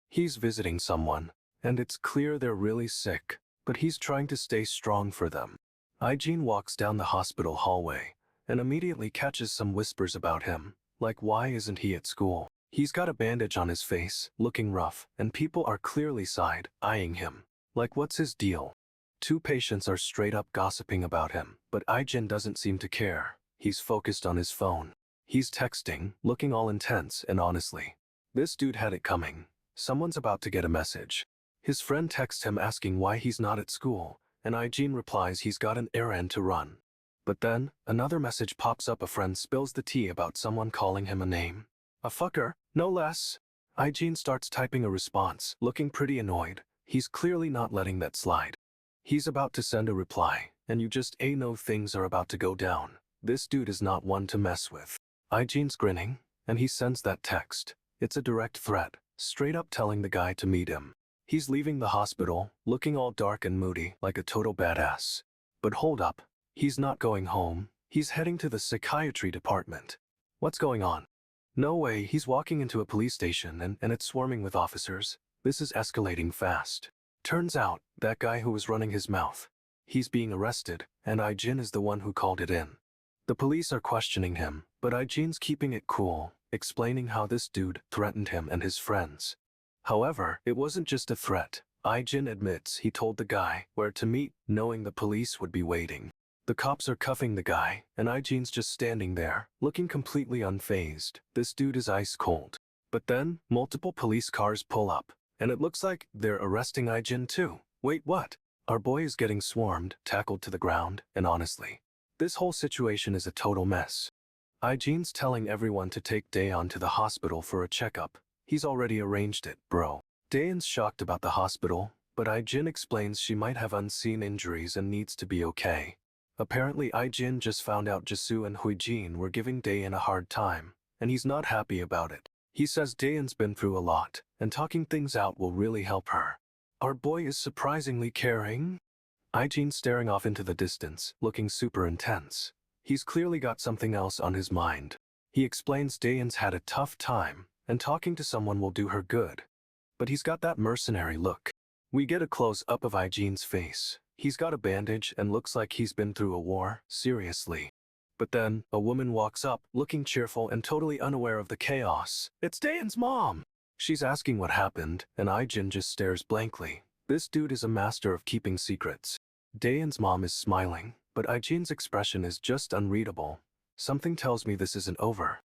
He's visiting someone, and it's clear they're really sick, but he's trying to stay strong for them. Ijin walks down the hospital hallway, and immediately catches some whispers about him, like why isn't he at school? He's got a bandage on his face, looking rough, and people are clearly side-eyeing him. Like what's his deal? Two patients are straight up gossiping about him, but Ijin doesn't seem to care. He's focused on his phone. He's texting, looking all intense and honestly. This dude had it coming. Someone's about to get a message. His friend texts him asking why he's not at school, and Ijin replies he's got an errand to run. But then, another message pops up. A friend spills the tea about someone calling him a name. A fucker, no less. Ijin starts typing a response, looking pretty annoyed. He's clearly not letting that slide. He's about to send a reply, and you just know things are about to go down. This dude is not one to mess with. Ijin's grinning, and he sends that text. It's a direct threat, straight up telling the guy to meet him. He's leaving the hospital, looking all dark and moody, like a total badass. But hold up. He's not going home. He's heading to the psychiatry department. What's going on? No way. He's walking into a police station and it's swarming with officers. This is escalating fast. Turns out, that guy who was running his mouth. He's being arrested, and Ijin is the one who called it in. The police are questioning him, but Ijin's keeping it cool, explaining how this dude threatened him and his friends. However, it wasn't just a threat. Ijin admits he told the guy where to meet, knowing the police would be waiting. The cops are cuffing the guy, and Ijin's just standing there, looking completely unfazed. This dude is ice cold. But then, multiple police cars pull up, and it looks like they're arresting Ijin too. Wait, what? Our boy is getting swarmed, tackled to the ground, and honestly, this whole situation is a total mess. Ijin's telling everyone to take Daeon to the hospital for a checkup. He's already arranged it, bro. Daeon's shocked about the hospital, but Ijin explains she might have unseen injuries and needs to be okay. Apparently Ijin just found out Jisoo and Huijin were giving Daeon a hard time, and he's not happy about it. He says Daeon's been through a lot, and talking things out will really help her. Our boy is surprisingly caring. Ijin's staring off into the distance, looking super intense. He's clearly got something else on his mind. He explains Daeon's had a tough time, and talking to someone will do her good. But he's got that mercenary look. We get a close-up of Ijin's face. He's got a bandage and looks like he's been through a war, seriously. But then, a woman walks up, looking cheerful and totally unaware of the chaos. It's Daeon's mom! She's asking what happened, and Ijin just stares blankly. This dude is a master of keeping secrets. Daeon's mom is smiling, but Ijin's expression is just unreadable. Something tells me this isn't over.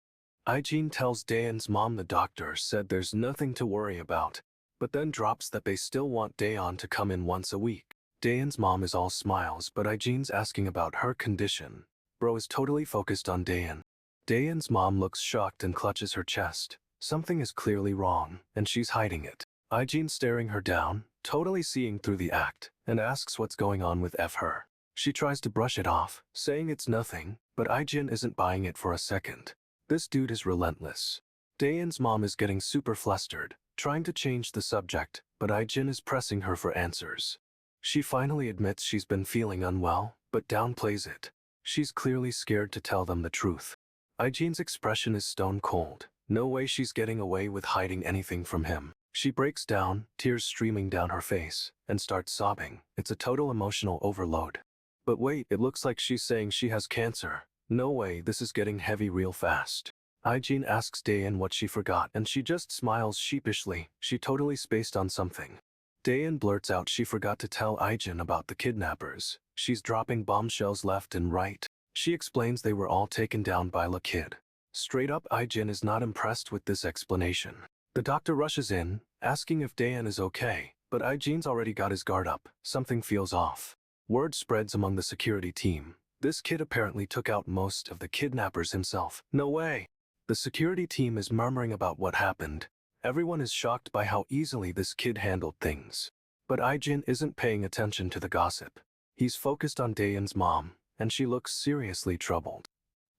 Ijin tells Daeon's mom the doctor said there's nothing to worry about, but then drops that they still want Daeon to come in once a week. Daeun's mom is all smiles, but Ijin's asking about her condition. Bro is totally focused on Daeun. Daeun's mom looks shocked and clutches her chest. Something is clearly wrong, and she's hiding it. Ijin staring her down, totally seeing through the act, and asks what's going on with her. She tries to brush it off, saying it's nothing, but Ijin isn't buying it for a second. This dude is relentless. Daeun's mom is getting super flustered, trying to change the subject, but Ijin is pressing her for answers. She finally admits she's been feeling unwell, but downplays it. She's clearly scared to tell them the truth. Ijin's expression is stone cold. No way she's getting away with hiding anything from him. She breaks down, tears streaming down her face, and starts sobbing. It's a total emotional overload. But wait, it looks like she's saying she has cancer. No way, this is getting heavy real fast. Ijin asks Daeun what she forgot, and she just smiles sheepishly. She totally spaced on something. Daeun blurts out she forgot to tell Ijin about the kidnappers. She's dropping bombshells left and right. She explains they were all taken down by La Kid. Straight up, Ijin is not impressed with this explanation. The doctor rushes in, asking if Daeun is okay, but Ijin's already got his guard up. Something feels off. Word spreads among the security team. This kid apparently took out most of the kidnappers himself. No way! The security team is murmuring about what happened. Everyone is shocked by how easily this kid handled things. But Ijin isn't paying attention to the gossip. He's focused on Daeun's mom, and she looks seriously troubled.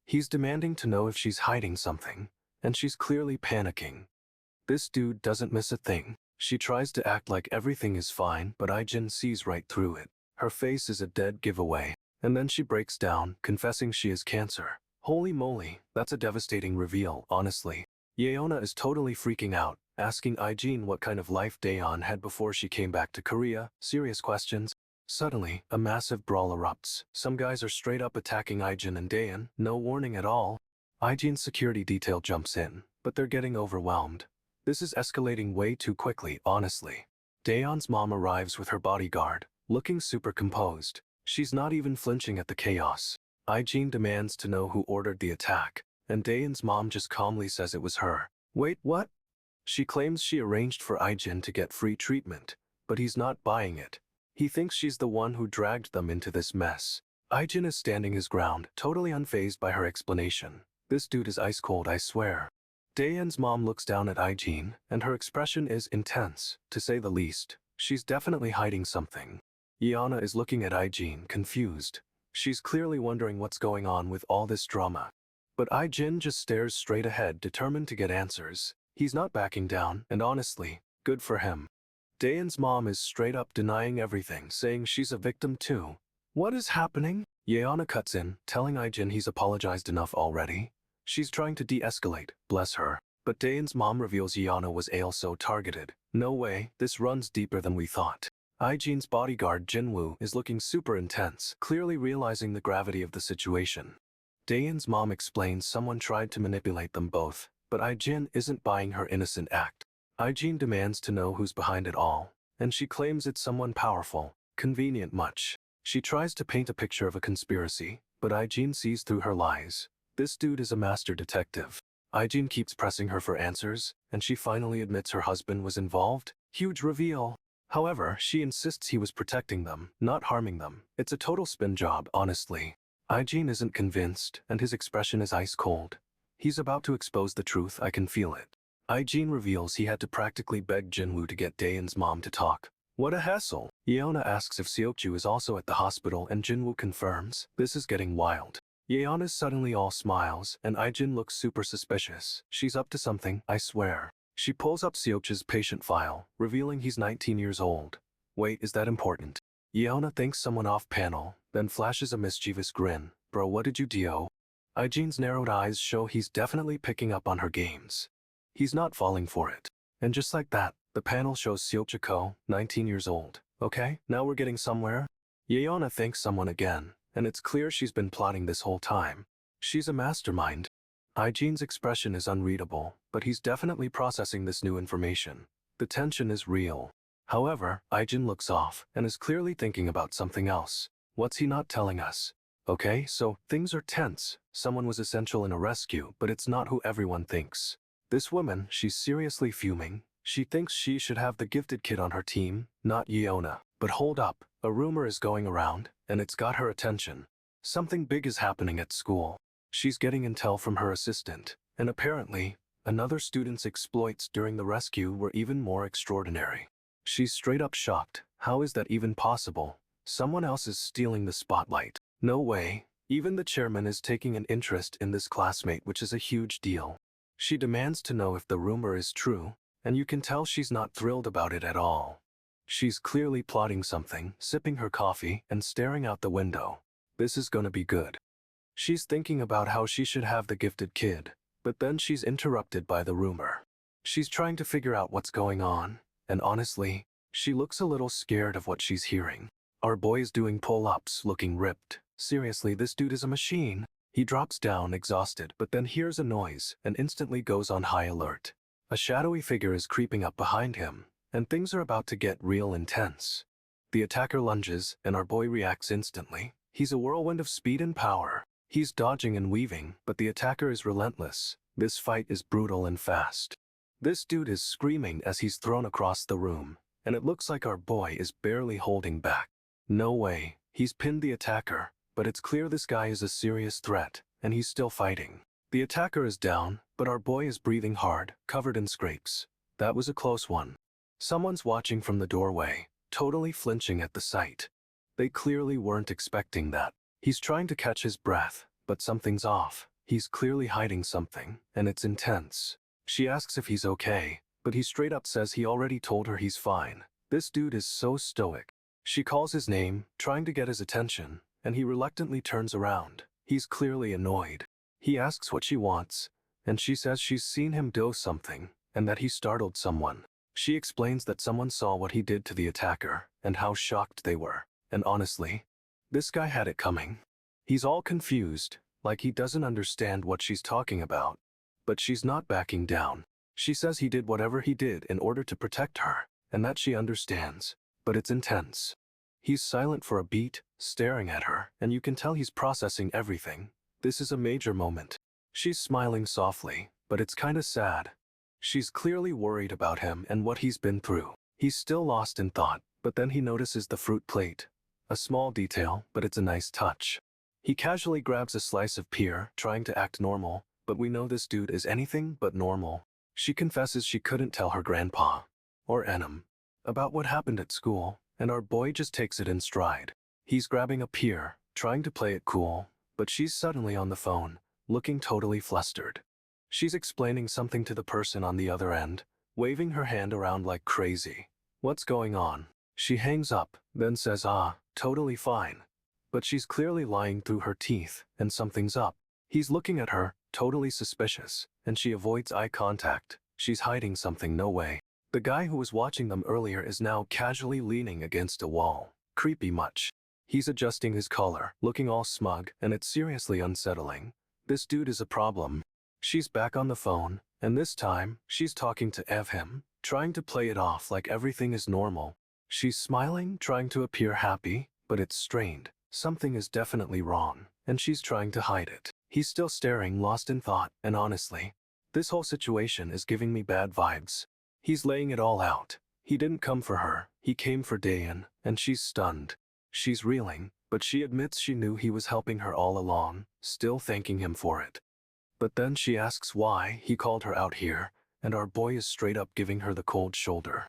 He's demanding to know if she's hiding something, and she's clearly panicking. This dude doesn't miss a thing. She tries to act like everything is fine, but Ijin sees right through it. Her face is a dead giveaway, and then she breaks down, confessing she has cancer. Holy moly, that's a devastating reveal, honestly. Yeona is totally freaking out, asking Ijin what kind of life Daeun had before she came back to Korea. Serious questions. Suddenly, a massive brawl erupts. Some guys are straight up attacking Ijin and Daeun, no warning at all. Ijin's security detail jumps in, but they're getting overwhelmed. This is escalating way too quickly, honestly. Daeun's mom arrives with her bodyguard, looking super composed. She's not even flinching at the chaos. Ijin demands to know who ordered the attack, and Daeun's mom just calmly says it was her. Wait, what? She claims she arranged for Ijin to get free treatment, but he's not buying it. He thinks she's the one who dragged them into this mess. Ijin is standing his ground, totally unfazed by her explanation. This dude is ice cold, I swear. Daeun's mom looks down at Ijin, and her expression is intense, to say the least. She's definitely hiding something. Yeona is looking at Ijin, confused. She's clearly wondering what's going on with all this drama. But Ijin just stares straight ahead, determined to get answers. He's not backing down, and honestly, good for him. Daeun's mom is straight up denying everything, saying she's a victim too. What is happening? Yeona cuts in, telling Ijin he's apologized enough already. She's trying to de-escalate, bless her. But Daeun's mom reveals Yeona was also targeted. No way, this runs deeper than we thought. Ijin's bodyguard Jinwoo is looking super intense, clearly realizing the gravity of the situation. Daeun's mom explains someone tried to manipulate them both, but Ijin isn't buying her innocent act. Ijin demands to know who's behind it all, and she claims it's someone powerful. Convenient much. She tries to paint a picture of a conspiracy, but Ijin sees through her lies. This dude is a master detective. Ijin keeps pressing her for answers, and she finally admits her husband was involved. Huge reveal. However, she insists he was protecting them, not harming them. It's a total spin job, honestly. Ijin isn't convinced, and his expression is ice cold. He's about to expose the truth, I can feel it. Ijin reveals he had to practically beg Jinwoo to get Daeun's mom to talk. What a hassle. Yeona asks if Seokju is also at the hospital, and Jinwoo confirms. This is getting wild. Yeona suddenly all smiles, and Ijin looks super suspicious. She's up to something, I swear. She pulls up Seokju's patient file, revealing he's 19 years old. Wait, is that important? Yeona thinks someone off panel, then flashes a mischievous grin. Bro, what did you do? Ijin's narrowed eyes show he's definitely picking up on her games. He's not falling for it. And just like that, the panel shows Seokju, 19 years old. Okay, now we're getting somewhere. Yeona thanks someone again, and it's clear she's been plotting this whole time. She's a mastermind. Ijin's expression is unreadable, but he's definitely processing this new information. The tension is real. However, Ijin looks off and is clearly thinking about something else. What's he not telling us? Okay, so things are tense. Someone was essential in a rescue, but it's not who everyone thinks. This woman, she's seriously fuming. She thinks she should have the gifted kid on her team, not Yeona. But hold up, A rumor is going around, and it's got her attention. Something big is happening at school. She's getting intel from her assistant, and apparently, another student's exploits during the rescue were even more extraordinary. She's straight up shocked. How is that even possible? Someone else is stealing the spotlight. No way. Even the chairman is taking an interest in this classmate, which is a huge deal. She demands to know if the rumor is true, and you can tell she's not thrilled about it at all. She's clearly plotting something, sipping her coffee and staring out the window. This is gonna be good. She's thinking about how she should have the gifted kid, but then she's interrupted by the rumor. She's trying to figure out what's going on, and honestly, she looks a little scared of what she's hearing. Our boy is doing pull-ups, looking ripped. Seriously, this dude is a machine. He drops down exhausted, but then hears a noise and instantly goes on high alert. A shadowy figure is creeping up behind him, and things are about to get real intense. The attacker lunges, and our boy reacts instantly. He's a whirlwind of speed and power. He's dodging and weaving, but the attacker is relentless. This fight is brutal and fast. This dude is screaming as he's thrown across the room, and it looks like our boy is barely holding back. No way, he's pinned the attacker, but it's clear this guy is a serious threat, and he's still fighting. The attacker is down, but our boy is breathing hard, covered in scrapes. That was a close one. Someone's watching from the doorway, totally flinching at the sight. They clearly weren't expecting that. He's trying to catch his breath, but something's off. He's clearly hiding something, and it's intense. She asks if he's okay, but he straight up says he already told her he's fine. This dude is so stoic. She calls his name, trying to get his attention, and he reluctantly turns around. He's clearly annoyed. He asks what she wants, and she says she's seen him do something, and that he startled someone. She explains that someone saw what he did to the attacker, and how shocked they were. And honestly, this guy had it coming. He's all confused, like he doesn't understand what she's talking about. But she's not backing down. She says he did whatever he did in order to protect her, and that she understands. But it's intense. He's silent for a beat, staring at her, and you can tell he's processing everything. This is a major moment. She's smiling softly, but it's kinda sad. She's clearly worried about him and what he's been through. He's still lost in thought, but then he notices the fruit plate. A small detail, but it's a nice touch. He casually grabs a slice of pear, trying to act normal, but we know this dude is anything but normal. She confesses she couldn't tell her grandpa, or Enum, about what happened at school, and our boy just takes it in stride. He's grabbing a pear, trying to play it cool, but she's suddenly on the phone, looking totally flustered. She's explaining something to the person on the other end, waving her hand around like crazy. What's going on? She hangs up, then says totally fine. But she's clearly lying through her teeth, and something's up. He's looking at her, totally suspicious, and she avoids eye contact. She's hiding something, no way. The guy who was watching them earlier is now casually leaning against a wall. Creepy much. He's adjusting his collar, looking all smug, and it's seriously unsettling. This dude is a problem. She's back on the phone, and this time, she's talking to him, trying to play it off like everything is normal. She's smiling, trying to appear happy, but it's strained. Something is definitely wrong, and she's trying to hide it. He's still staring, lost in thought, and honestly, this whole situation is giving me bad vibes. He's laying it all out. He didn't come for her, he came for Dayan, and she's stunned. She's reeling, but she admits she knew he was helping her all along, still thanking him for it. But then she asks why he called her out here, and our boy is straight up giving her the cold shoulder.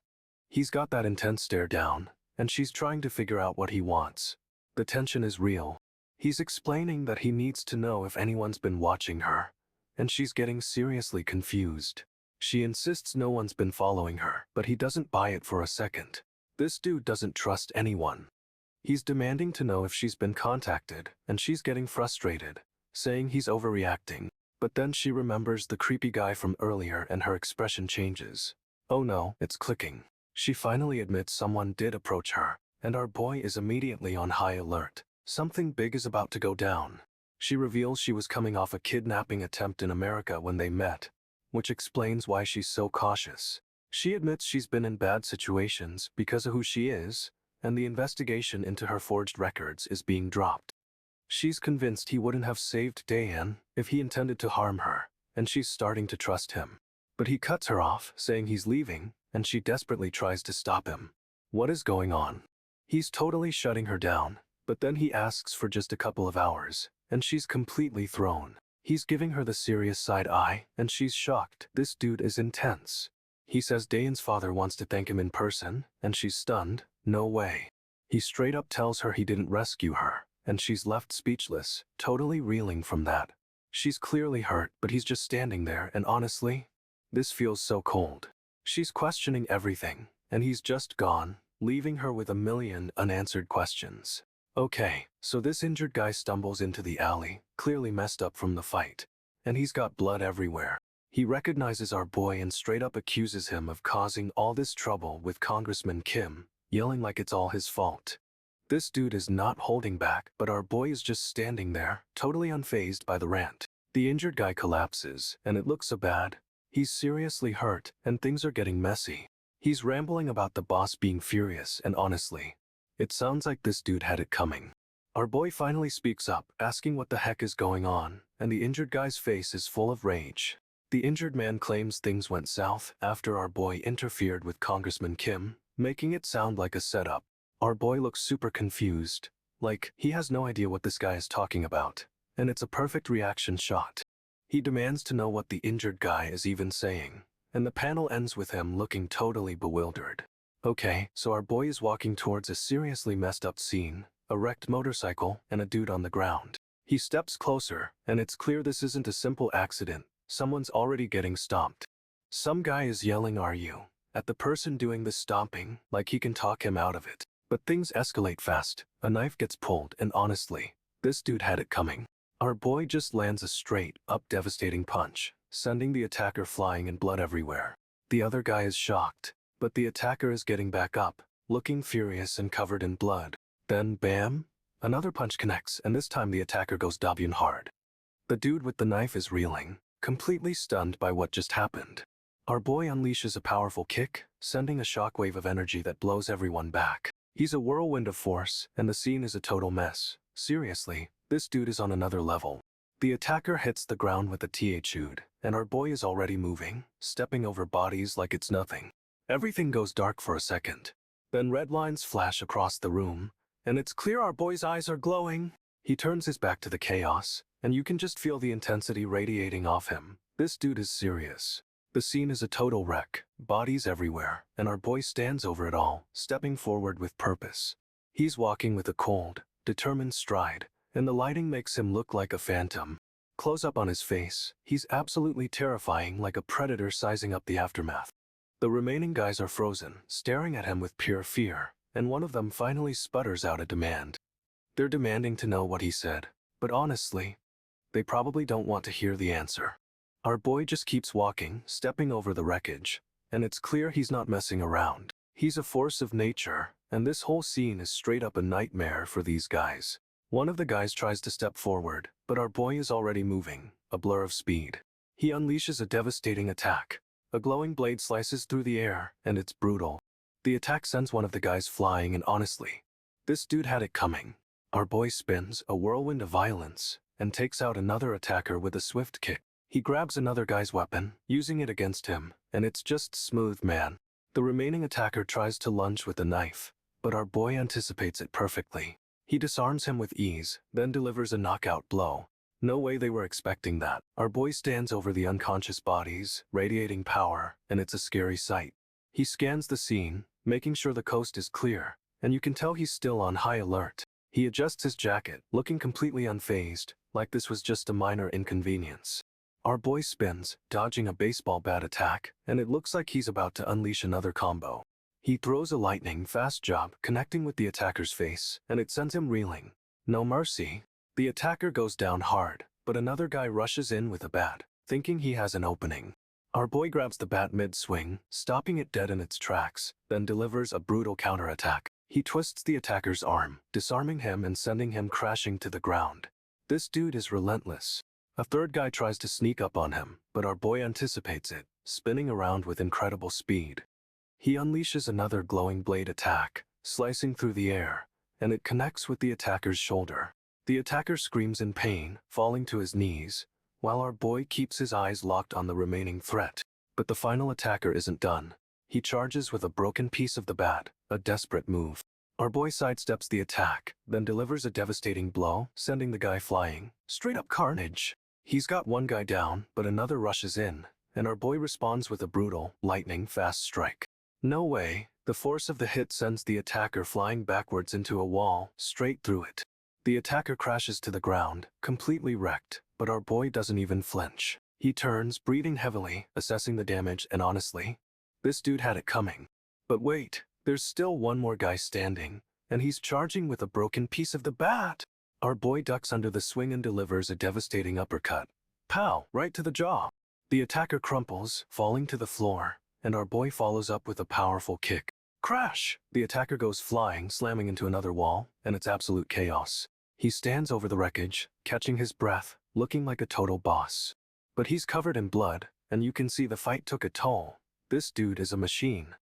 He's got that intense stare down, and she's trying to figure out what he wants. The tension is real. He's explaining that he needs to know if anyone's been watching her, and she's getting seriously confused. She insists no one's been following her, but he doesn't buy it for a second. This dude doesn't trust anyone. He's demanding to know if she's been contacted, and she's getting frustrated, saying he's overreacting. But then she remembers the creepy guy from earlier and her expression changes. Oh no, it's clicking. She finally admits someone did approach her, and our boy is immediately on high alert. Something big is about to go down. She reveals she was coming off a kidnapping attempt in America when they met, which explains why she's so cautious. She admits she's been in bad situations because of who she is, and the investigation into her forged records is being dropped. She's convinced he wouldn't have saved Dayan if he intended to harm her, and she's starting to trust him. But he cuts her off, saying he's leaving, and she desperately tries to stop him. What is going on? He's totally shutting her down, but then he asks for just a couple of hours, and she's completely thrown. He's giving her the serious side eye, and she's shocked. This dude is intense. He says Dayan's father wants to thank him in person, and she's stunned. No way. He straight up tells her he didn't rescue her, and she's left speechless, totally reeling from that. She's clearly hurt, but he's just standing there, and honestly, this feels so cold. She's questioning everything, and he's just gone, leaving her with a million unanswered questions. Okay, so this injured guy stumbles into the alley, clearly messed up from the fight, and he's got blood everywhere. He recognizes our boy and straight up accuses him of causing all this trouble with Congressman Kim, yelling like it's all his fault. This dude is not holding back, but our boy is just standing there, totally unfazed by the rant. The injured guy collapses, and it looks so bad. He's seriously hurt, and things are getting messy. He's rambling about the boss being furious, and honestly, it sounds like this dude had it coming. Our boy finally speaks up, asking what the heck is going on, and the injured guy's face is full of rage. The injured man claims things went south after our boy interfered with Congressman Kim, making it sound like a setup. Our boy looks super confused, like he has no idea what this guy is talking about, and it's a perfect reaction shot. He demands to know what the injured guy is even saying, and the panel ends with him looking totally bewildered. Okay, so our boy is walking towards a seriously messed up scene, a wrecked motorcycle and a dude on the ground. He steps closer, and it's clear this isn't a simple accident. Someone's already getting stomped. Some guy is yelling "Are you?" at the person doing the stomping, like he can talk him out of it. But things escalate fast. A knife gets pulled, and honestly, this dude had it coming. Our boy just lands a straight up devastating punch, sending the attacker flying and blood everywhere. The other guy is shocked, but the attacker is getting back up, looking furious and covered in blood. Then bam! Another punch connects, and this time the attacker goes down hard. The dude with the knife is reeling, completely stunned by what just happened. Our boy unleashes a powerful kick, sending a shockwave of energy that blows everyone back. He's a whirlwind of force, and the scene is a total mess. Seriously, this dude is on another level. The attacker hits the ground with a THUD, and our boy is already moving, stepping over bodies like it's nothing. Everything goes dark for a second. Then red lines flash across the room, and it's clear our boy's eyes are glowing. He turns his back to the chaos, and you can just feel the intensity radiating off him. This dude is serious. The scene is a total wreck, bodies everywhere, and our boy stands over it all, stepping forward with purpose. He's walking with a cold, determined stride, and the lighting makes him look like a phantom. Close up on his face, he's absolutely terrifying, like a predator sizing up the aftermath. The remaining guys are frozen, staring at him with pure fear, and one of them finally sputters out a demand. They're demanding to know what he said, but honestly, they probably don't want to hear the answer. Our boy just keeps walking, stepping over the wreckage, and it's clear he's not messing around. He's a force of nature, and this whole scene is straight up a nightmare for these guys. One of the guys tries to step forward, but our boy is already moving, a blur of speed. He unleashes a devastating attack. A glowing blade slices through the air, and it's brutal. The attack sends one of the guys flying, and honestly, this dude had it coming. Our boy spins, a whirlwind of violence, and takes out another attacker with a swift kick. He grabs another guy's weapon, using it against him, and it's just smooth, man. The remaining attacker tries to lunge with a knife, but our boy anticipates it perfectly. He disarms him with ease, then delivers a knockout blow. No way they were expecting that. Our boy stands over the unconscious bodies, radiating power, and it's a scary sight. He scans the scene, making sure the coast is clear, and you can tell he's still on high alert. He adjusts his jacket, looking completely unfazed, like this was just a minor inconvenience. Our boy spins, dodging a baseball bat attack, and it looks like he's about to unleash another combo. He throws a lightning-fast jab, connecting with the attacker's face, and it sends him reeling. No mercy. The attacker goes down hard, but another guy rushes in with a bat, thinking he has an opening. Our boy grabs the bat mid-swing, stopping it dead in its tracks, then delivers a brutal counterattack. He twists the attacker's arm, disarming him and sending him crashing to the ground. This dude is relentless. A third guy tries to sneak up on him, but our boy anticipates it, spinning around with incredible speed. He unleashes another glowing blade attack, slicing through the air, and it connects with the attacker's shoulder. The attacker screams in pain, falling to his knees, while our boy keeps his eyes locked on the remaining threat. But the final attacker isn't done. He charges with a broken piece of the bat, a desperate move. Our boy sidesteps the attack, then delivers a devastating blow, sending the guy flying. Straight up carnage. He's got one guy down, but another rushes in, and our boy responds with a brutal, lightning-fast strike. No way. The force of the hit sends the attacker flying backwards into a wall, straight through it. The attacker crashes to the ground, completely wrecked, but our boy doesn't even flinch. He turns, breathing heavily, assessing the damage, and honestly, this dude had it coming. But wait, there's still one more guy standing, and he's charging with a broken piece of the bat. Our boy ducks under the swing and delivers a devastating uppercut. Pow! Right to the jaw. The attacker crumples, falling to the floor, and our boy follows up with a powerful kick. Crash! The attacker goes flying, slamming into another wall, and it's absolute chaos. He stands over the wreckage, catching his breath, looking like a total boss. But he's covered in blood, and you can see the fight took a toll. This dude is a machine.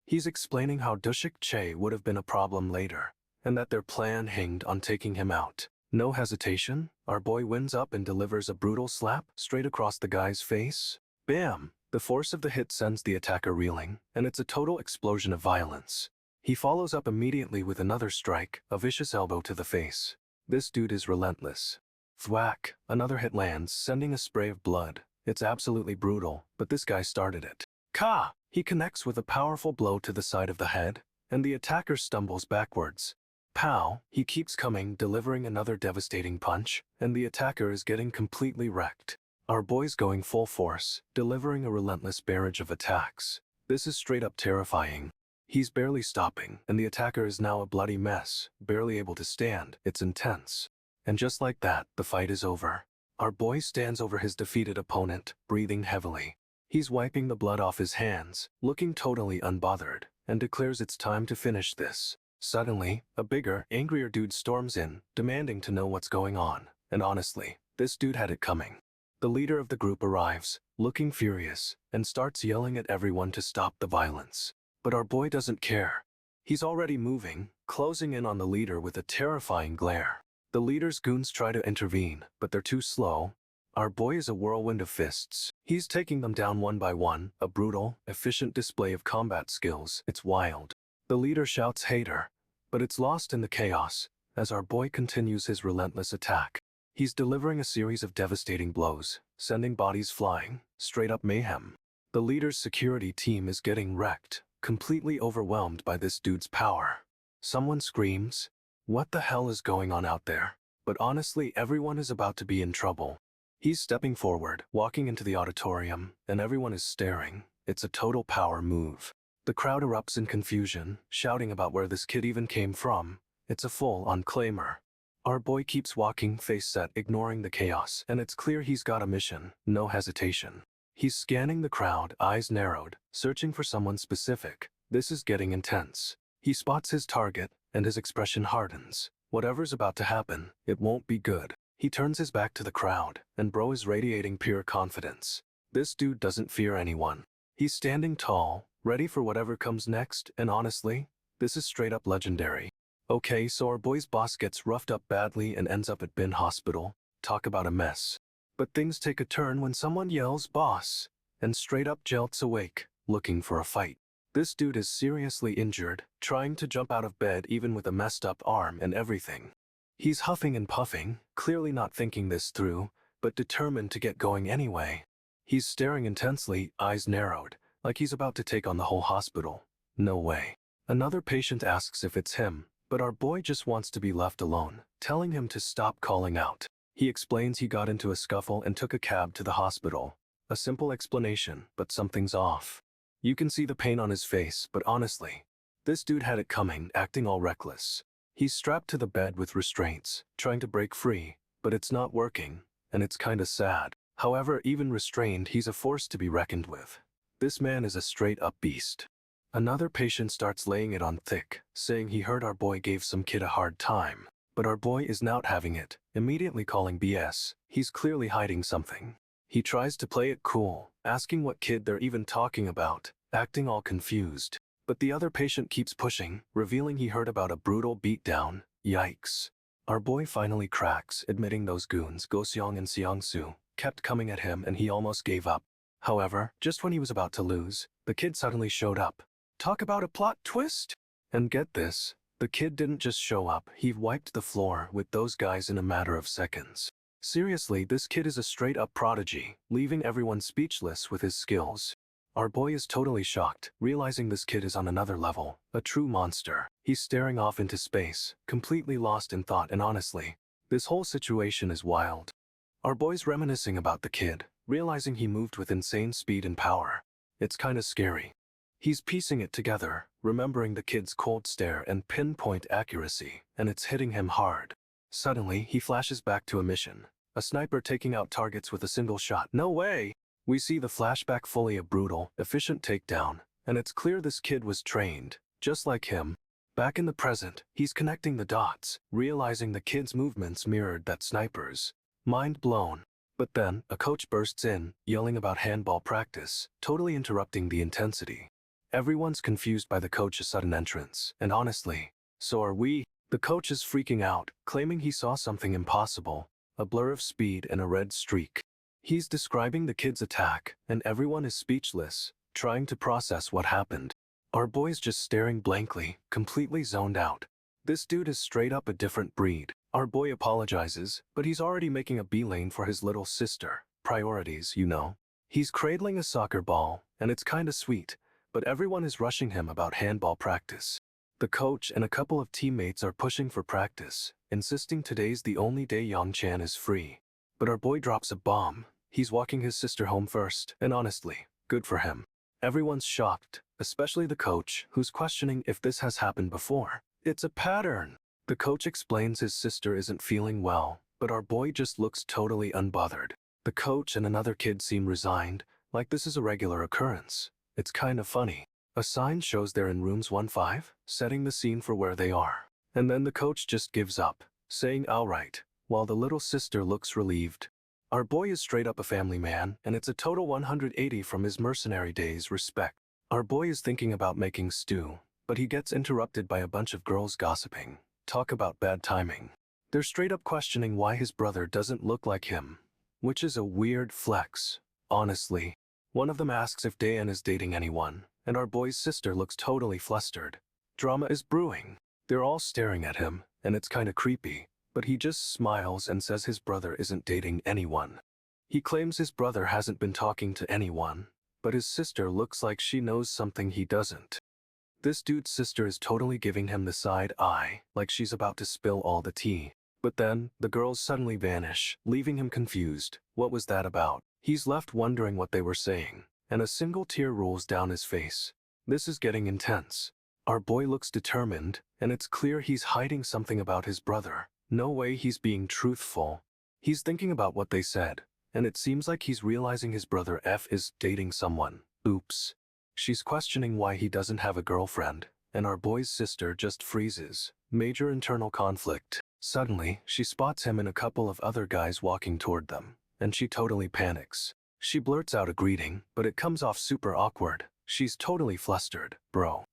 He's explaining how Dushik Che would have been a problem later, and that their plan hinged on taking him out. No hesitation, our boy wins up and delivers a brutal slap straight across the guy's face. Bam! The force of the hit sends the attacker reeling, and it's a total explosion of violence. He follows up immediately with another strike, a vicious elbow to the face. This dude is relentless. Thwack! Another hit lands, sending a spray of blood. It's absolutely brutal, but this guy started it. Ka! He connects with a powerful blow to the side of the head, and the attacker stumbles backwards. Pow! He keeps coming, delivering another devastating punch, and the attacker is getting completely wrecked. Our boy's going full force, delivering a relentless barrage of attacks. This is straight up terrifying. He's barely stopping, and the attacker is now a bloody mess, barely able to stand. It's intense. And just like that, the fight is over. Our boy stands over his defeated opponent, breathing heavily. He's wiping the blood off his hands, looking totally unbothered, and declares it's time to finish this. Suddenly, a bigger, angrier dude storms in, demanding to know what's going on. And honestly, this dude had it coming. The leader of the group arrives, looking furious, and starts yelling at everyone to stop the violence. But our boy doesn't care. He's already moving, closing in on the leader with a terrifying glare. The leader's goons try to intervene, but they're too slow. Our boy is a whirlwind of fists. He's taking them down one by one, a brutal, efficient display of combat skills. It's wild. The leader shouts "hater," but it's lost in the chaos, as our boy continues his relentless attack. He's delivering a series of devastating blows, sending bodies flying, straight up mayhem. The leader's security team is getting wrecked, completely overwhelmed by this dude's power. Someone screams, "What the hell is going on out there?" But honestly, everyone is about to be in trouble. He's stepping forward, walking into the auditorium, and everyone is staring. It's a total power move. The crowd erupts in confusion, shouting about where this kid even came from. It's a full-on claimer. Our boy keeps walking, face set, ignoring the chaos, and it's clear he's got a mission, no hesitation. He's scanning the crowd, eyes narrowed, searching for someone specific. This is getting intense. He spots his target, and his expression hardens. Whatever's about to happen, it won't be good. He turns his back to the crowd, and bro is radiating pure confidence. This dude doesn't fear anyone. He's standing tall, ready for whatever comes next, and honestly, this is straight up legendary. Okay, so our boy's boss gets roughed up badly and ends up at Bin Hospital. Talk about a mess. But things take a turn when someone yells "boss," and straight up Jelt's awake, looking for a fight. This dude is seriously injured, trying to jump out of bed even with a messed up arm and everything. He's huffing and puffing, clearly not thinking this through, but determined to get going anyway. He's staring intensely, eyes narrowed, like he's about to take on the whole hospital. No way. Another patient asks if it's him, but our boy just wants to be left alone, telling him to stop calling out. He explains he got into a scuffle and took a cab to the hospital. A simple explanation, but something's off. You can see the pain on his face, but honestly, this dude had it coming, acting all reckless. He's strapped to the bed with restraints, trying to break free, but it's not working, and it's kinda sad. However, even restrained, he's a force to be reckoned with. This man is a straight-up beast. Another patient starts laying it on thick, saying he heard our boy gave some kid a hard time. But our boy is not having it, immediately calling BS. He's clearly hiding something. He tries to play it cool, asking what kid they're even talking about, acting all confused. But the other patient keeps pushing, revealing he heard about a brutal beatdown. Yikes. Our boy finally cracks, admitting those goons, Go-seong and Seong-soo, kept coming at him and he almost gave up. However, just when he was about to lose, the kid suddenly showed up. Talk about a plot twist! And get this, The kid didn't just show up, he wiped the floor with those guys in a matter of seconds. Seriously, this kid is a straight-up prodigy, leaving everyone speechless with his skills. Our boy is totally shocked, realizing this kid is on another level, a true monster. He's staring off into space, completely lost in thought, and honestly, this whole situation is wild. Our boy's reminiscing about the kid, realizing he moved with insane speed and power. It's kinda scary. He's piecing it together, remembering the kid's cold stare and pinpoint accuracy, and it's hitting him hard. Suddenly, he flashes back to a mission. A sniper taking out targets with a single shot. No way! We see the flashback, fully a brutal, efficient takedown, and it's clear this kid was trained, just like him. Back in the present, he's connecting the dots, realizing the kid's movements mirrored that sniper's. Mind blown. But then, a coach bursts in, yelling about handball practice, totally interrupting the intensity. Everyone's confused by the coach's sudden entrance, and honestly, so are we. The coach is freaking out, claiming he saw something impossible, a blur of speed and a red streak. He's describing the kid's attack, and everyone is speechless, trying to process what happened. Our boy's just staring blankly, completely zoned out. This dude is straight up a different breed. Our boy apologizes, but he's already making a beeline for his little sister. Priorities, you know. He's cradling a soccer ball, and it's kinda sweet, but everyone is rushing him about handball practice. The coach and a couple of teammates are pushing for practice, insisting today's the only day Yang-chan is free. But our boy drops a bomb. He's walking his sister home first, and honestly, good for him. Everyone's shocked, especially the coach, who's questioning if this has happened before. It's a pattern. The coach explains his sister isn't feeling well, but our boy just looks totally unbothered. The coach and another kid seem resigned, like this is a regular occurrence. It's kind of funny. A sign shows they're in rooms 1-5, setting the scene for where they are. And then the coach just gives up, saying alright, while the little sister looks relieved. Our boy is straight up a family man, and it's a total 180 from his mercenary days. Respect. Our boy is thinking about making stew, but he gets interrupted by a bunch of girls gossiping. Talk about bad timing. They're straight up questioning why his brother doesn't look like him, which is a weird flex, honestly. One of them asks if Dayan is dating anyone, and our boy's sister looks totally flustered. Drama is brewing. They're all staring at him, and it's kinda creepy, but he just smiles and says his brother isn't dating anyone. He claims his brother hasn't been talking to anyone, but his sister looks like she knows something he doesn't. This dude's sister is totally giving him the side eye, like she's about to spill all the tea. But then, the girls suddenly vanish, leaving him confused. What was that about? He's left wondering what they were saying, and a single tear rolls down his face. This is getting intense. Our boy looks determined, and it's clear he's hiding something about his brother. No way he's being truthful. He's thinking about what they said, and it seems like he's realizing his brother F is dating someone. Oops. She's questioning why he doesn't have a girlfriend, and our boy's sister just freezes. Major internal conflict. Suddenly, she spots him and a couple of other guys walking toward them, and she totally panics. She blurts out a greeting, but it comes off super awkward. She's totally flustered. Bro.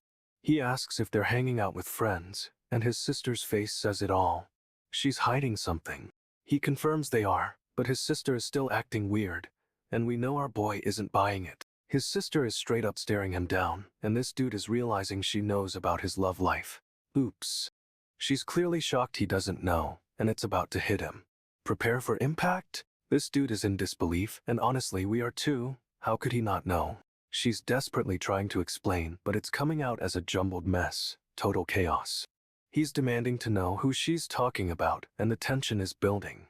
He asks if they're hanging out with friends, and his sister's face says it all. She's hiding something. He confirms they are, but his sister is still acting weird, and we know our boy isn't buying it. His sister is straight up staring him down, and this dude is realizing she knows about his love life. Oops. She's clearly shocked he doesn't know, and it's about to hit him. Prepare for impact? This dude is in disbelief, and honestly we are too. How could he not know? She's desperately trying to explain, but it's coming out as a jumbled mess. Total chaos. He's demanding to know who she's talking about, and the tension is building.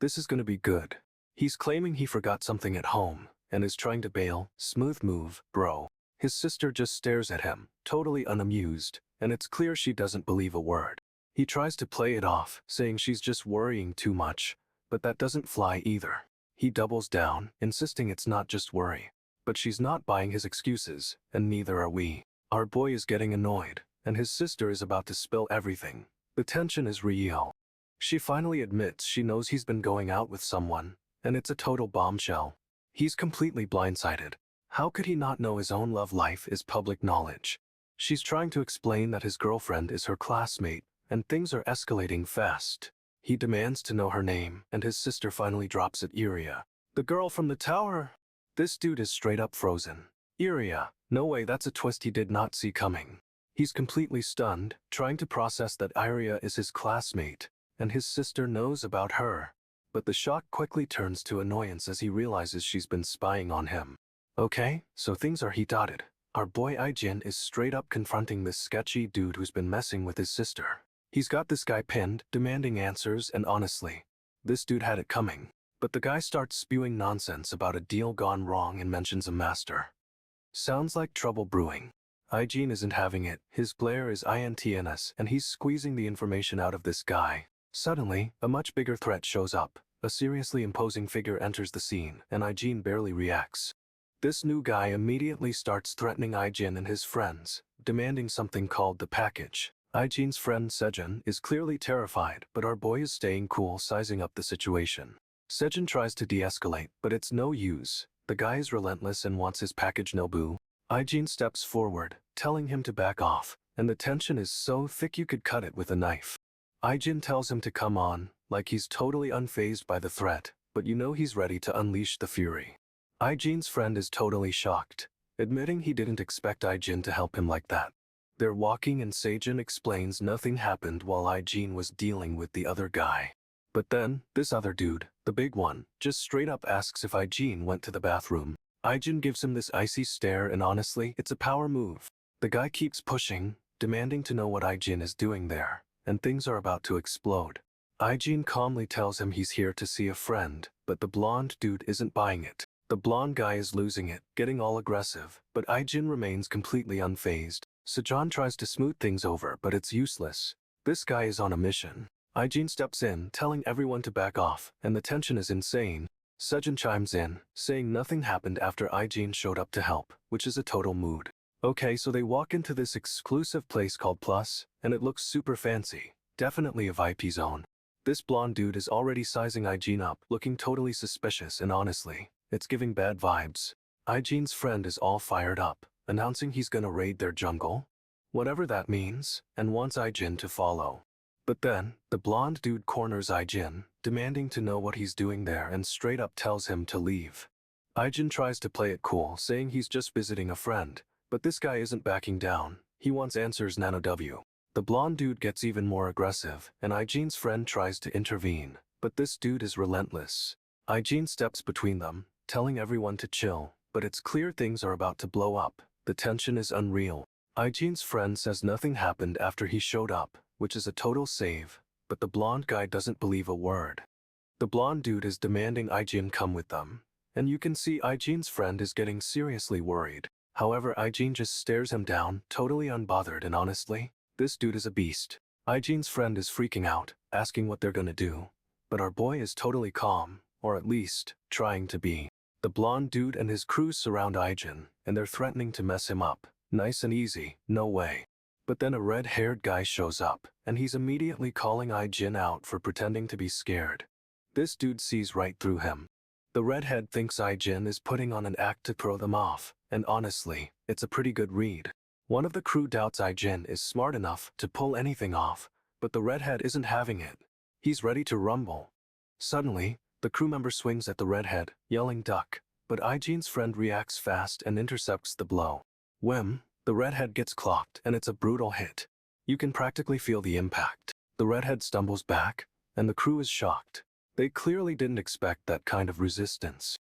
This is gonna be good. He's claiming he forgot something at home, and is trying to bail. Smooth move, bro. His sister just stares at him, totally unamused, and it's clear she doesn't believe a word. He tries to play it off, saying she's just worrying too much, but that doesn't fly either. He doubles down, insisting it's not just worry. But she's not buying his excuses, and neither are we. Our boy is getting annoyed, and his sister is about to spill everything. The tension is real. She finally admits she knows he's been going out with someone, and it's a total bombshell. He's completely blindsided. How could he not know his own love life is public knowledge? She's trying to explain that his girlfriend is her classmate, and things are escalating fast. He demands to know her name, and his sister finally drops it. Iria. The girl from the tower? This dude is straight up frozen. Iria. No way, that's a twist he did not see coming. He's completely stunned, trying to process that Iria is his classmate, and his sister knows about her. But the shock quickly turns to annoyance as he realizes she's been spying on him. Okay, so things are heat-dotted. Our boy Ijin is straight up confronting this sketchy dude who's been messing with his sister. He's got this guy pinned, demanding answers, and honestly, this dude had it coming. But the guy starts spewing nonsense about a deal gone wrong and mentions a master. Sounds like trouble brewing. Ijin isn't having it, his glare is intns, and he's squeezing the information out of this guy. Suddenly, a much bigger threat shows up. A seriously imposing figure enters the scene, and Ijin barely reacts. This new guy immediately starts threatening Ijin and his friends, demanding something called the package. Ijin's friend Sejun is clearly terrified, but our boy is staying cool, sizing up the situation. Sejun tries to de-escalate, but it's no use. The guy is relentless and wants his package Nobu. Ijin steps forward, telling him to back off, and the tension is so thick you could cut it with a knife. Ijin tells him to come on, like he's totally unfazed by the threat, but you know he's ready to unleash the fury. Ijin's friend is totally shocked, admitting he didn't expect Ijin to help him like that. They're walking and Sejun explains nothing happened while Ijin was dealing with the other guy. But then, this other dude, the big one, just straight up asks if Ijin went to the bathroom. Ijin gives him this icy stare and honestly, it's a power move. The guy keeps pushing, demanding to know what Ijin is doing there, and things are about to explode. Ijin calmly tells him he's here to see a friend, but the blonde dude isn't buying it. The blonde guy is losing it, getting all aggressive, but Ijin remains completely unfazed. Sejun tries to smooth things over, but it's useless. This guy is on a mission. Ijin steps in, telling everyone to back off, and the tension is insane. Sejun chimes in, saying nothing happened after Ijin showed up to help, which is a total mood. Okay, so they walk into this exclusive place called Plus, and it looks super fancy. Definitely a VIP zone. This blonde dude is already sizing Ijin up, looking totally suspicious, and honestly, it's giving bad vibes. Ijin's friend is all fired up, announcing he's gonna raid their jungle. Whatever that means, and wants Ijin to follow. But then, the blonde dude corners Ijin, demanding to know what he's doing there and straight up tells him to leave. Ijin tries to play it cool, saying he's just visiting a friend, but this guy isn't backing down. He wants answers nano W. The blonde dude gets even more aggressive, and Ijin's friend tries to intervene, but this dude is relentless. Ijin steps between them, telling everyone to chill, but it's clear things are about to blow up. The tension is unreal. Ijin's friend says nothing happened after he showed up, which is a total save, but the blonde guy doesn't believe a word. The blonde dude is demanding Ijin come with them, and you can see Ijin's friend is getting seriously worried. However, Ijin just stares him down, totally unbothered, and honestly, this dude is a beast. Ijin's friend is freaking out, asking what they're gonna do, but our boy is totally calm, or at least, trying to be. The blonde dude and his crew surround Ijin, and they're threatening to mess him up. Nice and easy, no way. But then a red-haired guy shows up, and he's immediately calling Ijin out for pretending to be scared. This dude sees right through him. The redhead thinks Ijin is putting on an act to throw them off, and honestly, it's a pretty good read. One of the crew doubts Ijin is smart enough to pull anything off, but the redhead isn't having it. He's ready to rumble. Suddenly, the crew member swings at the redhead, yelling duck, but Ijin's friend reacts fast and intercepts the blow. Whim, the redhead gets clocked and it's a brutal hit. You can practically feel the impact. The redhead stumbles back, and the crew is shocked. They clearly didn't expect that kind of resistance.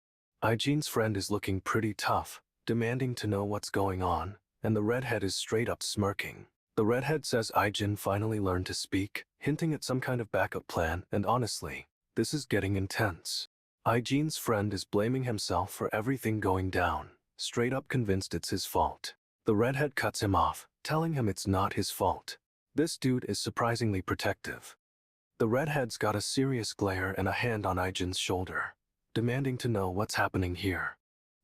Ijin's friend is looking pretty tough, demanding to know what's going on, and the redhead is straight up smirking. The redhead says Ijin finally learned to speak, hinting at some kind of backup plan, and honestly, this is getting intense. Ijin's friend is blaming himself for everything going down, straight up convinced it's his fault. The redhead cuts him off, telling him it's not his fault. This dude is surprisingly protective. The redhead's got a serious glare and a hand on Ijin's shoulder, demanding to know what's happening here.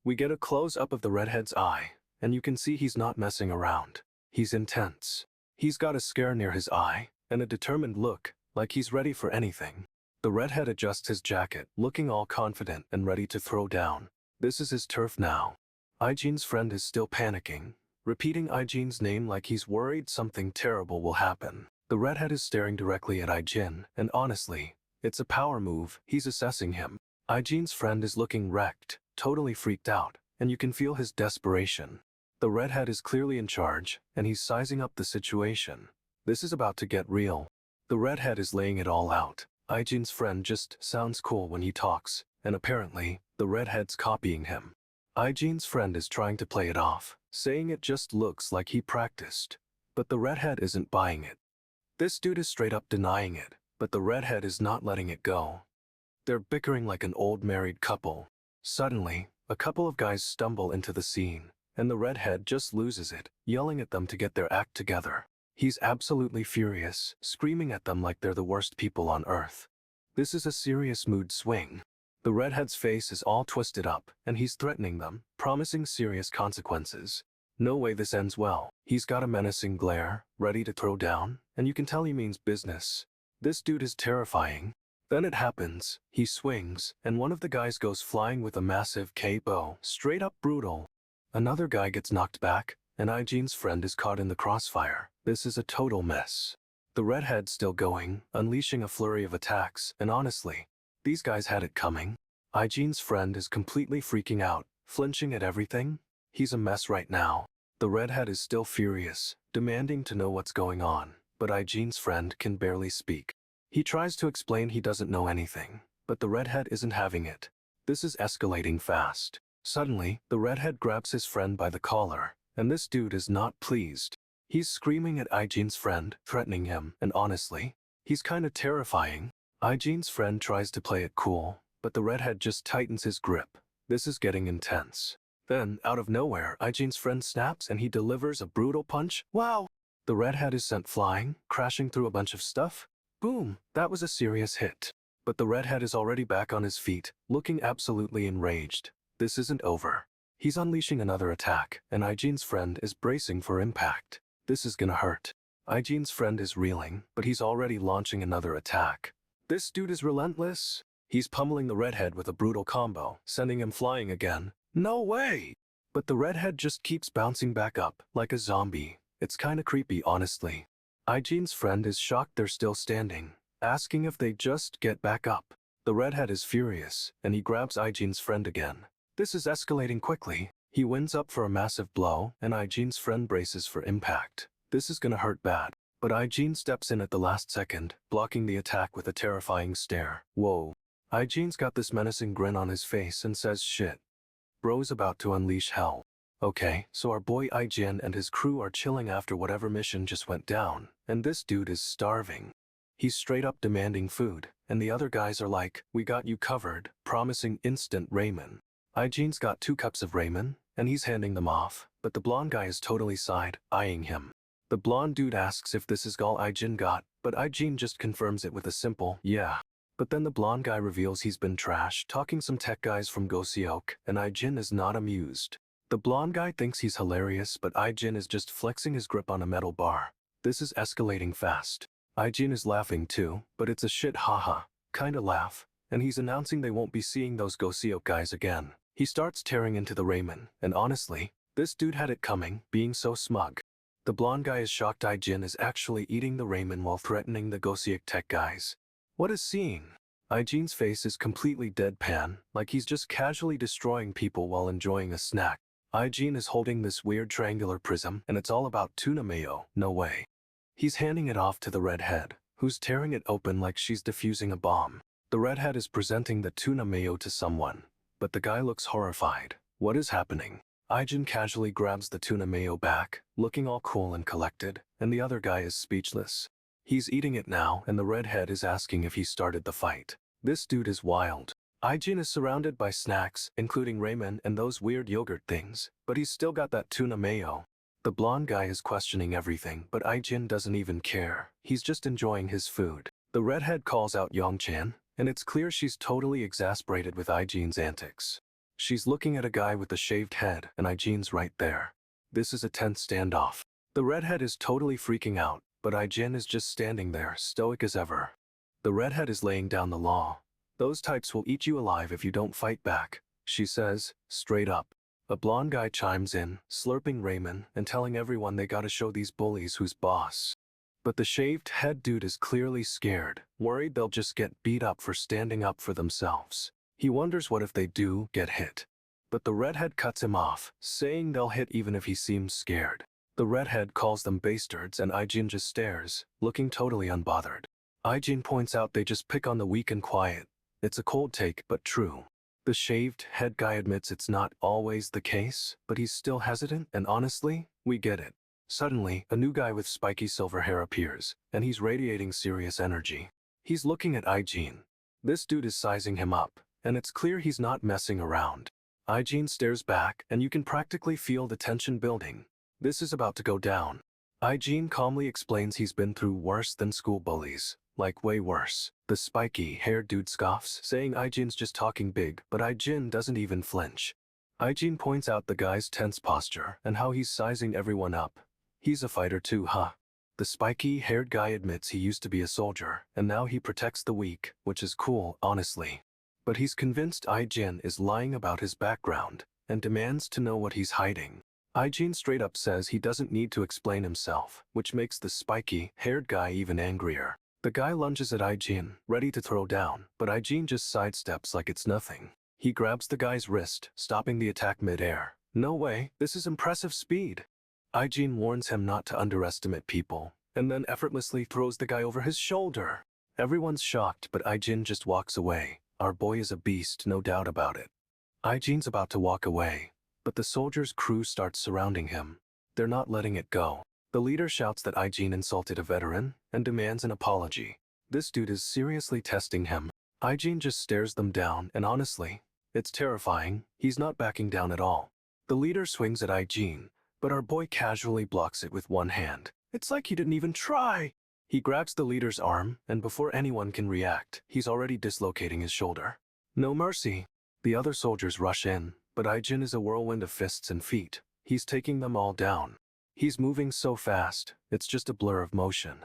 We get a close-up of the redhead's eye, and you can see he's not messing around. He's intense. He's got a scare near his eye, and a determined look, like he's ready for anything. The redhead adjusts his jacket, looking all confident and ready to throw down. This is his turf now. Ijin's friend is still panicking, repeating Ijin's name like he's worried something terrible will happen. The redhead is staring directly at Ijin, and honestly, it's a power move. He's assessing him. Ijin's friend is looking wrecked, totally freaked out, and you can feel his desperation. The redhead is clearly in charge, and he's sizing up the situation. This is about to get real. The redhead is laying it all out. Ijin's friend just sounds cool when he talks, and apparently, the redhead's copying him. Ijin's friend is trying to play it off, saying it just looks like he practiced. But the redhead isn't buying it. This dude is straight up denying it, but the redhead is not letting it go. They're bickering like an old married couple. Suddenly, a couple of guys stumble into the scene, and the redhead just loses it, yelling at them to get their act together. He's absolutely furious, screaming at them like they're the worst people on earth. This is a serious mood swing. The redhead's face is all twisted up, and he's threatening them, promising serious consequences. No way this ends well. He's got a menacing glare, ready to throw down, and you can tell he means business. This dude is terrifying. Then it happens. He swings, and one of the guys goes flying with a massive KO, straight up brutal. Another guy gets knocked back, and Ijin's friend is caught in the crossfire. This is a total mess. The redhead's still going, unleashing a flurry of attacks, and honestly, these guys had it coming. Ijin's friend is completely freaking out, flinching at everything. He's a mess right now. The redhead is still furious, demanding to know what's going on, but Ijin's friend can barely speak. He tries to explain he doesn't know anything, but the redhead isn't having it. This is escalating fast. Suddenly, the redhead grabs his friend by the collar, and this dude is not pleased. He's screaming at Ijin's friend, threatening him, and honestly, he's kinda terrifying. Ijin's friend tries to play it cool, but the redhead just tightens his grip. This is getting intense. Then, out of nowhere, Ijin's friend snaps and he delivers a brutal punch. Wow! The redhead is sent flying, crashing through a bunch of stuff. Boom! That was a serious hit. But the redhead is already back on his feet, looking absolutely enraged. This isn't over. He's unleashing another attack, and Ijin's friend is bracing for impact. This is gonna hurt. Ijin's friend is reeling, but he's already launching another attack. This dude is relentless. He's pummeling the redhead with a brutal combo, sending him flying again. No way! But the redhead just keeps bouncing back up, like a zombie. It's kinda creepy, honestly. Ijin's friend is shocked they're still standing, asking if they just get back up. The redhead is furious, and he grabs Ijin's friend again. This is escalating quickly. He wins up for a massive blow, and Ijin's friend braces for impact. This is gonna hurt bad. But Ijin steps in at the last second, blocking the attack with a terrifying stare. Whoa. Ijin's got this menacing grin on his face and says shit. Bro's about to unleash hell. Okay, so our boy Ijin and his crew are chilling after whatever mission just went down, and this dude is starving. He's straight up demanding food, and the other guys are like, we got you covered, promising instant ramen. Ijin's got 2 cups of ramen, and he's handing them off, but the blonde guy is totally side-eyeing him. The blonde dude asks if this is all Ijin got, but Ijin just confirms it with a simple, yeah. But then the blonde guy reveals he's been trash-talking some tech guys from Goseok, and Ijin is not amused. The blonde guy thinks he's hilarious, but Ijin is just flexing his grip on a metal bar. This is escalating fast. Ijin is laughing too, but it's a shit haha kinda laugh, and he's announcing they won't be seeing those Goseok guys again. He starts tearing into the ramen, and honestly, this dude had it coming, being so smug. The blonde guy is shocked Ijin is actually eating the ramen while threatening the Goseok tech guys. What a scene! Ijin's face is completely deadpan, like he's just casually destroying people while enjoying a snack. Ijin is holding this weird triangular prism, and it's all about tuna mayo. No way. He's handing it off to the redhead, who's tearing it open like she's defusing a bomb. The redhead is presenting the tuna mayo to someone, but the guy looks horrified. What is happening? Ijin casually grabs the tuna mayo back, looking all cool and collected, and the other guy is speechless. He's eating it now, and the redhead is asking if he started the fight. This dude is wild. Ijin is surrounded by snacks, including ramen and those weird yogurt things, but he's still got that tuna mayo. The blonde guy is questioning everything, but Ijin doesn't even care. He's just enjoying his food. The redhead calls out Yongchan, and it's clear she's totally exasperated with Ijin's antics. She's looking at a guy with a shaved head, and Ijin's right there. This is a tense standoff. The redhead is totally freaking out, but Ijin is just standing there, stoic as ever. The redhead is laying down the law. Those types will eat you alive if you don't fight back, she says, straight up. A blonde guy chimes in, slurping ramen and telling everyone they gotta show these bullies who's boss. But the shaved head dude is clearly scared, worried they'll just get beat up for standing up for themselves. He wonders what if they do get hit. but the redhead cuts him off, saying they'll hit even if he seems scared. The redhead calls them bastards and Aijin just stares, looking totally unbothered. Aijin points out they just pick on the weak and quiet. It's a cold take, but true. The shaved head guy admits it's not always the case, but he's still hesitant, and honestly, we get it. Suddenly, a new guy with spiky silver hair appears, and he's radiating serious energy. He's looking at Aijin. This dude is sizing him up, and it's clear he's not messing around. Aijin stares back, and you can practically feel the tension building. This is about to go down. Aijin calmly explains he's been through worse than school bullies, like way worse. The spiky-haired dude scoffs, saying Aijin's just talking big, but Aijin doesn't even flinch. Aijin points out the guy's tense posture and how he's sizing everyone up. He's a fighter too, huh? The spiky-haired guy admits he used to be a soldier, and now he protects the weak, which is cool, honestly. But he's convinced Aijin is lying about his background, and demands to know what he's hiding. Aijin straight up says he doesn't need to explain himself, which makes the spiky-haired guy even angrier. The guy lunges at Aijin, ready to throw down, but Aijin just sidesteps like it's nothing. He grabs the guy's wrist, stopping the attack mid-air. No way, this is impressive speed. Aijin warns him not to underestimate people, and then effortlessly throws the guy over his shoulder. Everyone's shocked, but Aijin just walks away. Our boy is a beast, no doubt about it. Aijin's about to walk away, but the soldiers' crew starts surrounding him. They're not letting it go. The leader shouts that Aijin insulted a veteran and demands an apology. This dude is seriously testing him. Aijin just stares them down, and honestly, it's terrifying. He's not backing down at all. The leader swings at Aijin, but our boy casually blocks it with one hand. It's like he didn't even try. He grabs the leader's arm, and before anyone can react, he's already dislocating his shoulder. No mercy. The other soldiers rush in, but Aijin is a whirlwind of fists and feet. He's taking them all down. He's moving so fast, it's just a blur of motion.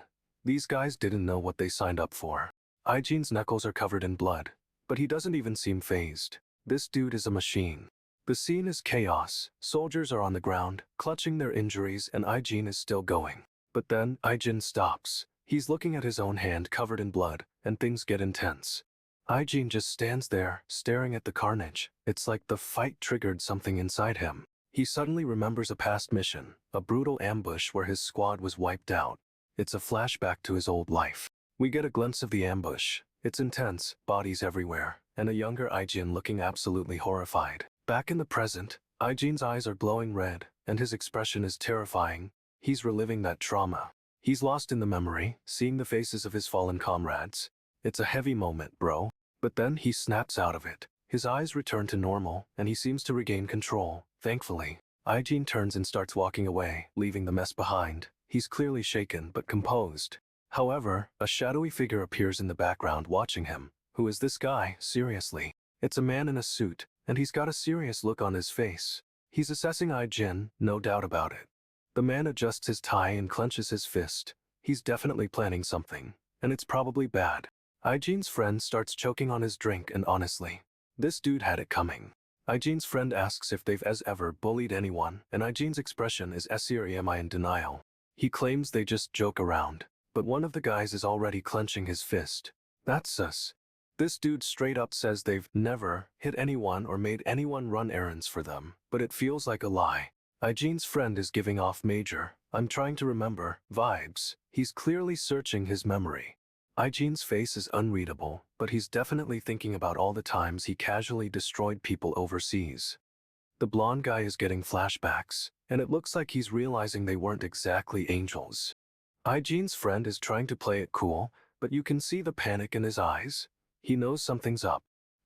These guys didn't know what they signed up for. Aijin's knuckles are covered in blood, but he doesn't even seem fazed. This dude is a machine. The scene is chaos. Soldiers are on the ground, clutching their injuries, and Aijin is still going. But then, Aijin stops. He's looking at his own hand covered in blood, and things get intense. Aijin just stands there, staring at the carnage. It's like the fight triggered something inside him. He suddenly remembers a past mission, a brutal ambush where his squad was wiped out. It's a flashback to his old life. We get a glimpse of the ambush. It's intense, bodies everywhere, and a younger Aijin looking absolutely horrified. Back in the present, Aijin's eyes are glowing red, and his expression is terrifying. He's reliving that trauma. He's lost in the memory, seeing the faces of his fallen comrades. It's a heavy moment, bro. But then he snaps out of it. His eyes return to normal, and he seems to regain control. Thankfully, Aijin turns and starts walking away, leaving the mess behind. He's clearly shaken but composed. However, a shadowy figure appears in the background watching him. Who is this guy, seriously? It's a man in a suit, and he's got a serious look on his face. He's assessing Aijin, no doubt about it. The man adjusts his tie and clenches his fist. He's definitely planning something, and it's probably bad. Aijin's friend starts choking on his drink, and honestly, this dude had it coming. Aijin's friend asks if they've ever bullied anyone, and Aijin's expression is semi in denial. He claims they just joke around, but one of the guys is already clenching his fist. That's sus. This dude straight up says they've never hit anyone or made anyone run errands for them, but it feels like a lie. Aijin's friend is giving off major, I'm trying to remember, vibes. He's clearly searching his memory. Aijin's face is unreadable, but he's definitely thinking about all the times he casually destroyed people overseas. The blonde guy is getting flashbacks, and it looks like he's realizing they weren't exactly angels. Aijin's friend is trying to play it cool, but you can see the panic in his eyes. He knows something's up.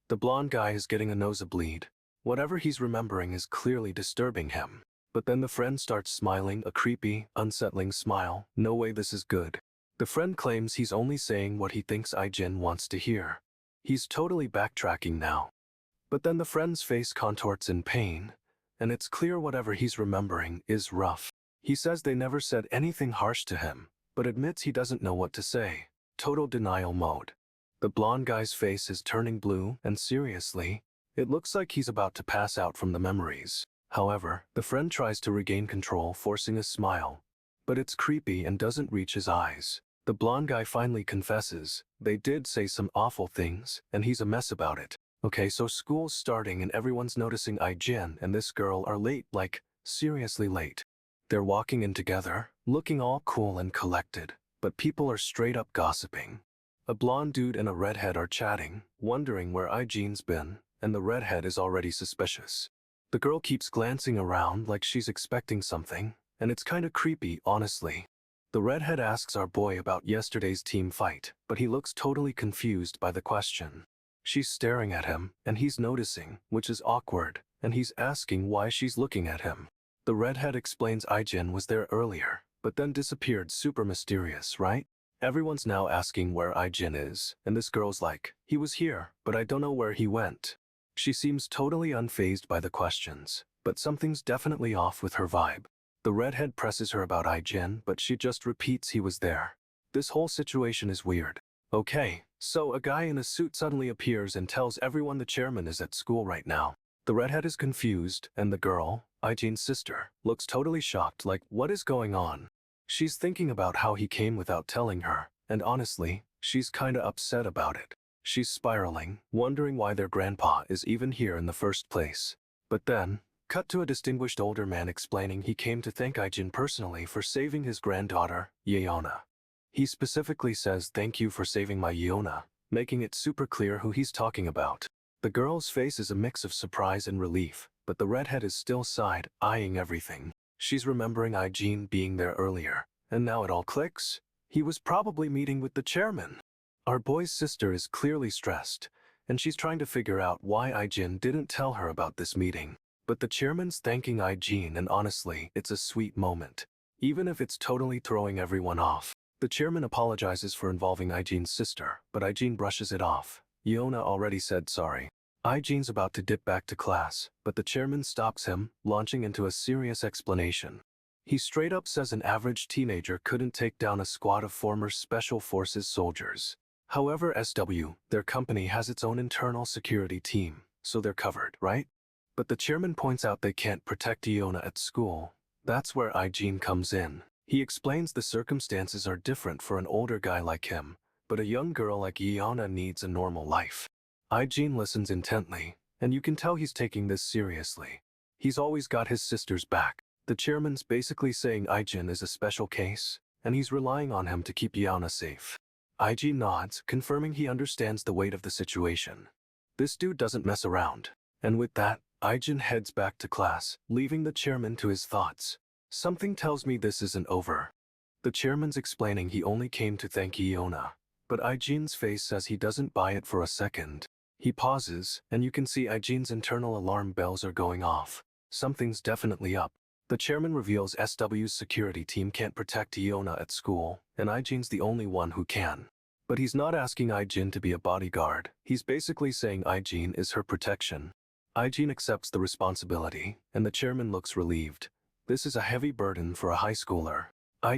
The blonde guy is getting a nosebleed. Whatever he's remembering is clearly disturbing him. But then the friend starts smiling, a creepy, unsettling smile. No way, this is good. The friend claims he's only saying what he thinks Aijin wants to hear. He's totally backtracking now. But then the friend's face contorts in pain, and it's clear whatever he's remembering is rough. He says they never said anything harsh to him, but admits he doesn't know what to say. Total denial mode. The blonde guy's face is turning blue, and seriously, it looks like he's about to pass out from the memories. However, the friend tries to regain control, forcing a smile, but it's creepy and doesn't reach his eyes. The blonde guy finally confesses, they did say some awful things, and he's a mess about it. Okay, so school's starting and everyone's noticing Jin and this girl are late, like, seriously late. They're walking in together, looking all cool and collected, but people are straight up gossiping. A blonde dude and a redhead are chatting, wondering where Jin's been, and the redhead is already suspicious. The girl keeps glancing around like she's expecting something, and it's kinda creepy, honestly. The redhead asks our boy about yesterday's team fight, but he looks totally confused by the question. She's staring at him, and he's noticing, which is awkward, and he's asking why she's looking at him. The redhead explains Jin was there earlier, but then disappeared, super mysterious, right? Everyone's now asking where Jin is, and this girl's like, he was here, but I don't know where he went. She seems totally unfazed by the questions, but something's definitely off with her vibe. The redhead presses her about Jin, but she just repeats he was there. This whole situation is weird. Okay, so a guy in a suit suddenly appears and tells everyone the chairman is at school right now. The redhead is confused, and the girl, Jin's sister, looks totally shocked, like, what is going on? She's thinking about how he came without telling her, and honestly, she's kinda upset about it. She's spiraling, wondering why their grandpa is even here in the first place. But then, cut to a distinguished older man explaining he came to thank Jin personally for saving his granddaughter, Yeona. He specifically says thank you for saving my Yeona, making it super clear who he's talking about. The girl's face is a mix of surprise and relief, but the redhead is still side-eyeing everything. She's remembering Jin being there earlier, and now it all clicks. He was probably meeting with the chairman. Our boy's sister is clearly stressed, and she's trying to figure out why Jin didn't tell her about this meeting. But the chairman's thanking Jin, and honestly, it's a sweet moment. Even if it's totally throwing everyone off. The chairman apologizes for involving Jin's sister, but Jin brushes it off. Yeona already said sorry. Jin's about to dip back to class, but the chairman stops him, launching into a serious explanation. He straight up says an average teenager couldn't take down a squad of former Special Forces soldiers. However, their company has its own internal security team, so they're covered, right? But the chairman points out they can't protect Yeona at school. That's where Jin comes in. He explains the circumstances are different for an older guy like him, but a young girl like Yeona needs a normal life. Jin listens intently, and you can tell he's taking this seriously. He's always got his sister's back. The chairman's basically saying Jin is a special case, and he's relying on him to keep Yeona safe. Jin nods, confirming he understands the weight of the situation. This dude doesn't mess around. And with that, Jin heads back to class, leaving the chairman to his thoughts. Something tells me this isn't over. The chairman's explaining he only came to thank Yeona, but Jin's face says he doesn't buy it for a second. He pauses, and you can see Jin's internal alarm bells are going off. Something's definitely up. The chairman reveals SW's security team can't protect Yeona at school, and Jin's the only one who can. But he's not asking Jin to be a bodyguard. He's basically saying Jin is her protection. Jin accepts the responsibility, and the chairman looks relieved. This is a heavy burden for a high schooler.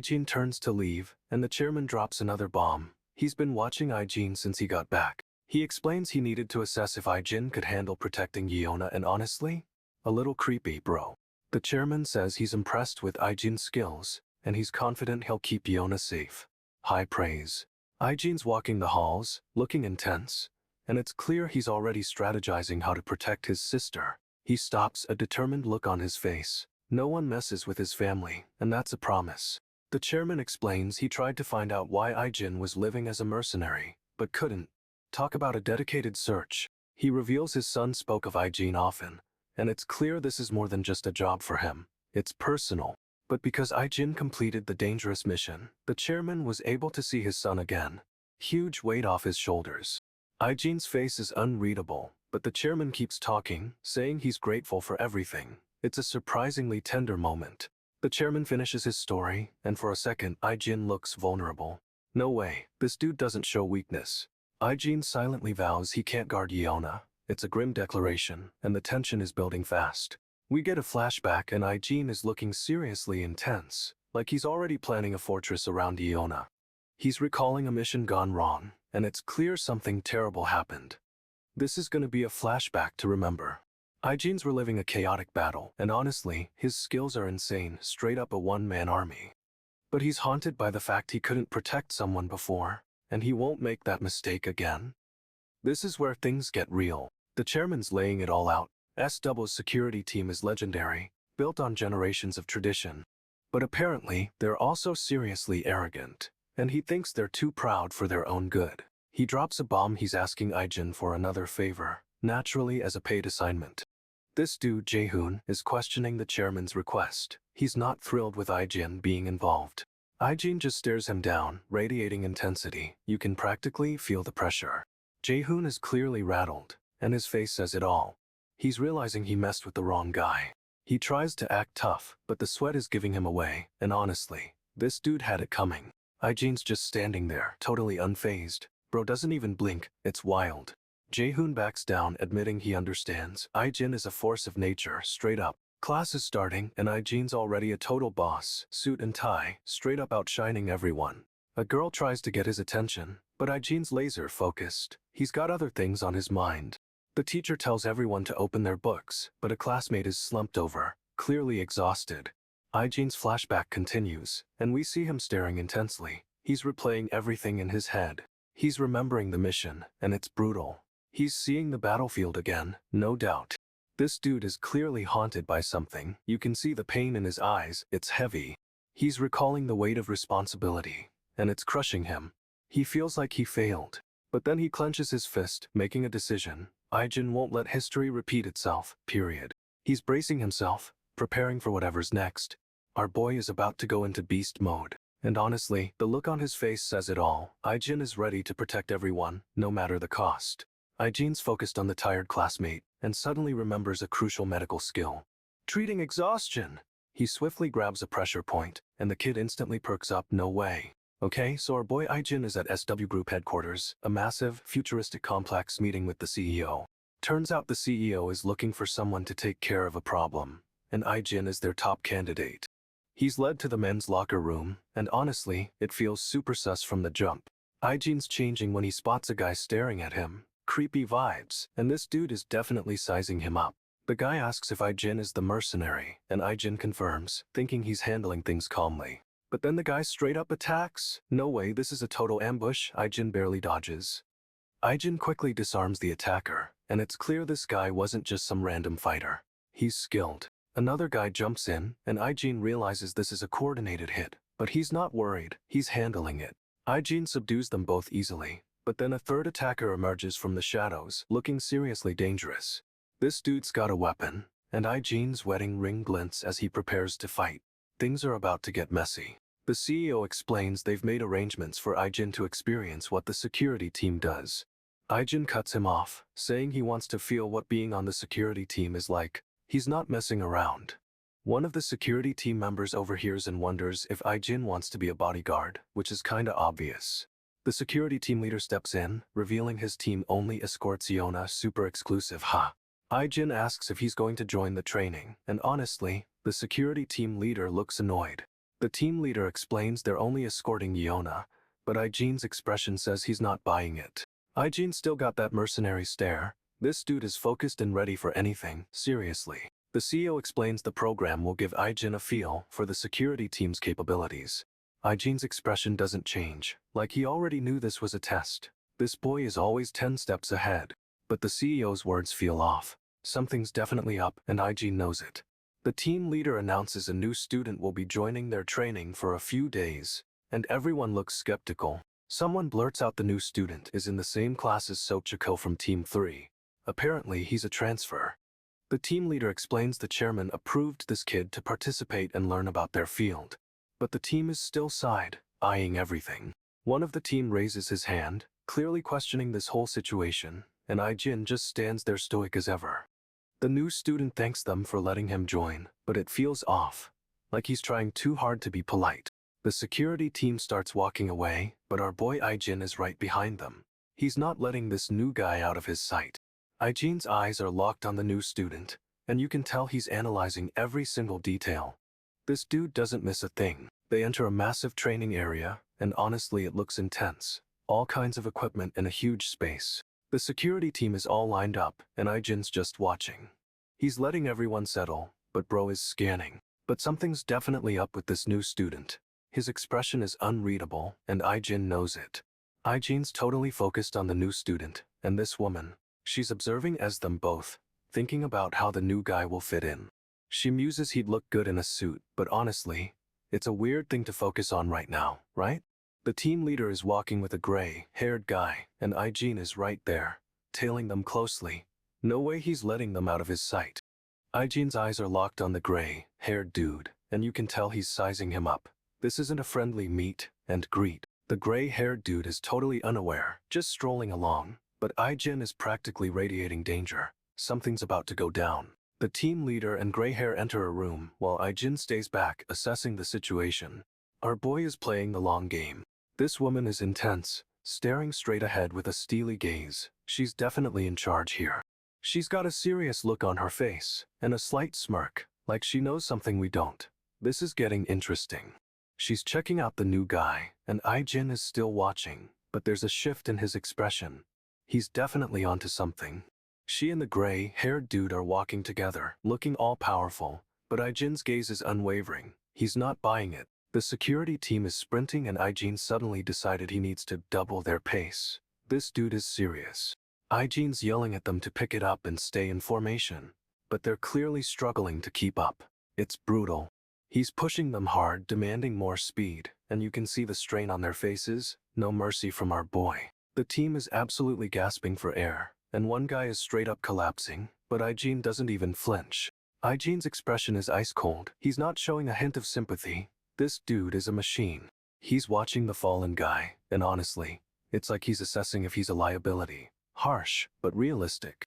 Jin turns to leave, and the chairman drops another bomb. He's been watching Jin since he got back. He explains he needed to assess if Jin could handle protecting Yeona, and honestly, a little creepy, bro. The chairman says he's impressed with Jin's skills, and he's confident he'll keep Yeona safe. High praise. Jin's walking the halls, looking intense, and it's clear he's already strategizing how to protect his sister. He stops, a determined look on his face. No one messes with his family, and that's a promise. The chairman explains he tried to find out why Jin was living as a mercenary, but couldn't. Talk about a dedicated search. He reveals his son spoke of Jin often, and it's clear this is more than just a job for him. It's personal. But because Jin completed the dangerous mission, the chairman was able to see his son again. Huge weight off his shoulders. Jin's face is unreadable, but the chairman keeps talking, saying he's grateful for everything. It's a surprisingly tender moment. The chairman finishes his story, and for a second, Jin looks vulnerable. No way, this dude doesn't show weakness. Jin silently vows he can't guard Yeona. It's a grim declaration, and the tension is building fast. We get a flashback, and Jin is looking seriously intense, like he's already planning a fortress around Yeona. He's recalling a mission gone wrong, and it's clear something terrible happened. This is gonna be a flashback to remember. Jin's reliving a chaotic battle, and honestly, his skills are insane, straight up a one-man army. But he's haunted by the fact he couldn't protect someone before, and he won't make that mistake again. This is where things get real. The chairman's laying it all out. SW's security team is legendary, built on generations of tradition. But apparently, they're also seriously arrogant, and he thinks they're too proud for their own good. He drops a bomb. He's asking Aijin for another favor, naturally as a paid assignment. This dude, Jaehoon, is questioning the chairman's request. He's not thrilled with Aijin being involved. Aijin just stares him down, radiating intensity. You can practically feel the pressure. Jaehoon is clearly rattled, and his face says it all. He's realizing he messed with the wrong guy. He tries to act tough, but the sweat is giving him away, and honestly, this dude had it coming. Aijin's just standing there, totally unfazed. Bro doesn't even blink. It's wild. Jaehoon backs down, admitting he understands. Aijin is a force of nature, straight up. Class is starting, and Aijin's already a total boss, suit and tie, straight up outshining everyone. A girl tries to get his attention, but Aijin's laser focused. He's got other things on his mind. The teacher tells everyone to open their books, but a classmate is slumped over, clearly exhausted. Aijin's flashback continues, and we see him staring intensely. He's replaying everything in his head. He's remembering the mission, and it's brutal. He's seeing the battlefield again, no doubt. This dude is clearly haunted by something. You can see the pain in his eyes. It's heavy. He's recalling the weight of responsibility, and it's crushing him. He feels like he failed. But then he clenches his fist, making a decision. Aijin won't let history repeat itself, period. He's bracing himself, preparing for whatever's next. Our boy is about to go into beast mode. And honestly, the look on his face says it all. Aijin is ready to protect everyone, no matter the cost. Aijin's focused on the tired classmate, and suddenly remembers a crucial medical skill. Treating exhaustion! He swiftly grabs a pressure point, and the kid instantly perks up. No way. Okay, so our boy Aijin is at SW Group headquarters, a massive, futuristic complex meeting with the CEO. Turns out the CEO is looking for someone to take care of a problem, and Aijin is their top candidate. He's led to the men's locker room, and honestly, it feels super sus from the jump. Aijin's changing when he spots a guy staring at him. Creepy vibes, and this dude is definitely sizing him up. The guy asks if Aijin is the mercenary, and Aijin confirms, thinking he's handling things calmly. But then the guy straight up attacks. No way, this is a total ambush. Aijin barely dodges. Aijin quickly disarms the attacker, and it's clear this guy wasn't just some random fighter. He's skilled. Another guy jumps in, and Aijin realizes this is a coordinated hit, but he's not worried. He's handling it. Aijin subdues them both easily. But then a third attacker emerges from the shadows, looking seriously dangerous. This dude's got a weapon, and Aijin's wedding ring glints as he prepares to fight. Things are about to get messy. The CEO explains they've made arrangements for Aijin to experience what the security team does. Aijin cuts him off, saying he wants to feel what being on the security team is like. He's not messing around. One of the security team members overhears and wonders if Aijin wants to be a bodyguard, which is kinda obvious. The security team leader steps in, revealing his team only escorts Yona, super exclusive, ha. Aijin asks if he's going to join the training, and honestly, the security team leader looks annoyed. The team leader explains they're only escorting Yona, but Aijin's expression says he's not buying it. Aijin still got that mercenary stare. This dude is focused and ready for anything, seriously. The CEO explains the program will give Aijin a feel for the security team's capabilities. Aijin's expression doesn't change, like he already knew this was a test. This boy is always 10 steps ahead. But the CEO's words feel off. Something's definitely up, and Aijin knows it. The team leader announces a new student will be joining their training for a few days, and everyone looks skeptical. Someone blurts out the new student is in the same class as Sochiko from Team 3. Apparently, he's a transfer. The team leader explains the chairman approved this kid to participate and learn about their field. But the team is still side, eyeing everything. One of the team raises his hand, clearly questioning this whole situation, and Aijin just stands there stoic as ever. The new student thanks them for letting him join, but it feels off, like he's trying too hard to be polite. The security team starts walking away, but our boy Aijin is right behind them. He's not letting this new guy out of his sight. Aijin's eyes are locked on the new student, and you can tell he's analyzing every single detail. This dude doesn't miss a thing. They enter a massive training area, and honestly it looks intense. All kinds of equipment in a huge space. The security team is all lined up, and Aijin's just watching. He's letting everyone settle, but bro is scanning. But something's definitely up with this new student. His expression is unreadable, and Aijin knows it. Aijin's totally focused on the new student, and this woman. She's observing as them both, thinking about how the new guy will fit in. She muses he'd look good in a suit, but honestly, it's a weird thing to focus on right now, right? The team leader is walking with a gray-haired guy, and Ijin is right there, tailing them closely. No way he's letting them out of his sight. Ijin's eyes are locked on the gray-haired dude, and you can tell he's sizing him up. This isn't a friendly meet and greet. The gray-haired dude is totally unaware, just strolling along, but Ijin is practically radiating danger. Something's about to go down. The team leader and gray hair enter a room, while Ijin stays back, assessing the situation. Our boy is playing the long game. This woman is intense, staring straight ahead with a steely gaze. She's definitely in charge here. She's got a serious look on her face, and a slight smirk, like she knows something we don't. This is getting interesting. She's checking out the new guy, and Ijin is still watching, but there's a shift in his expression. He's definitely onto something. She and the gray-haired dude are walking together, looking all-powerful, but Ijin's gaze is unwavering. He's not buying it. The security team is sprinting and Ijin suddenly decided he needs to double their pace. This dude is serious. Ijin's yelling at them to pick it up and stay in formation, but they're clearly struggling to keep up. It's brutal. He's pushing them hard, demanding more speed, and you can see the strain on their faces. No mercy from our boy. The team is absolutely gasping for air, and one guy is straight up collapsing, but Ijin doesn't even flinch. Ijin's expression is ice cold. He's not showing a hint of sympathy. This dude is a machine. He's watching the fallen guy, and honestly, it's like he's assessing if he's a liability. Harsh, but realistic.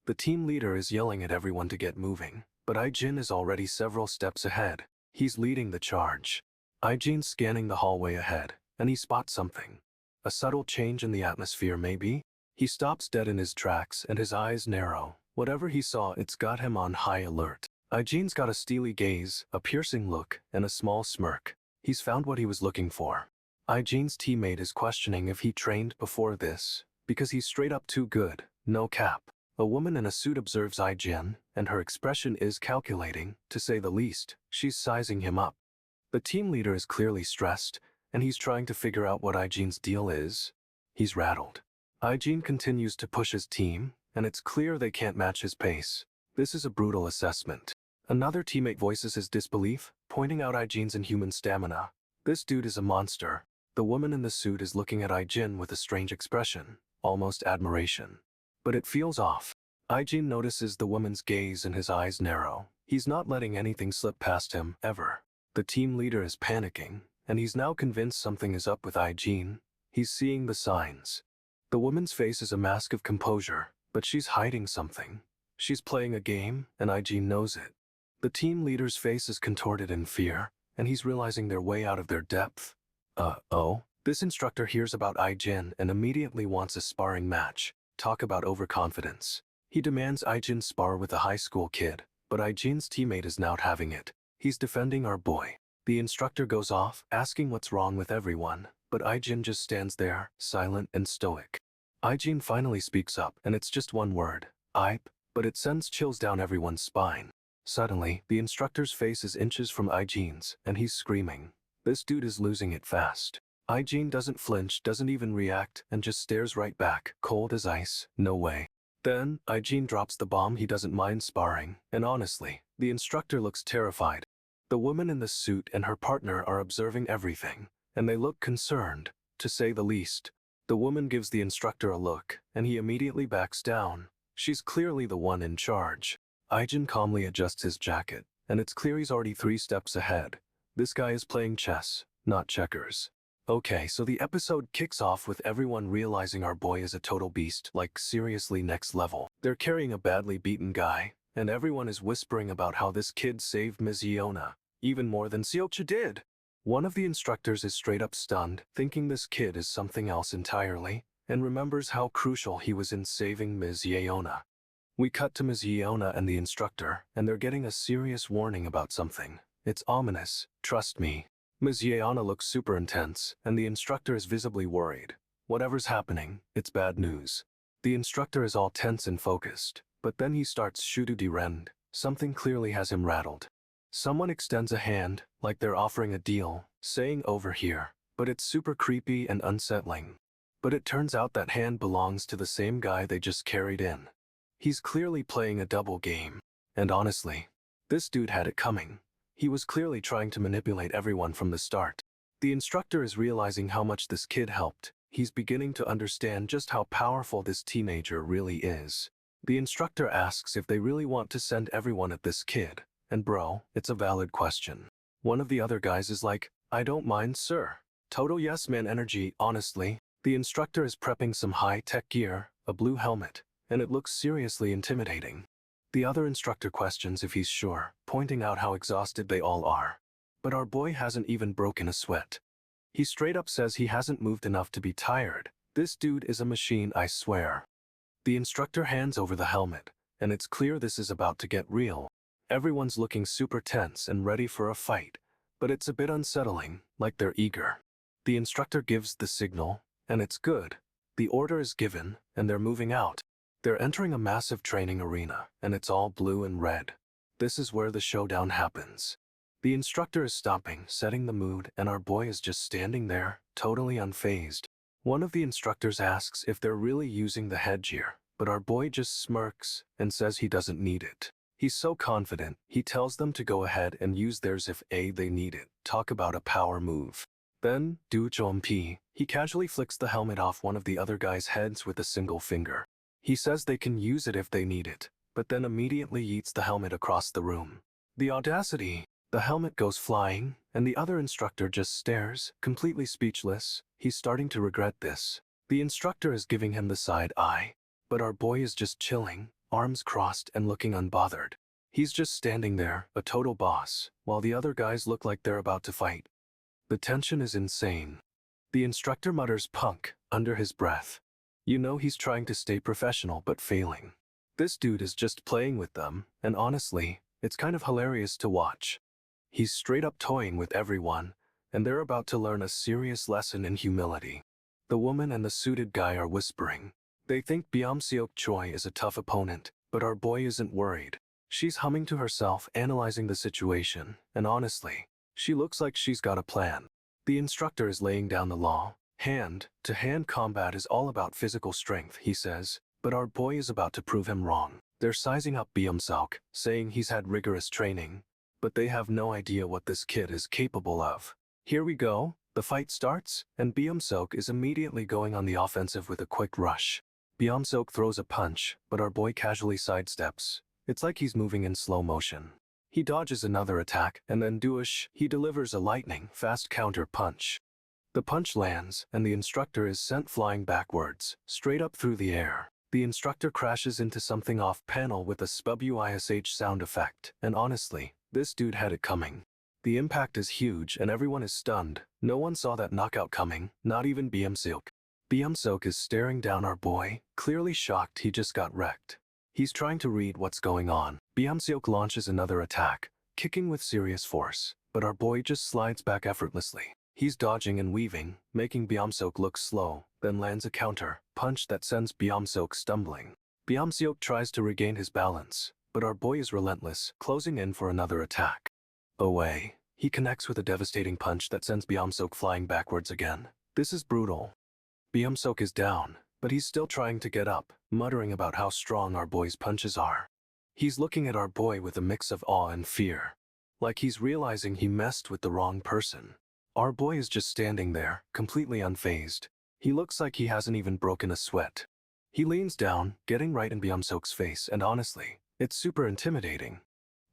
The team leader is yelling at everyone to get moving, but Ijin is already several steps ahead. He's leading the charge. Ijin's scanning the hallway ahead, and he spots something. A subtle change in the atmosphere, maybe? He stops dead in his tracks, and his eyes narrow. Whatever he saw, it's got him on high alert. Ijin's got a steely gaze, a piercing look, and a small smirk. He's found what he was looking for. Ijin's teammate is questioning if he trained before this, because he's straight up too good, no cap. A woman in a suit observes Ijin, and her expression is calculating, to say the least. She's sizing him up. The team leader is clearly stressed, and he's trying to figure out what Ijin's deal is. He's rattled. Ijin continues to push his team, and it's clear they can't match his pace. This is a brutal assessment. Another teammate voices his disbelief, pointing out Ijin's inhuman stamina. This dude is a monster. The woman in the suit is looking at Ijin with a strange expression, almost admiration. But it feels off. Ijin notices the woman's gaze and his eyes narrow. He's not letting anything slip past him, ever. The team leader is panicking, and he's now convinced something is up with Ijin. He's seeing the signs. The woman's face is a mask of composure, but she's hiding something. She's playing a game, and Ijin knows it. The team leader's face is contorted in fear, and he's realizing they're way out of their depth. This instructor hears about Ijin and immediately wants a sparring match. Talk about overconfidence. He demands Ijin spar with a high school kid, but Ijin's teammate is not having it. He's defending our boy. The instructor goes off, asking what's wrong with everyone, but Ijin just stands there, silent and stoic. Ijin finally speaks up, and it's just one word, "Ipe," but it sends chills down everyone's spine. Suddenly, the instructor's face is inches from Ijin's, and he's screaming. This dude is losing it fast. Ijin doesn't flinch, doesn't even react, and just stares right back, cold as ice. No way. Then, Ijin drops the bomb. He doesn't mind sparring, and honestly, the instructor looks terrified. The woman in the suit and her partner are observing everything, and they look concerned, to say the least. The woman gives the instructor a look, and he immediately backs down. She's clearly the one in charge. Ijin calmly adjusts his jacket, and it's clear he's already 3 steps ahead. This guy is playing chess, not checkers. Okay, so the episode kicks off with everyone realizing our boy is a total beast, like seriously next level. They're carrying a badly beaten guy, and everyone is whispering about how this kid saved Ms. Yeona, even more than Seokcha did. One of the instructors is straight up stunned, thinking this kid is something else entirely, and remembers how crucial he was in saving Ms. Yeona. We cut to Ms. Yeona and the instructor, and they're getting a serious warning about something. It's ominous, trust me. Ms. Yeona looks super intense, and the instructor is visibly worried. Whatever's happening, it's bad news. The instructor is all tense and focused, but then he starts shudu-di-rend. Something clearly has him rattled. Someone extends a hand, like they're offering a deal, saying over here, but it's super creepy and unsettling. but it turns out that hand belongs to the same guy they just carried in. He's clearly playing a double game. And honestly, this dude had it coming. He was clearly trying to manipulate everyone from the start. The instructor is realizing how much this kid helped. He's beginning to understand just how powerful this teenager really is. The instructor asks if they really want to send everyone at this kid. And bro, it's a valid question. One of the other guys is like, I don't mind, sir. Total yes man energy, honestly. The instructor is prepping some high-tech gear, a blue helmet, and it looks seriously intimidating. The other instructor questions if he's sure, pointing out how exhausted they all are. But our boy hasn't even broken a sweat. He straight up says he hasn't moved enough to be tired. This dude is a machine, I swear. The instructor hands over the helmet, and it's clear this is about to get real. Everyone's looking super tense and ready for a fight, but it's a bit unsettling, like they're eager. The instructor gives the signal, and it's good. The order is given, and they're moving out. They're entering a massive training arena, and it's all blue and red. This is where the showdown happens. The instructor is stopping, setting the mood, and our boy is just standing there, totally unfazed. One of the instructors asks if they're really using the headgear, but our boy just smirks and says he doesn't need it. He's so confident, he tells them to go ahead and use theirs if they need it. Talk about a power move. Then, do Jompi, he casually flicks the helmet off one of the other guys' heads with a single finger. He says they can use it if they need it, but then immediately yeets the helmet across the room. The audacity! The helmet goes flying, and the other instructor just stares, completely speechless. He's starting to regret this. The instructor is giving him the side eye, but our boy is just chilling, arms crossed and looking unbothered. He's just standing there, a total boss, while the other guys look like they're about to fight. The tension is insane. The instructor mutters punk under his breath. You know he's trying to stay professional but failing. This dude is just playing with them, and honestly, it's kind of hilarious to watch. He's straight up toying with everyone, and they're about to learn a serious lesson in humility. The woman and the suited guy are whispering. They think Byung-seok Choi is a tough opponent, but our boy isn't worried. She's humming to herself, analyzing the situation, and honestly, she looks like she's got a plan. The instructor is laying down the law. Hand-to-hand combat is all about physical strength, he says, but our boy is about to prove him wrong. They're sizing up Byung-seok, saying he's had rigorous training, but they have no idea what this kid is capable of. Here we go, the fight starts, and Byung-seok is immediately going on the offensive with a quick rush. Byung-seok throws a punch, but our boy casually sidesteps. It's like he's moving in slow motion. He dodges another attack, and then he delivers a lightning-fast counter punch. The punch lands, and the instructor is sent flying backwards, straight up through the air. The instructor crashes into something off-panel with a spubish sound effect, and honestly, this dude had it coming. The impact is huge and everyone is stunned. No one saw that knockout coming, not even Byung-seok. Byung-seok is staring down our boy, clearly shocked he just got wrecked. He's trying to read what's going on. Byung-seok launches another attack, kicking with serious force, but our boy just slides back effortlessly. He's dodging and weaving, making Byung-seok look slow, then lands a counter punch that sends Byung-seok stumbling. Byung-seok tries to regain his balance, but our boy is relentless, closing in for another attack. Away, he connects with a devastating punch that sends Byung-seok flying backwards again. This is brutal. Byung-seok is down, but he's still trying to get up, muttering about how strong our boy's punches are. He's looking at our boy with a mix of awe and fear, like he's realizing he messed with the wrong person. Our boy is just standing there, completely unfazed. He looks like he hasn't even broken a sweat. He leans down, getting right in Byung-seok's face, and honestly, it's super intimidating.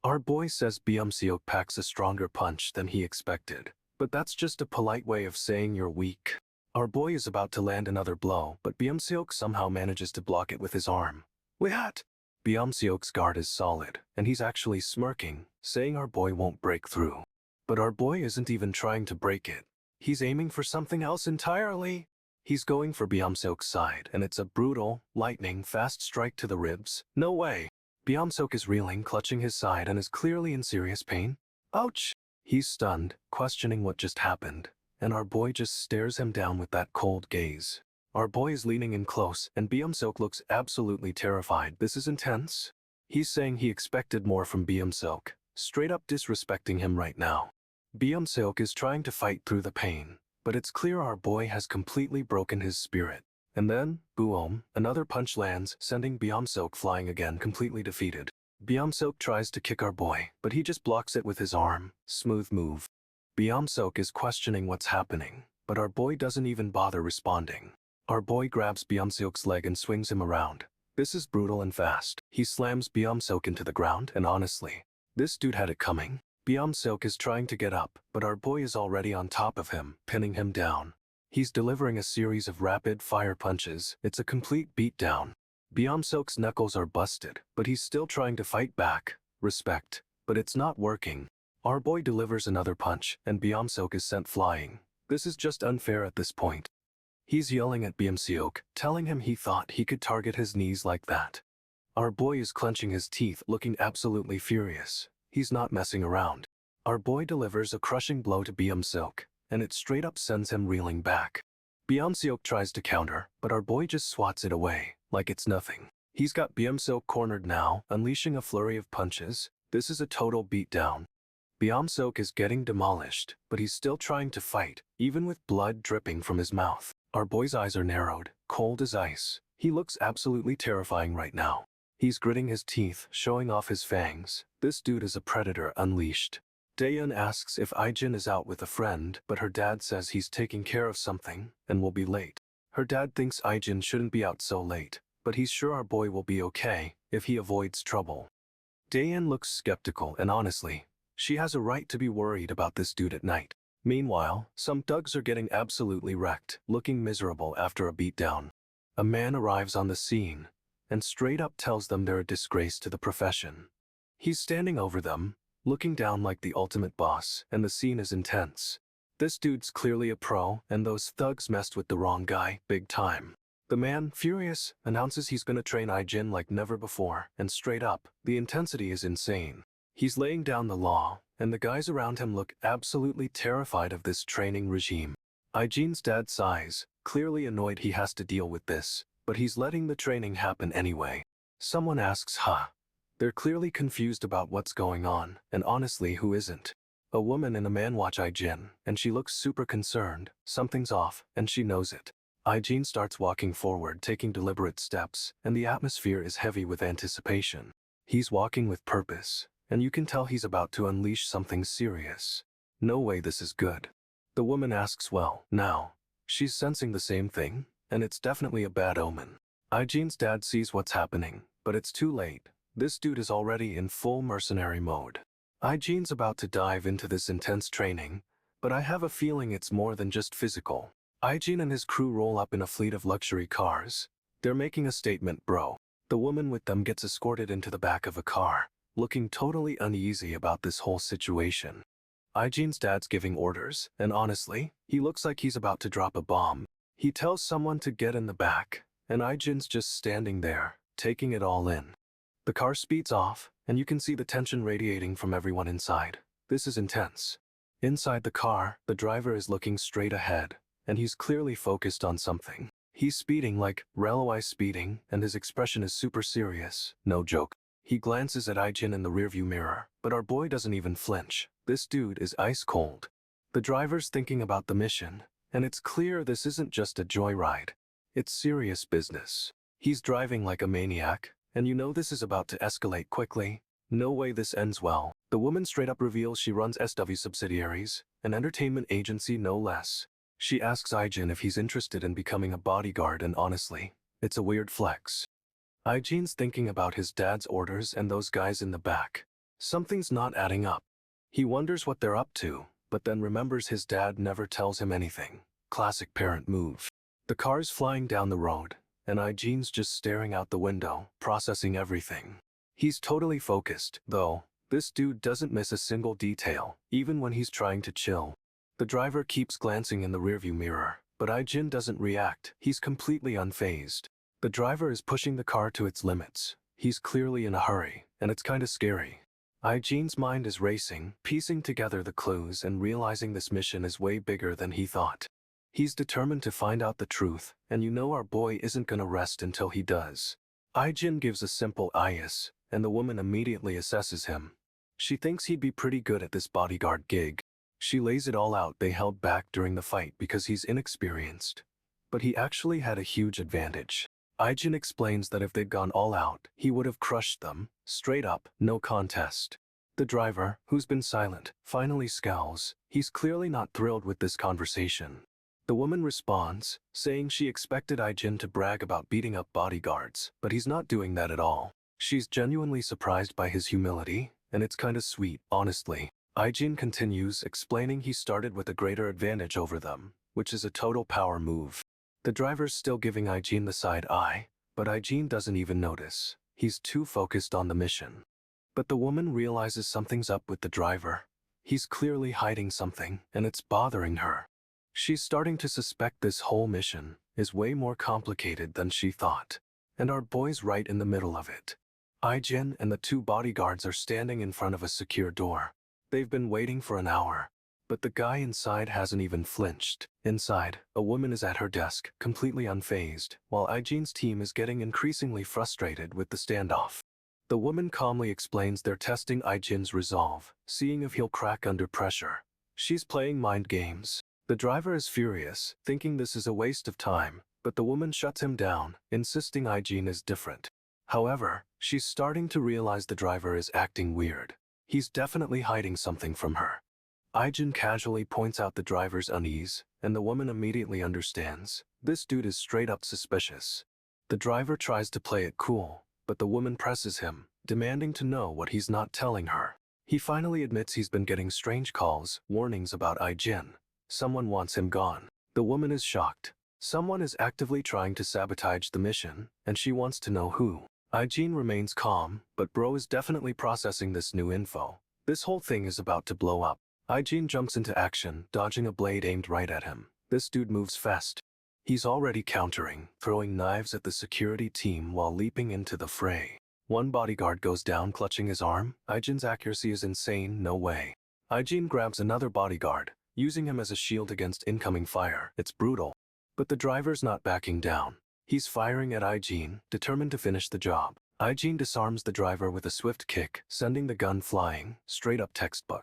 Our boy says Byung-seok packs a stronger punch than he expected, but that's just a polite way of saying you're weak. Our boy is about to land another blow, but Byung-seok somehow manages to block it with his arm. What? Byung-seok's guard is solid, and he's actually smirking, saying our boy won't break through. But our boy isn't even trying to break it. He's aiming for something else entirely. He's going for Byung-seok's side, and it's a brutal, lightning-fast strike to the ribs. No way. Byung-seok is reeling, clutching his side, and is clearly in serious pain. Ouch! He's stunned, questioning what just happened, and our boy just stares him down with that cold gaze. Our boy is leaning in close, and Byung-seok looks absolutely terrified. This is intense. He's saying he expected more from Byung-seok, straight up disrespecting him right now. Byung-seok is trying to fight through the pain, but it's clear our boy has completely broken his spirit. And then, boom, another punch lands, sending Byung-seok flying again, completely defeated. Byung-seok tries to kick our boy, but he just blocks it with his arm. Smooth move. Byung-seok is questioning what's happening, but our boy doesn't even bother responding. Our boy grabs Byung-seok's leg and swings him around. This is brutal and fast. He slams Byung-seok into the ground, and honestly, this dude had it coming. Byung-seok is trying to get up, but our boy is already on top of him, pinning him down. He's delivering a series of rapid-fire punches. It's a complete beatdown. Byung-seok's knuckles are busted, but he's still trying to fight back. Respect. But it's not working. Our boy delivers another punch, and Byung-seok is sent flying. This is just unfair at this point. He's yelling at Byung-seok, telling him he thought he could target his knees like that. Our boy is clenching his teeth, looking absolutely furious. He's not messing around. Our boy delivers a crushing blow to Byung-seok, and it straight up sends him reeling back. Byung-seok tries to counter, but our boy just swats it away, like it's nothing. He's got Byung-seok cornered now, unleashing a flurry of punches. This is a total beatdown. Byung-seok is getting demolished, but he's still trying to fight, even with blood dripping from his mouth. Our boy's eyes are narrowed, cold as ice. He looks absolutely terrifying right now. He's gritting his teeth, showing off his fangs. This dude is a predator unleashed. Daeyeon asks if Ijin is out with a friend, but her dad says he's taking care of something and will be late. Her dad thinks Ijin shouldn't be out so late, but he's sure our boy will be okay if he avoids trouble. Daeyeon looks skeptical, and honestly, she has a right to be worried about this dude at night. Meanwhile, some thugs are getting absolutely wrecked, looking miserable after a beatdown. A man arrives on the scene and straight up tells them they're a disgrace to the profession. He's standing over them, looking down like the ultimate boss, and the scene is intense. This dude's clearly a pro, and those thugs messed with the wrong guy, big time. The man, furious, announces he's gonna train Ijin like never before, and straight up, the intensity is insane. He's laying down the law, and the guys around him look absolutely terrified of this training regime. Ijin's dad sighs, clearly annoyed he has to deal with this, but he's letting the training happen anyway. Someone asks, huh? They're clearly confused about what's going on, and honestly, who isn't? A woman and a man watch Ijin, and she looks super concerned. Something's off, and she knows it. Ijin starts walking forward, taking deliberate steps, and the atmosphere is heavy with anticipation. He's walking with purpose, and you can tell he's about to unleash something serious. No way this is good. The woman asks, well, now. She's sensing the same thing, and it's definitely a bad omen. Ijin's dad sees what's happening, but it's too late. This dude is already in full mercenary mode. Ijin's about to dive into this intense training, but I have a feeling it's more than just physical. Ijin and his crew roll up in a fleet of luxury cars. They're making a statement, bro. The woman with them gets escorted into the back of a car, looking totally uneasy about this whole situation. Ijin's dad's giving orders, and honestly, he looks like he's about to drop a bomb. He tells someone to get in the back, and Ijin's just standing there, taking it all in. The car speeds off, and you can see the tension radiating from everyone inside. This is intense. Inside the car, the driver is looking straight ahead, and he's clearly focused on something. He's speeding like railway speeding, and his expression is super serious. No joke. He glances at Ijin in the rearview mirror, but our boy doesn't even flinch. This dude is ice cold. The driver's thinking about the mission, and it's clear this isn't just a joyride. It's serious business. He's driving like a maniac, and you know this is about to escalate quickly. No way this ends well. The woman straight up reveals she runs SW Subsidiaries, an entertainment agency no less. She asks Ijin if he's interested in becoming a bodyguard, and honestly, it's a weird flex. Ijin's thinking about his dad's orders and those guys in the back. Something's not adding up. He wonders what they're up to, but then remembers his dad never tells him anything. Classic parent move. The car's flying down the road, and Ijin's just staring out the window, processing everything. He's totally focused, though. This dude doesn't miss a single detail, even when he's trying to chill. The driver keeps glancing in the rearview mirror, but Ijin doesn't react. He's completely unfazed. The driver is pushing the car to its limits. He's clearly in a hurry, and it's kinda scary. Ijin's mind is racing, piecing together the clues and realizing this mission is way bigger than he thought. He's determined to find out the truth, and you know our boy isn't gonna rest until he does. Ijin gives a simple yes, and the woman immediately assesses him. She thinks he'd be pretty good at this bodyguard gig. She lays it all out. They held back during the fight because he's inexperienced. But he actually had a huge advantage. Aijin explains that if they'd gone all out, he would have crushed them, straight up, no contest. The driver, who's been silent, finally scowls. He's clearly not thrilled with this conversation. The woman responds, saying she expected Aijin to brag about beating up bodyguards, but he's not doing that at all. She's genuinely surprised by his humility, and it's kinda sweet, honestly. Aijin continues, explaining he started with a greater advantage over them, which is a total power move. The driver's still giving Aijin the side eye, but Aijin doesn't even notice. He's too focused on the mission. But the woman realizes something's up with the driver. He's clearly hiding something, and it's bothering her. She's starting to suspect this whole mission is way more complicated than she thought. And our boy's right in the middle of it. Aijin and the two bodyguards are standing in front of a secure door. They've been waiting for an hour. But the guy inside hasn't even flinched. Inside, a woman is at her desk, completely unfazed, while Aijin's team is getting increasingly frustrated with the standoff. The woman calmly explains they're testing Aijin's resolve, seeing if he'll crack under pressure. She's playing mind games. The driver is furious, thinking this is a waste of time, but the woman shuts him down, insisting Aijin is different. However, she's starting to realize the driver is acting weird. He's definitely hiding something from her. Aijin casually points out the driver's unease, and the woman immediately understands. This dude is straight up suspicious. The driver tries to play it cool, but the woman presses him, demanding to know what he's not telling her. He finally admits he's been getting strange calls, warnings about Aijin. Someone wants him gone. The woman is shocked. Someone is actively trying to sabotage the mission, and she wants to know who. Aijin remains calm, but bro is definitely processing this new info. This whole thing is about to blow up. Aijin jumps into action, dodging a blade aimed right at him. This dude moves fast. He's already countering, throwing knives at the security team while leaping into the fray. One bodyguard goes down clutching his arm. Aijin's accuracy is insane, no way. Aijin grabs another bodyguard, using him as a shield against incoming fire. It's brutal. But the driver's not backing down. He's firing at Aijin, determined to finish the job. Aijin disarms the driver with a swift kick, sending the gun flying, straight up textbook.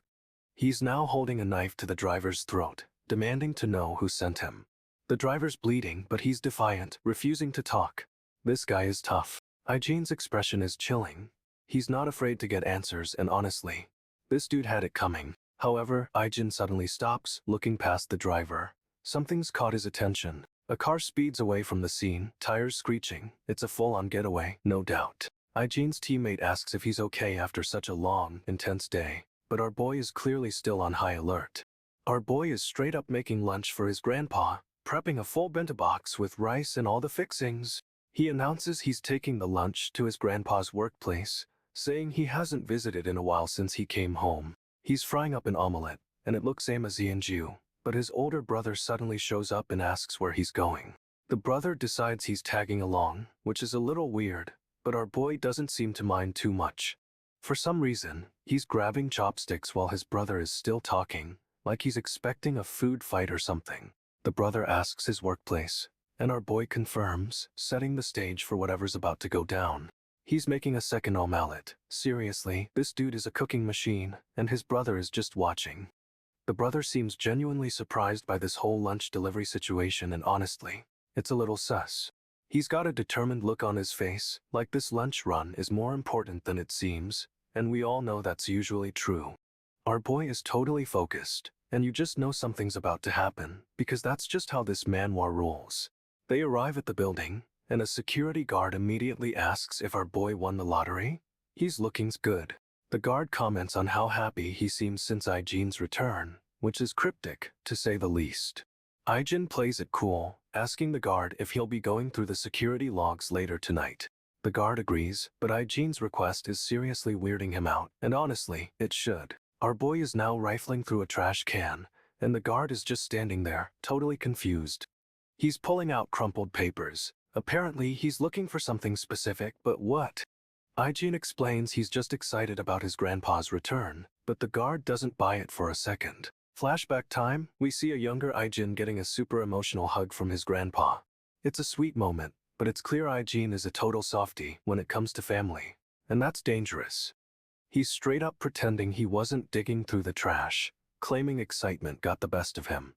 He's now holding a knife to the driver's throat, demanding to know who sent him. The driver's bleeding, but he's defiant, refusing to talk. This guy is tough. Aijin's expression is chilling. He's not afraid to get answers, and honestly, this dude had it coming. However, Aijin suddenly stops, looking past the driver. Something's caught his attention. A car speeds away from the scene, tires screeching. It's a full-on getaway, no doubt. Aijin's teammate asks if he's okay after such a long, intense day. But our boy is clearly still on high alert. Our boy is straight up making lunch for his grandpa, prepping a full bento box with rice and all the fixings. He announces he's taking the lunch to his grandpa's workplace, saying he hasn't visited in a while since he came home. He's frying up an omelette, and it looks same as Ianju, but his older brother suddenly shows up and asks where he's going. The brother decides he's tagging along, which is a little weird, but our boy doesn't seem to mind too much. For some reason, he's grabbing chopsticks while his brother is still talking, like he's expecting a food fight or something. The brother asks his workplace, and our boy confirms, setting the stage for whatever's about to go down. He's making a second omelette. Seriously, this dude is a cooking machine, and his brother is just watching. The brother seems genuinely surprised by this whole lunch delivery situation, and honestly, it's a little sus. He's got a determined look on his face, like this lunch run is more important than it seems, and we all know that's usually true. Our boy is totally focused, and you just know something's about to happen, because that's just how this manhwa rolls. They arrive at the building, and a security guard immediately asks if our boy won the lottery. He's looking good. The guard comments on how happy he seems since Aijin's return, which is cryptic, to say the least. Aijin plays it cool, asking the guard if he'll be going through the security logs later tonight. The guard agrees, but Aijin's request is seriously weirding him out, and honestly, it should. Our boy is now rifling through a trash can, and the guard is just standing there, totally confused. He's pulling out crumpled papers. Apparently, he's looking for something specific, but what? Aijin explains he's just excited about his grandpa's return, but the guard doesn't buy it for a second. Flashback time, we see a younger Aijin getting a super emotional hug from his grandpa. It's a sweet moment, but it's clear Aijin is a total softie when it comes to family, and that's dangerous. He's straight up pretending he wasn't digging through the trash, claiming excitement got the best of him.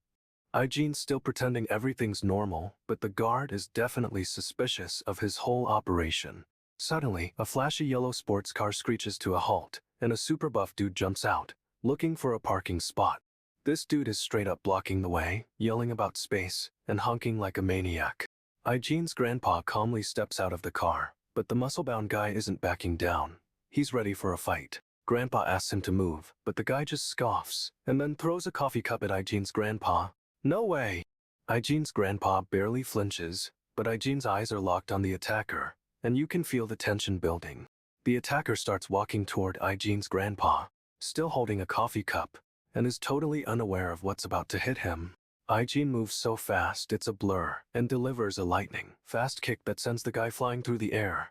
Ijean's still pretending everything's normal, but the guard is definitely suspicious of his whole operation. Suddenly, a flashy yellow sports car screeches to a halt, and a super buff dude jumps out, looking for a parking spot. This dude is straight up blocking the way, yelling about space, and honking like a maniac. Ijean's grandpa calmly steps out of the car, but the muscle-bound guy isn't backing down. He's ready for a fight. Grandpa asks him to move, but the guy just scoffs, and then throws a coffee cup at Ijean's grandpa. No way! Ijean's grandpa barely flinches, but Ijean's eyes are locked on the attacker, and you can feel the tension building. The attacker starts walking toward Ijean's grandpa, still holding a coffee cup, and is totally unaware of what's about to hit him. Ijean moves so fast it's a blur, and delivers a lightning-fast kick that sends the guy flying through the air.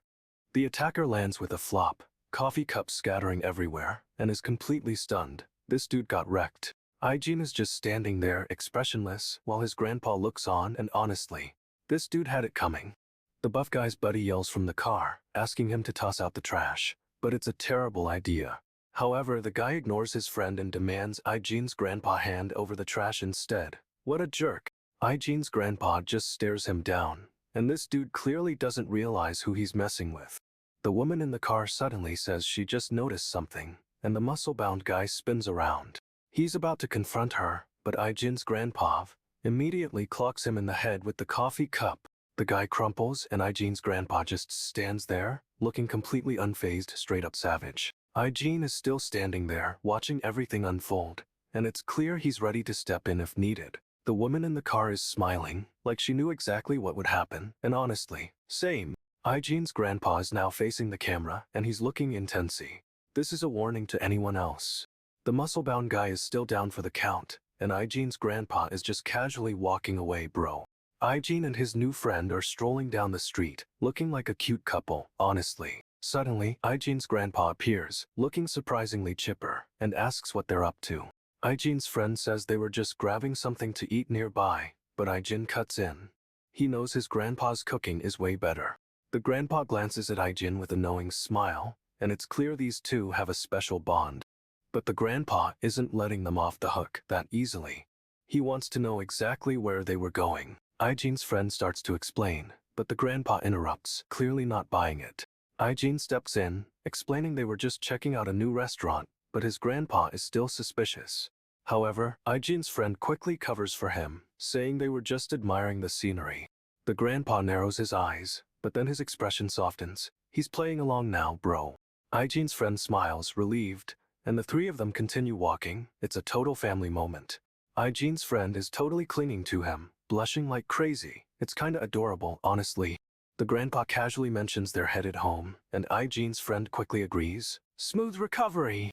The attacker lands with a flop, coffee cups scattering everywhere, and is completely stunned. This dude got wrecked. Ijean is just standing there expressionless while his grandpa looks on, and honestly, this dude had it coming. The buff guy's buddy yells from the car, asking him to toss out the trash, but it's a terrible idea. However, the guy ignores his friend and demands Ijean's grandpa hand over the trash instead. What a jerk. Ijean's grandpa just stares him down, and this dude clearly doesn't realize who he's messing with. The woman in the car suddenly says she just noticed something, and the muscle-bound guy spins around. He's about to confront her, but Ijean's grandpa immediately clocks him in the head with the coffee cup. The guy crumples, and Ijean's grandpa just stands there, looking completely unfazed, straight up savage. Ijean is still standing there, watching everything unfold, and it's clear he's ready to step in if needed. The woman in the car is smiling, like she knew exactly what would happen, and honestly, same. Ijean's grandpa is now facing the camera, and he's looking intensely. This is a warning to anyone else. The muscle-bound guy is still down for the count, and Ijean's grandpa is just casually walking away, bro. Ijean and his new friend are strolling down the street, looking like a cute couple, honestly. Suddenly, Ijean's grandpa appears, looking surprisingly chipper, and asks what they're up to. Ijean's friend says they were just grabbing something to eat nearby, but Ijean cuts in. He knows his grandpa's cooking is way better. The grandpa glances at Ijean with a knowing smile, and it's clear these two have a special bond. But the grandpa isn't letting them off the hook that easily. He wants to know exactly where they were going. Ijean's friend starts to explain, but the grandpa interrupts, clearly not buying it. Ijean steps in, explaining they were just checking out a new restaurant, but his grandpa is still suspicious. However, Ijean's friend quickly covers for him, saying they were just admiring the scenery. The grandpa narrows his eyes, but then his expression softens. He's playing along now, bro. Ijean's friend smiles, relieved, and the three of them continue walking. It's a total family moment. Ijean's friend is totally clinging to him, blushing like crazy. It's kinda adorable, honestly. The grandpa casually mentions they're headed home, and Ijean's friend quickly agrees. Smooth recovery!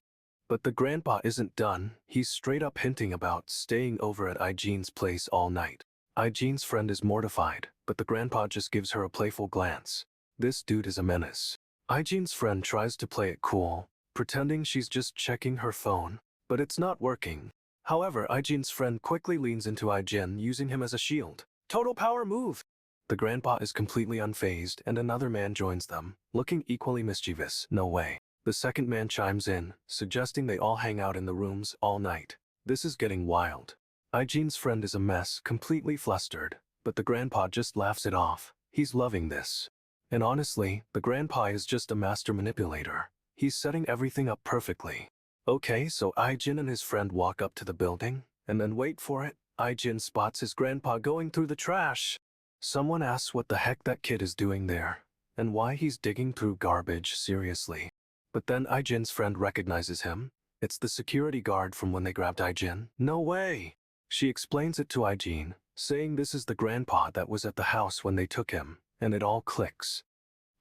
But the grandpa isn't done. He's straight up hinting about staying over at Ijean's place all night. Ijean's friend is mortified, but the grandpa just gives her a playful glance. This dude is a menace. Ijean's friend tries to play it cool, pretending she's just checking her phone, but it's not working. However, Ijean's friend quickly leans into Ijean, using him as a shield. Total power move! The grandpa is completely unfazed, and another man joins them, looking equally mischievous. No way. The second man chimes in, suggesting they all hang out in the rooms all night. This is getting wild. Ijean's friend is a mess, completely flustered, but the grandpa just laughs it off. He's loving this. And honestly, the grandpa is just a master manipulator. He's setting everything up perfectly. Okay, so Ijean and his friend walk up to the building, and then wait for it. Ijean spots his grandpa going through the trash. Someone asks what the heck that kid is doing there, and why he's digging through garbage, seriously. But then Ijean's friend recognizes him. It's the security guard from when they grabbed Ijean. No way! She explains it to Ijean, saying this is the grandpa that was at the house when they took him, and it all clicks.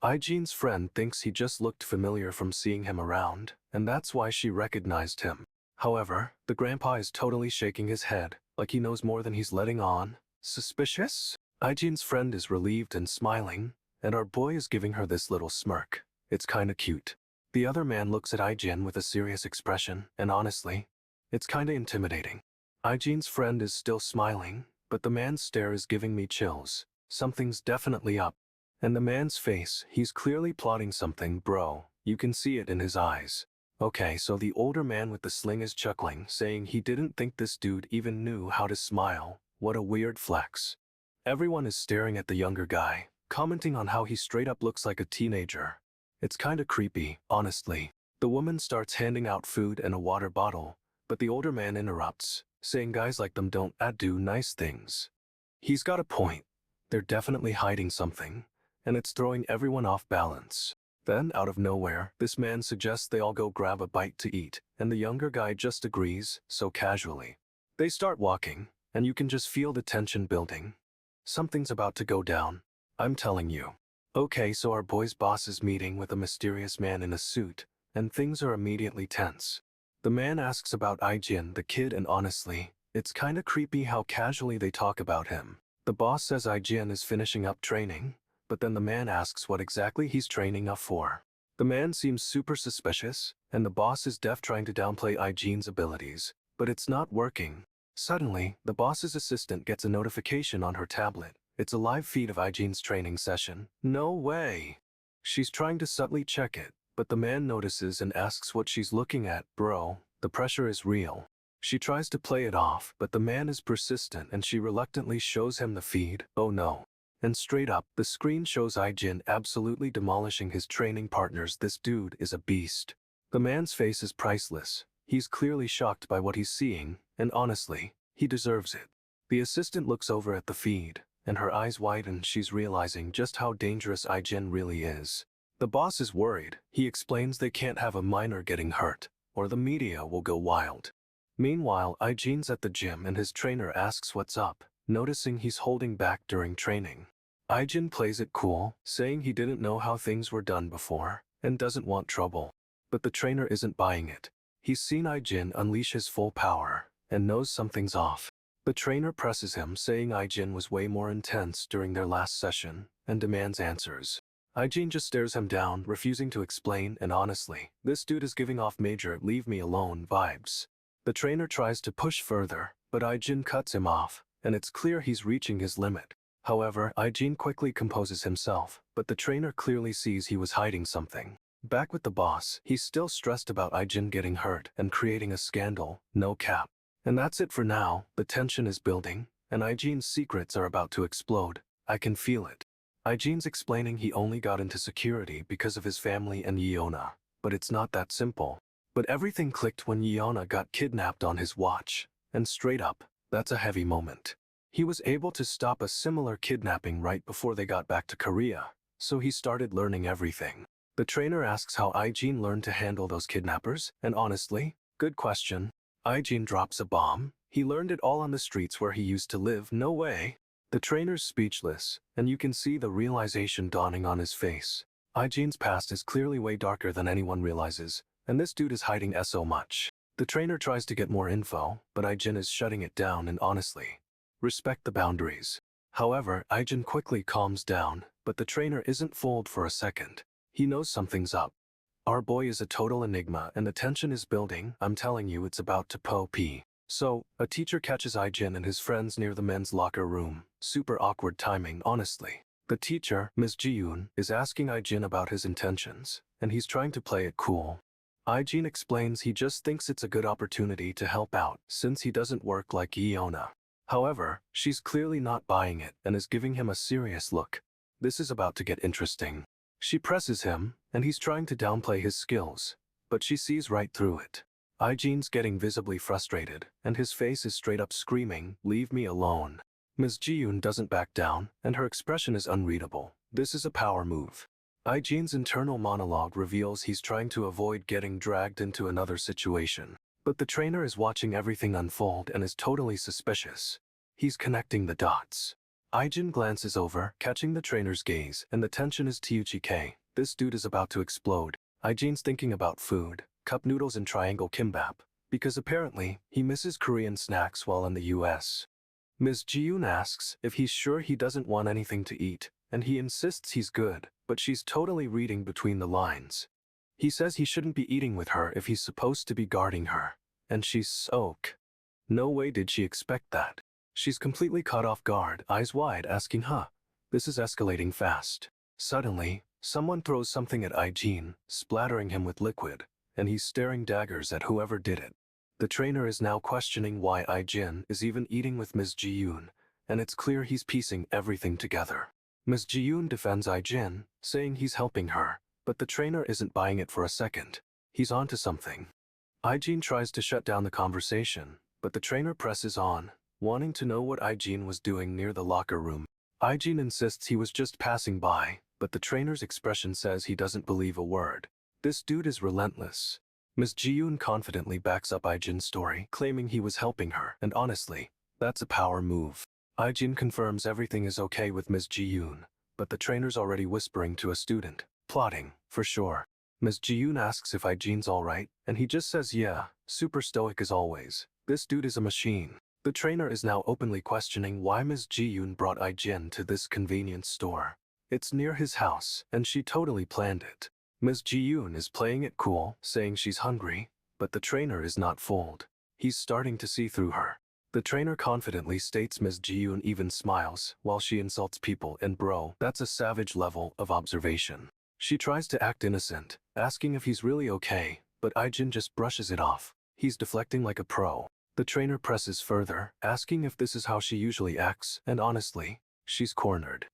Ijean's friend thinks he just looked familiar from seeing him around, and that's why she recognized him. However, the grandpa is totally shaking his head, like he knows more than he's letting on. Suspicious? Ijean's friend is relieved and smiling, and our boy is giving her this little smirk. It's kinda cute. The other man looks at Ijean with a serious expression, and honestly, it's kinda intimidating. Ijean's friend is still smiling, but the man's stare is giving me chills. Something's definitely up. And the man's face, he's clearly plotting something, bro. You can see it in his eyes. Okay, so the older man with the sling is chuckling, saying he didn't think this dude even knew how to smile. What a weird flex. Everyone is staring at the younger guy, commenting on how he straight up looks like a teenager. It's kinda creepy, honestly. The woman starts handing out food and a water bottle, but the older man interrupts, saying guys like them don't do nice things. He's got a point. They're definitely hiding something, and it's throwing everyone off balance. Then, out of nowhere, this man suggests they all go grab a bite to eat, and the younger guy just agrees, so casually. They start walking, and you can just feel the tension building. Something's about to go down. I'm telling you. Okay, so our boy's boss is meeting with a mysterious man in a suit, and things are immediately tense. The man asks about Aijin, the kid, and honestly, it's kinda creepy how casually they talk about him. The boss says Aijin is finishing up training, but then the man asks what exactly he's training up for. The man seems super suspicious, and the boss is trying to downplay Aijin's abilities, but it's not working. Suddenly, the boss's assistant gets a notification on her tablet. It's a live feed of Aijin's training session. No way! She's trying to subtly check it, but the man notices and asks what she's looking at. Bro, the pressure is real. She tries to play it off, but the man is persistent and she reluctantly shows him the feed. Oh no. And straight up, the screen shows Aijin absolutely demolishing his training partners. This dude is a beast. The man's face is priceless. He's clearly shocked by what he's seeing, and honestly, he deserves it. The assistant looks over at the feed, and her eyes widen. She's realizing just how dangerous Aijin really is. The boss is worried. He explains they can't have a minor getting hurt, or the media will go wild. Meanwhile, Aijin's at the gym and his trainer asks what's up, noticing he's holding back during training. Aijin plays it cool, saying he didn't know how things were done before, and doesn't want trouble. But the trainer isn't buying it. He's seen Aijin unleash his full power, and knows something's off. The trainer presses him, saying Aijin was way more intense during their last session, and demands answers. Aijin just stares him down, refusing to explain, and honestly, this dude is giving off major leave me alone vibes. The trainer tries to push further, but Aijin cuts him off, and it's clear he's reaching his limit. However, Aijin quickly composes himself, but the trainer clearly sees he was hiding something. Back with the boss, he's still stressed about Aijin getting hurt and creating a scandal. No cap. And that's it for now. The tension is building, and Aijin's secrets are about to explode. I can feel it. Aijin's explaining he only got into security because of his family and Yeona, but it's not that simple. But everything clicked when Yeona got kidnapped on his watch, and straight up, that's a heavy moment. He was able to stop a similar kidnapping right before they got back to Korea, so he started learning everything. The trainer asks how Aijin learned to handle those kidnappers, and honestly, good question. Aijin drops a bomb. He learned it all on the streets where he used to live. No way. The trainer's speechless, and you can see the realization dawning on his face. Aijin's past is clearly way darker than anyone realizes, and this dude is hiding so much. The trainer tries to get more info, but Aijin is shutting it down, and honestly, respect the boundaries. However, Aijin quickly calms down, but the trainer isn't fooled for a second. He knows something's up. Our boy is a total enigma and the tension is building. I'm telling you, it's about to pop. So, a teacher catches Aijin and his friends near the men's locker room. Super awkward timing, honestly. The teacher, Ms. Ji-yoon, is asking Aijin about his intentions, and he's trying to play it cool. Aijin explains he just thinks it's a good opportunity to help out, since he doesn't work like Yeona. However, she's clearly not buying it and is giving him a serious look. This is about to get interesting. She presses him, and he's trying to downplay his skills, but she sees right through it. Aijin's getting visibly frustrated, and his face is straight up screaming, "Leave me alone." Ms. Ji-yoon doesn't back down, and her expression is unreadable. This is a power move. Aijin's internal monologue reveals he's trying to avoid getting dragged into another situation. But the trainer is watching everything unfold and is totally suspicious. He's connecting the dots. Aijin glances over, catching the trainer's gaze, and the tension is TUGK. This dude is about to explode. Aijin's thinking about food, cup noodles and triangle kimbap, because apparently, he misses Korean snacks while in the US. Ms. Ji-yoon asks if he's sure he doesn't want anything to eat, and he insists he's good, but she's totally reading between the lines. He says he shouldn't be eating with her if he's supposed to be guarding her, and she's soak. No way did she expect that. She's completely caught off guard, eyes wide, asking, this is escalating fast. Suddenly, someone throws something at Aijin, splattering him with liquid, and he's staring daggers at whoever did it. The trainer is now questioning why Ai-jin is even eating with Ms. Ji-yoon, and it's clear he's piecing everything together. Ms. Ji-yoon defends Ai-jin, saying he's helping her, but the trainer isn't buying it for a second. He's onto something. Ai-jin tries to shut down the conversation, but the trainer presses on, wanting to know what Ai-jin was doing near the locker room. Ai-jin insists he was just passing by, but the trainer's expression says he doesn't believe a word. This dude is relentless. Ms. Ji-yoon confidently backs up Ai-jin's story, claiming he was helping her, and honestly, that's a power move. Ai-jin confirms everything is okay with Ms. Ji-yoon, but the trainer's already whispering to a student, plotting, for sure. Ms. Ji-yoon asks if Ai-jin's alright, and he just says yeah, super stoic as always. This dude is a machine. The trainer is now openly questioning why Ms. Ji-yoon brought Ai-jin to this convenience store. It's near his house, and she totally planned it. Ms. Ji-yoon is playing it cool, saying she's hungry, but the trainer is not fooled. He's starting to see through her. The trainer confidently states Ms. Ji-yoon even smiles while she insults people, and bro, that's a savage level of observation. She tries to act innocent, asking if he's really okay, but Ai-jin just brushes it off. He's deflecting like a pro. The trainer presses further, asking if this is how she usually acts, and honestly, she's cornered.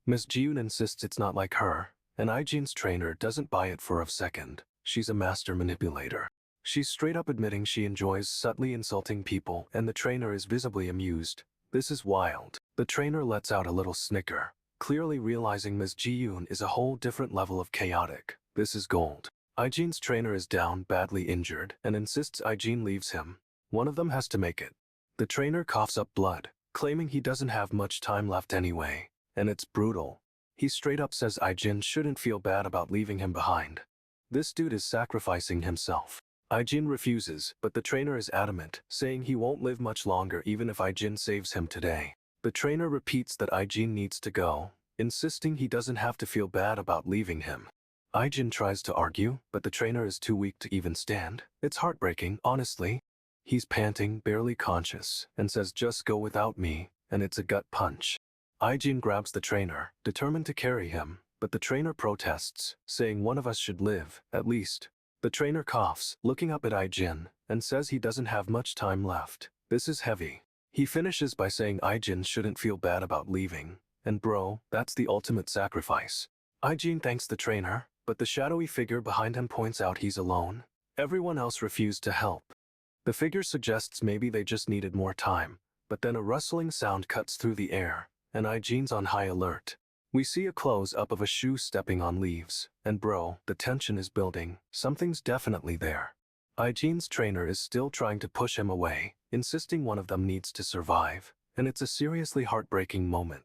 Ms. Ji-yoon insists it's not like her, and Ai-jin's trainer doesn't buy it for a second. She's a master manipulator. She's straight up admitting she enjoys subtly insulting people, and the trainer is visibly amused. This is wild. The trainer lets out a little snicker, clearly realizing Ms. Ji-yoon is a whole different level of chaotic. This is gold. Ai-jin's trainer is down, badly injured, and insists Ai-jin leaves him. One of them has to make it. The trainer coughs up blood, claiming he doesn't have much time left anyway, and it's brutal. He straight up says Ai-jin shouldn't feel bad about leaving him behind. This dude is sacrificing himself. Ai-jin refuses, but the trainer is adamant, saying he won't live much longer even if Ai-jin saves him today. The trainer repeats that Ai-jin needs to go, insisting he doesn't have to feel bad about leaving him. Ai-jin tries to argue, but the trainer is too weak to even stand. It's heartbreaking, honestly. He's panting, barely conscious, and says just go without me, and it's a gut punch. Ai-jin grabs the trainer, determined to carry him, but the trainer protests, saying one of us should live, at least. The trainer coughs, looking up at Ai-jin, and says he doesn't have much time left. This is heavy. He finishes by saying Ai-jin shouldn't feel bad about leaving, and bro, that's the ultimate sacrifice. Ai-jin thanks the trainer, but the shadowy figure behind him points out he's alone. Everyone else refused to help. The figure suggests maybe they just needed more time, but then a rustling sound cuts through the air, and Ai-jin's on high alert. We see a close-up of a shoe stepping on leaves, and bro, the tension is building. Something's definitely there. Ai-jin's trainer is still trying to push him away, insisting one of them needs to survive, and it's a seriously heartbreaking moment.